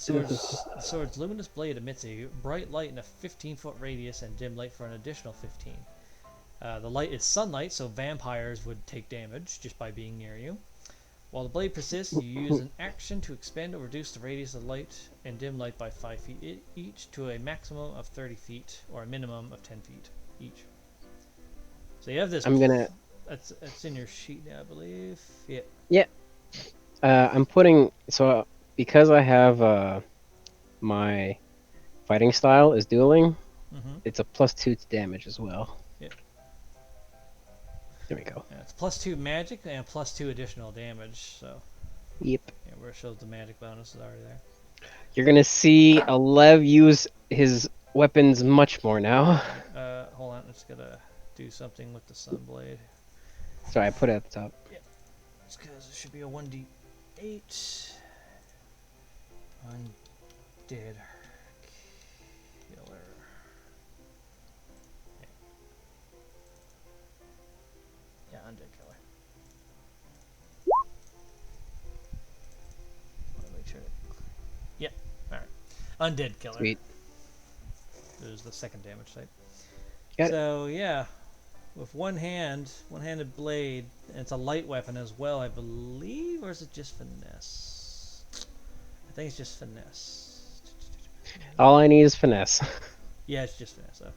sword's luminous blade emits a bright light in a 15-foot radius and dim light for an additional 15. The light is sunlight, so vampires would take damage just by being near you. While the blade persists, you use an action to expand or reduce the radius of light and dim light by 5 feet each to a maximum of 30 feet or a minimum of 10 feet each. So you have this. That's in your sheet now, I believe. Yeah. Yeah. I'm putting because I have my fighting style is dueling. It's a +2 to damage as well. Yep. There we go. Yeah, it's +2 magic and +2 additional damage. So. Yep. Yeah, where it shows the magic bonus is already there. You're gonna see Alev use his weapons much more now. Hold on, I just gotta do something with the sunblade. Sorry, I put it at the top. Yep. It's because it should be a 1d8. Undead killer. Yeah, undead killer. Want to make sure. Yep. All right. Undead killer. Sweet. There's the second damage type. Got it. So yeah, with one-handed blade, and it's a light weapon as well, I believe, or is it just finesse? I think it's just finesse. All I need is finesse. Yeah, it's just finesse. Okay.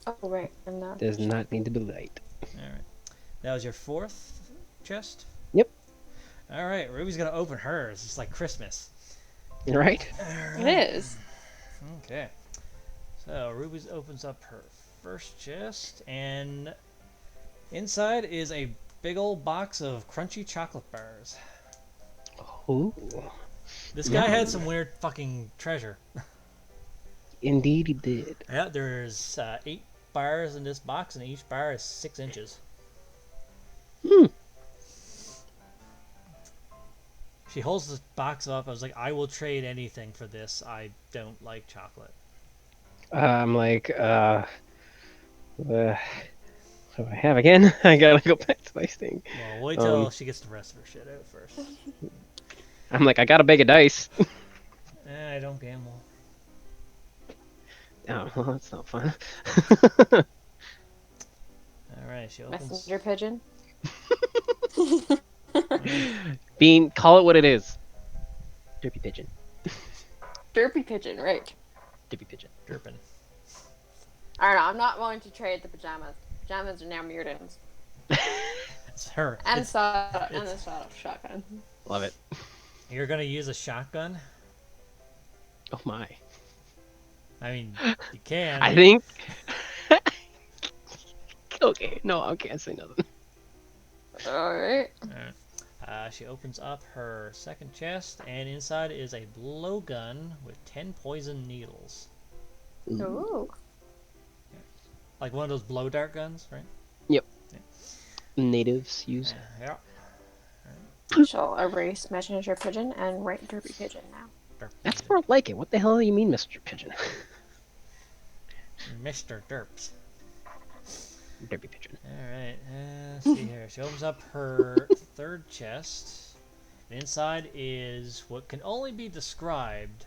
Oh, right. And that. Does not need to be light. All right. That was your fourth chest? Yep. All right. Ruby's going to open hers. It's like Christmas. Right? It is. Okay. So Ruby opens up her first chest, and inside is a big old box of crunchy chocolate bars. Ooh. This guy had some weird fucking treasure. Indeed he did. Yeah, there's 8 bars in this box, and each bar is 6 inches. She holds the box up. I was like, I will trade anything for this. I don't like chocolate. I'm like, what do I have again? I gotta go back to my thing. Well, wait till she gets the rest of her shit out first. I'm like, I got a bag of dice. I don't gamble. Oh, well, that's not fun. Alright, she opens. Messenger pigeon. Bean, call it what it is. Derpy pigeon. Derpy pigeon, right. Derpy pigeon. Derpin. I don't know. I'm not willing to trade the pajamas. Pajamas are now Mirrodin's. It's her. And the shot of shotgun. Love it. You're gonna use a shotgun? Oh my. I mean, you can. I think. Okay, no, I can't say nothing. Alright. She opens up her second chest, and inside is a blowgun with 10 poison needles. Ooh. Like one of those blow dart guns, right? Yep. Yeah. Natives use. Yeah. Shall erase messenger pigeon and write derpy pigeon now. That's more like it. What the hell do you mean, Mr. Pigeon? Mr. Derps. Derpy pigeon. Alright, let's see here. She opens up her third chest. And inside is what can only be described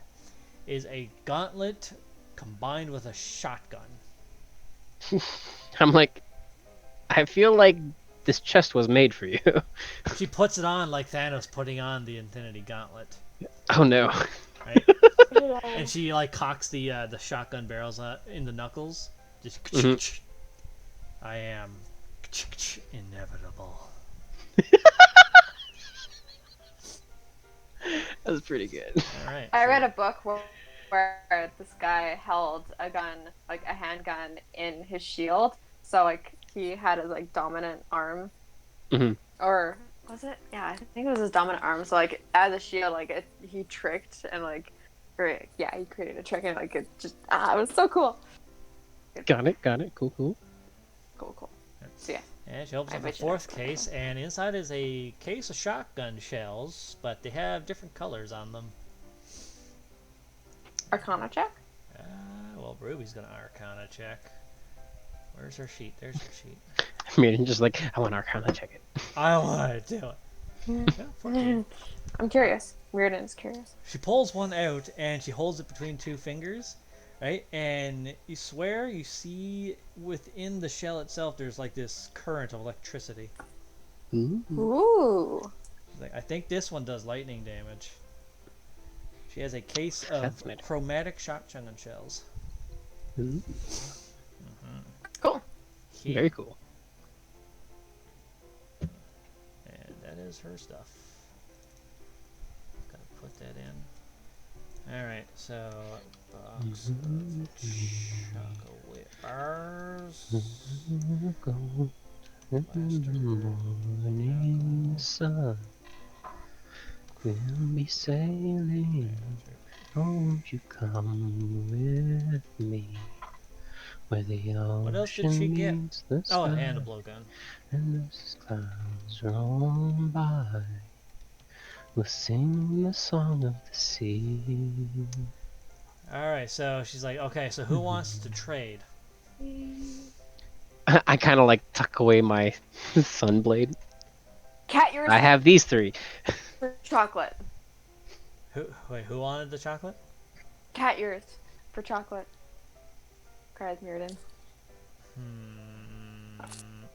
is a gauntlet combined with a shotgun. I'm like, I feel like this chest was made for you. She puts it on like Thanos putting on the Infinity Gauntlet. Oh no. Right? And she like cocks the shotgun barrels in the knuckles. Just I am inevitable. That was pretty good. All right. I read a book where this guy held a gun, like a handgun, in his shield. So like he had his like dominant arm, or was it? Yeah, I think it was his dominant arm. So like as a shield, like he tricked and like, he created a trick and like it just it was so cool. Good. Got it. Got it. Cool. Cool. Cool. So yeah. And she opens I up the bet you fourth that's what I case, and inside is a case of shotgun shells, but they have different colors on them. Arcana check. Well, Ruby's gonna Arcana check. Where's her sheet? There's her sheet. Mirrodin just like, I want Arcana check it. I want to do it. Yeah, 14. I'm curious. Mirrodin's curious. She pulls one out and she holds it between two fingers, right? And you swear you see within the shell itself there's like this current of electricity. Ooh. Like, I think this one does lightning damage. She has a case of chromatic shotgun shells. Cool. Here. Very cool. And that is her stuff. Gotta put that in. Alright, so box of chocolate bars. Morning sun will be sailing. Won't you come with me? Where the What else did she get? meets the Oh, sky, and a blowgun. and the clouds roll by. We'll sing the song of the sea. Alright, so she's like, okay, so who wants to trade? I kind of like tuck away my sunblade. Cat yours I have these three. for chocolate. Who wanted the chocolate? Cat yours for chocolate. Cries Mirrodin.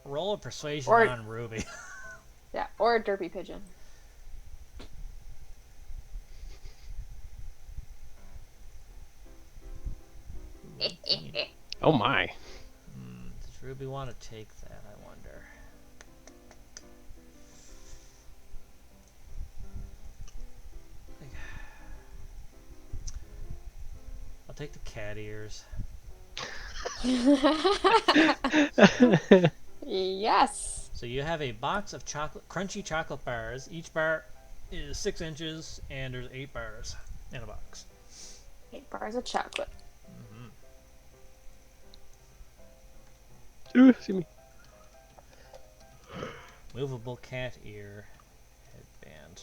Roll a persuasion Or- on Ruby. Yeah, or a derpy pigeon. Oh my. Does Ruby want to take that, I wonder? I'll take the cat ears. Yes. So you have a box of crunchy chocolate bars. Each bar is 6 inches, and there's 8 bars in a box. 8 bars of chocolate. Ooh, see me. Movable cat ear headband.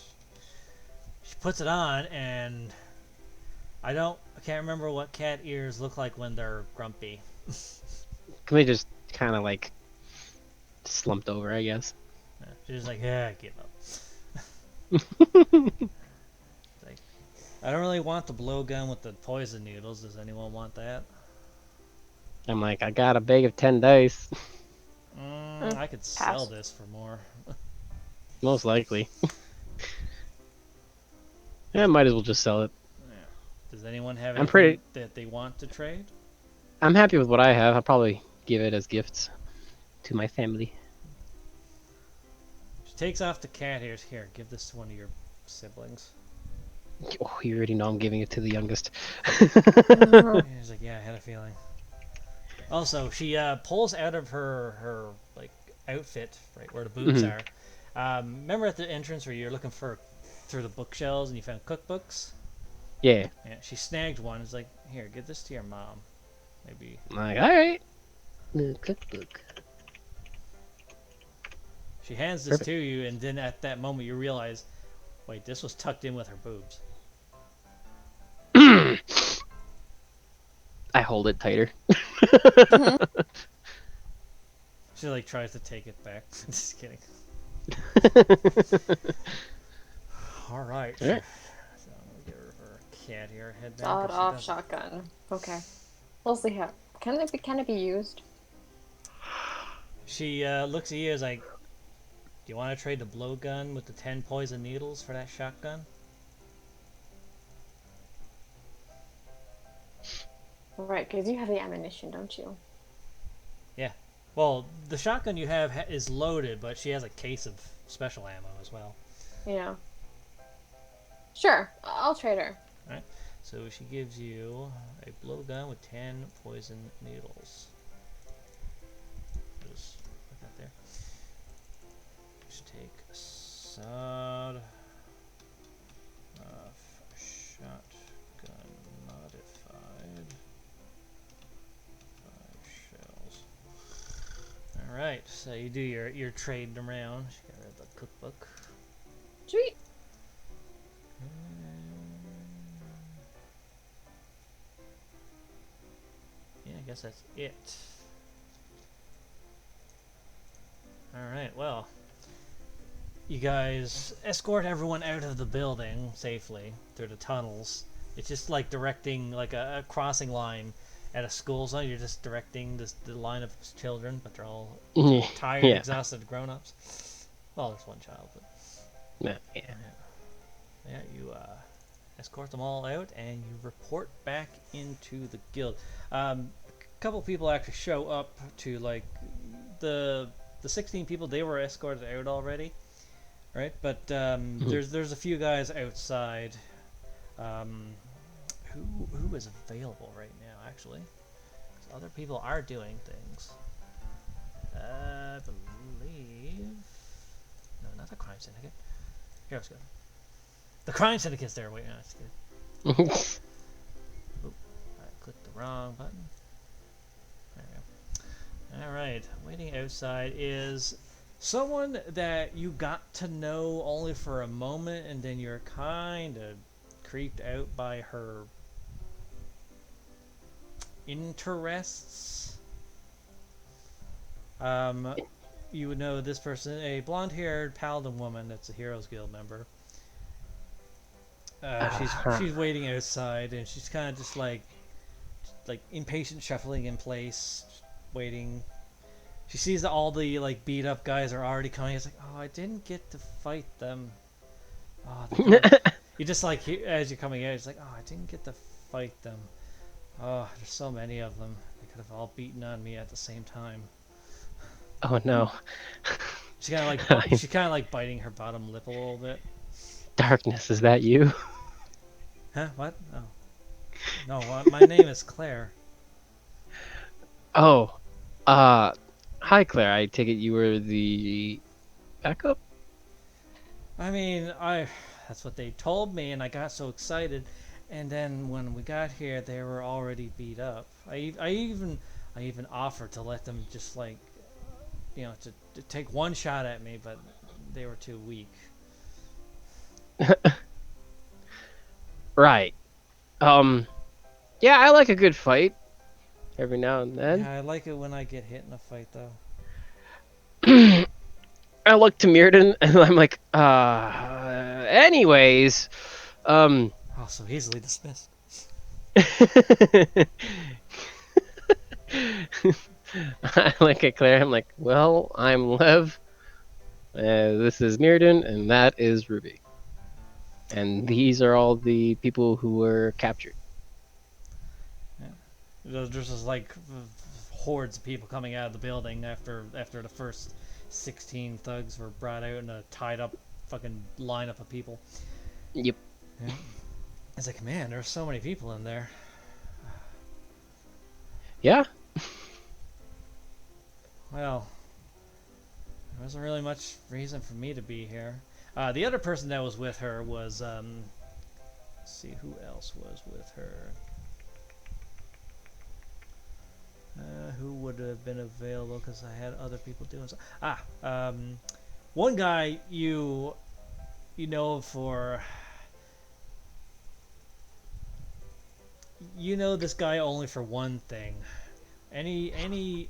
She puts it on, and I can't remember what cat ears look like when they're grumpy. Can they just kind of like slumped over, I guess? Yeah, she's just like, yeah, I give up. Like, I don't really want the blowgun with the poison needles. Does anyone want that? I'm like, I got a bag of 10 dice. I could sell this for more. Most likely. Yeah, might as well just sell it. Yeah. Does anyone have I'm anything that they want to trade? I'm happy with what I have. I'll probably give it as gifts to my family. She takes off the cat ears. Here, give this to one of your siblings. Oh, you already know I'm giving it to the youngest. And he's like, yeah, I had a feeling. Also, she pulls out of her like outfit, right where the boobs are. Remember at the entrance where you're looking through the bookshelves and you found cookbooks? Yeah. Yeah, she snagged one. It's like, here, give this to your mom. Maybe. I'm like, alright. The cookbook. She hands this to you, and then at that moment you realize, wait, this was tucked in with her boobs. I hold it tighter. She like tries to take it back. Just kidding. All right. So I'm gonna give her cat ear headband. Sawed off shotgun. Okay. We'll see how. Can it be used? She looks at you as like, do you want to trade the blowgun with the 10 poison needles for that shotgun? Right, because you have the ammunition, don't you? Yeah. Well, the shotgun you have is loaded, but she has a case of special ammo as well. Yeah. Sure, I'll trade her. Alright. So she gives you a blowgun with 10 poison needles. Just put that there. Just take a sawed off shotgun modified. 5 So you do your trading around. She got rid of the cookbook. Sweet. Yeah, I guess that's it. Alright, well. You guys escort everyone out of the building safely through the tunnels. It's just like directing like a crossing line at a school zone. You're just directing the line of children, but they're all tired, Yeah. exhausted grown-ups. Well, there's one child, but yeah, you escort them all out, and you report back into the guild. A couple people actually show up to like the 16 people. They were escorted out already, right? But there's a few guys outside. Who is available right now? Actually, 'cause other people are doing things. I believe no, not the crime syndicate. Here, let's go. The crime syndicate's there. Wait, no, that's good. Oop, I clicked the wrong button. There we go. Alright, waiting outside is someone that you got to know only for a moment, and then you're kind of creeped out by her interests. You would know this person, a blonde-haired paladin woman that's a Heroes Guild member. She's waiting outside, and she's kind of just like impatient, shuffling in place, waiting. She sees that all the like beat up guys are already coming. It's like, oh, I didn't get to fight them. Oh, you just like as you're coming out, it's like, oh, I didn't get to fight them. Oh, there's so many of them. They could have all beaten on me at the same time. Oh no. She's kind of like biting her bottom lip a little bit. Darkness, is that you? Huh? What? Oh. No, my name is Claire. Oh. Hi Claire, I take it you were the backup? I mean, that's what they told me, and I got so excited. And then when we got here, they were already beat up. I even offered to let them just like, you know, to take one shot at me, but they were too weak. Right. Yeah, I like a good fight every now and then. Yeah, I like it when I get hit in a fight, though. I look to Mirrodin and I'm like, anyways, Oh, so easily dismissed. I look at Claire, I'm like, well, I'm Lev, this is Mirrodin, and that is Ruby. And these are all the people who were captured. Yeah. There's just like hordes of people coming out of the building after the first 16 thugs were brought out in a tied up fucking lineup of people. Yep. Yeah. It's like, man, there's so many people in there. Yeah. Well, there wasn't really much reason for me to be here. The other person that was with her was, let's see, who else was with her? Who would have been available, because I had other people doing so. One guy you know for... You know this guy only for one thing. Any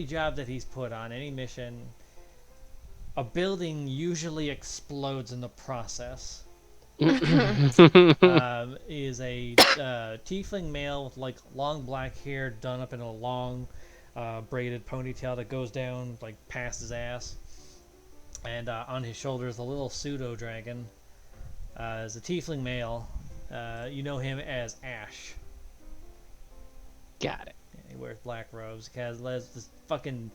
job that he's put on, any mission, a building usually explodes in the process. Is a tiefling male with like long black hair done up in a long braided ponytail that goes down like past his ass, and on his shoulders a little pseudo dragon. Is a tiefling male. You know him as Ash. Got it. Yeah, he wears black robes. He has this fucking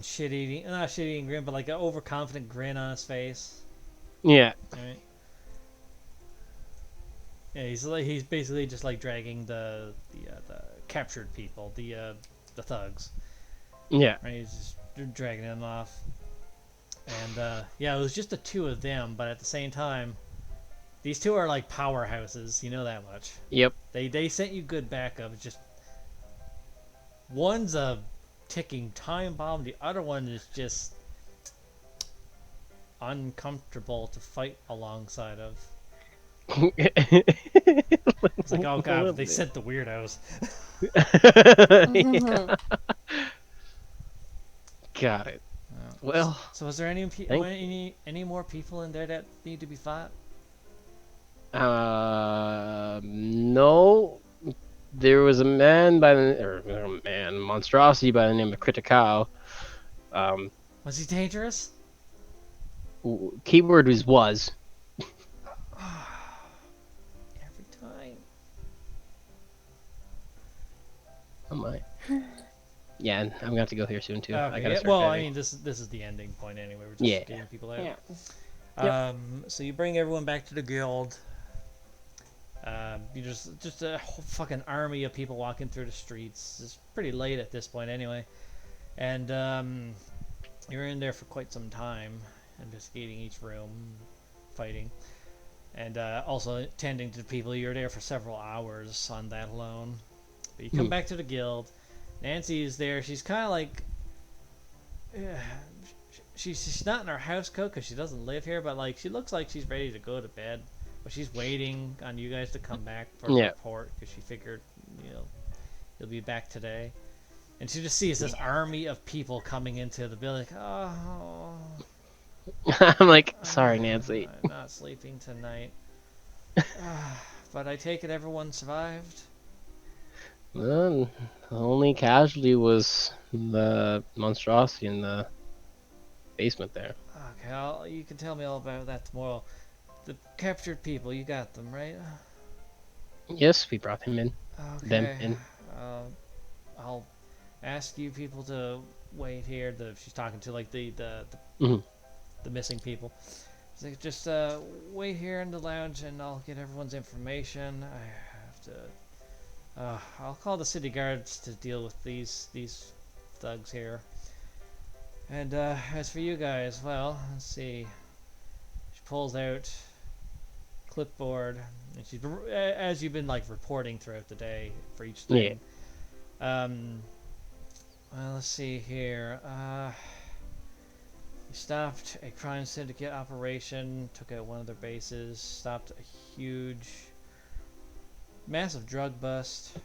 shit-eating, not shit-eating grin, but like an overconfident grin on his face. Yeah. Right. Yeah, he's basically just like dragging the captured people, the thugs. Yeah. Right, he's just dragging them off. And yeah, it was just the two of them, but at the same time, these two are like powerhouses. You know that much. Yep. They sent you good backup. It's just one's a ticking time bomb. The other one is just uncomfortable to fight alongside of. It's like, oh god, they sent the weirdos. Yeah. Got it. Well, so is there any more people in there that need to be fought? no. There was a man monstrosity by the name of Critical. Was he dangerous? Keyword was. Every time. Oh my. Yeah, and I'm gonna have to go here soon too. Okay, I gotta start well, driving. I mean, this is the ending point anyway. We're just getting people out. Yeah. So you bring everyone back to the guild. You just a whole fucking army of people walking through the streets. It's pretty late at this point anyway, and you're in there for quite some time, investigating each room, fighting, and also tending to people. You're there for several hours on that alone. But you come back to the guild. Nancy is there. She's kind of like, she's not in her house coat because she doesn't live here, but like she looks like she's ready to go to bed. But she's waiting on you guys to come back for a report because she figured, you'll be back today. And she just sees this army of people coming into the building. Oh, I'm like, sorry, Nancy. I'm not sleeping tonight. But I take it everyone survived? The only casualty was the monstrosity in the basement there. Okay, you can tell me all about that tomorrow. The captured people, you got them, right? Yes, we brought him in. Okay. Them in. I'll ask you people to wait here. She's talking to like the missing people. So just wait here in the lounge, and I'll get everyone's information. I have to. I'll call the city guards to deal with these thugs here. And as for you guys, well, let's see. She pulls out clipboard, and she's as you've been like reporting throughout the day for each thing. Yeah. Well, let's see here. You stopped a crime syndicate operation, took out one of their bases, stopped a huge, massive drug bust,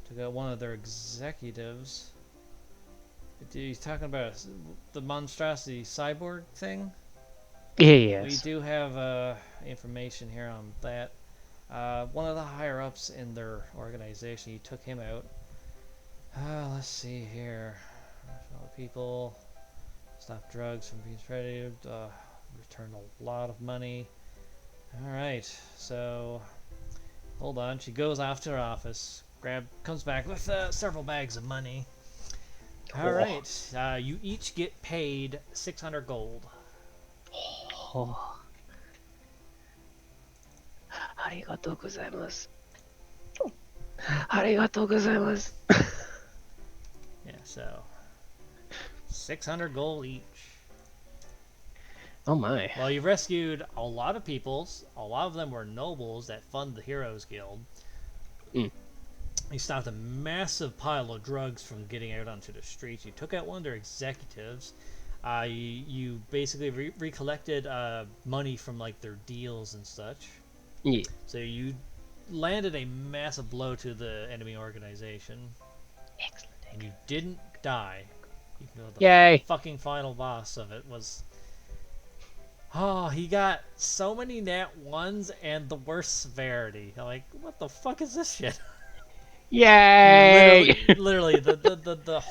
took out one of their executives. He's talking about the monstrosity cyborg thing? Yes. We do have information here on that. One of the higher ups in their organization, you took him out. Let's see here. People stop drugs from being spread. Returned a lot of money. Alright, so hold on. She goes off to her office, comes back with several bags of money. Alright, you each get paid 600 gold. Oh. Arigatou gozaimasu. Arigatou gozaimasu. Yeah, so 600 gold each. Oh my. Well, you've rescued a lot of peoples. A lot of them were nobles that fund the Heroes Guild. You stopped a massive pile of drugs from getting out onto the streets. You took out one of their executives. You basically recollected money from like their deals and such. Yeah. So you landed a massive blow to the enemy organization. Excellent. And you didn't die. Even though the Yay! fucking final boss of it was... Oh, he got so many nat ones and the worst severity. Like, what the fuck is this shit? Yay! Literally, the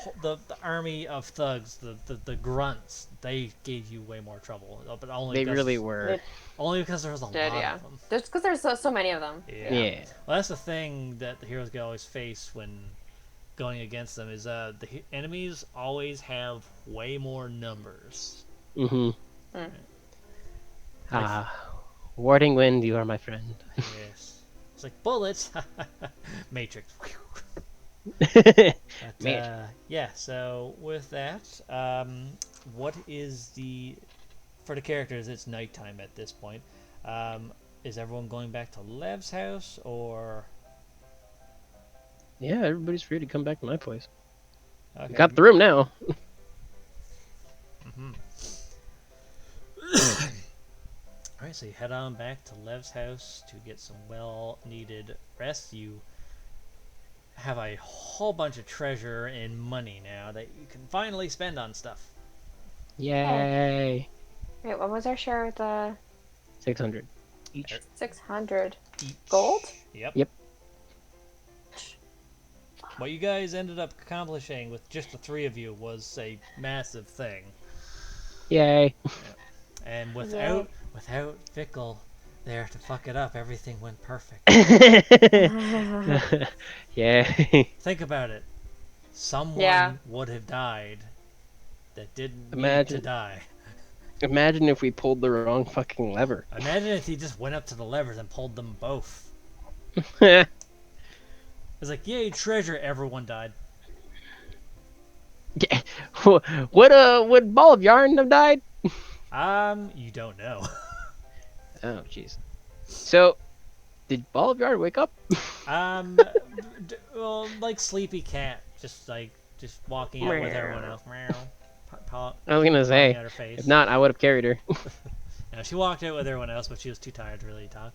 army of thugs, the grunts, they gave you way more trouble. But only They really were. Only because there was a lot of them. Just because there's so many of them. Yeah. Well, that's the thing that the heroes can always face when going against them is the enemies always have way more numbers. Warding wind, you are my friend. Yes. It's like bullets. Matrix. But, yeah, so with that, what is for the characters, it's nighttime at this point. Is everyone going back to Lev's house, or? Yeah, everybody's free to come back to my place. Okay. We got the room now. Mm-hmm. Alright, so you head on back to Lev's house to get some well-needed rest. You have a whole bunch of treasure and money now that you can finally spend on stuff. Yay! Wait, what was our share of the 600 each. 600 Each. gold? Yep. Yep. What you guys ended up accomplishing with just the three of you was a massive thing. Yay! And without Fickle there to fuck it up, everything went perfect. Yay! Think about it. Someone Yeah. would have died that didn't need to Imagine. die. Imagine if we pulled the wrong fucking lever. Imagine if he just went up to the levers and pulled them both. It's like, yay, treasure, everyone died. Yeah. Would Ball of Yarn have died? You don't know. Oh, jeez. So, did Ball of Yarn wake up? Well, like Sleepy Cat, just walking out with everyone else. I was gonna say, Out her face. if not, I would have carried her. No, she walked out with everyone else, but she was too tired to really talk.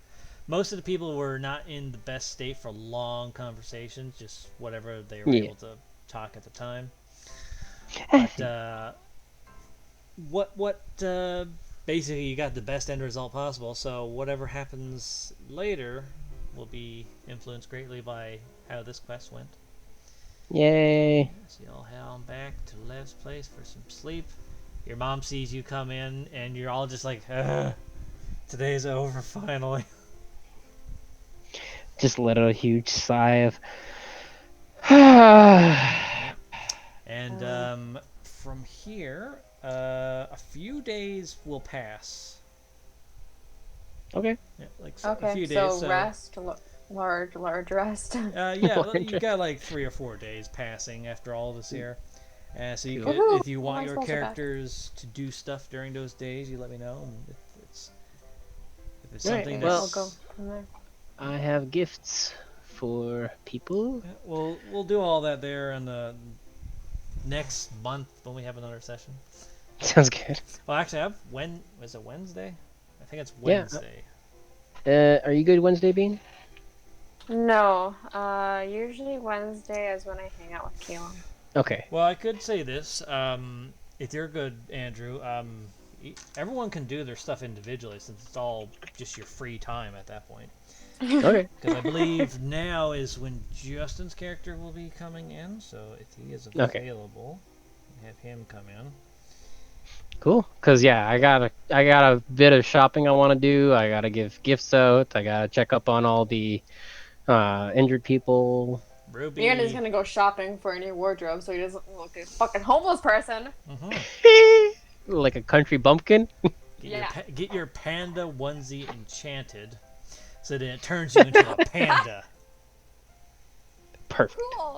Most of the people were not in the best state for long conversations, just whatever they were able to talk at the time. But basically you got the best end result possible, so whatever happens later will be influenced greatly by how this quest went. Yay! So you'll head on back to Lev's place for some sleep. Your mom sees you come in, and you're all just like, today's over finally. Just let out a huge sigh of. And from here, a few days will pass. Okay. Yeah, like Okay, a few days. so rest, large rest. Yeah, you got like 3 or 4 days passing after all this here. So you Cool. can, if you want My your spells are back. characters to do stuff during those days, you let me know. And if it's Right, something well- I'll that's go from there. I have gifts for people. yeah, we'll do all that there in the next month when we have another session. Sounds good. Well, actually, is it Wednesday? I think it's Yeah. Wednesday. Are you good Wednesday, Bean? No, usually Wednesday is when I hang out with Keelan. Okay. Well, I could say this. If you're good, Andrew, everyone can do their stuff individually since it's all just your free time at that point. Okay. Because I believe now is when Justin's character will be coming in, so if he is available, have him come in. Cool. Cause yeah, I got a bit of shopping I want to do. I gotta give gifts out. I gotta check up on all the injured people. Ruby. Ian is gonna go shopping for a new wardrobe so he doesn't look like a fucking homeless person. Like a country bumpkin. Get your panda onesie enchanted, so that it turns you into a panda. Perfect. Cool.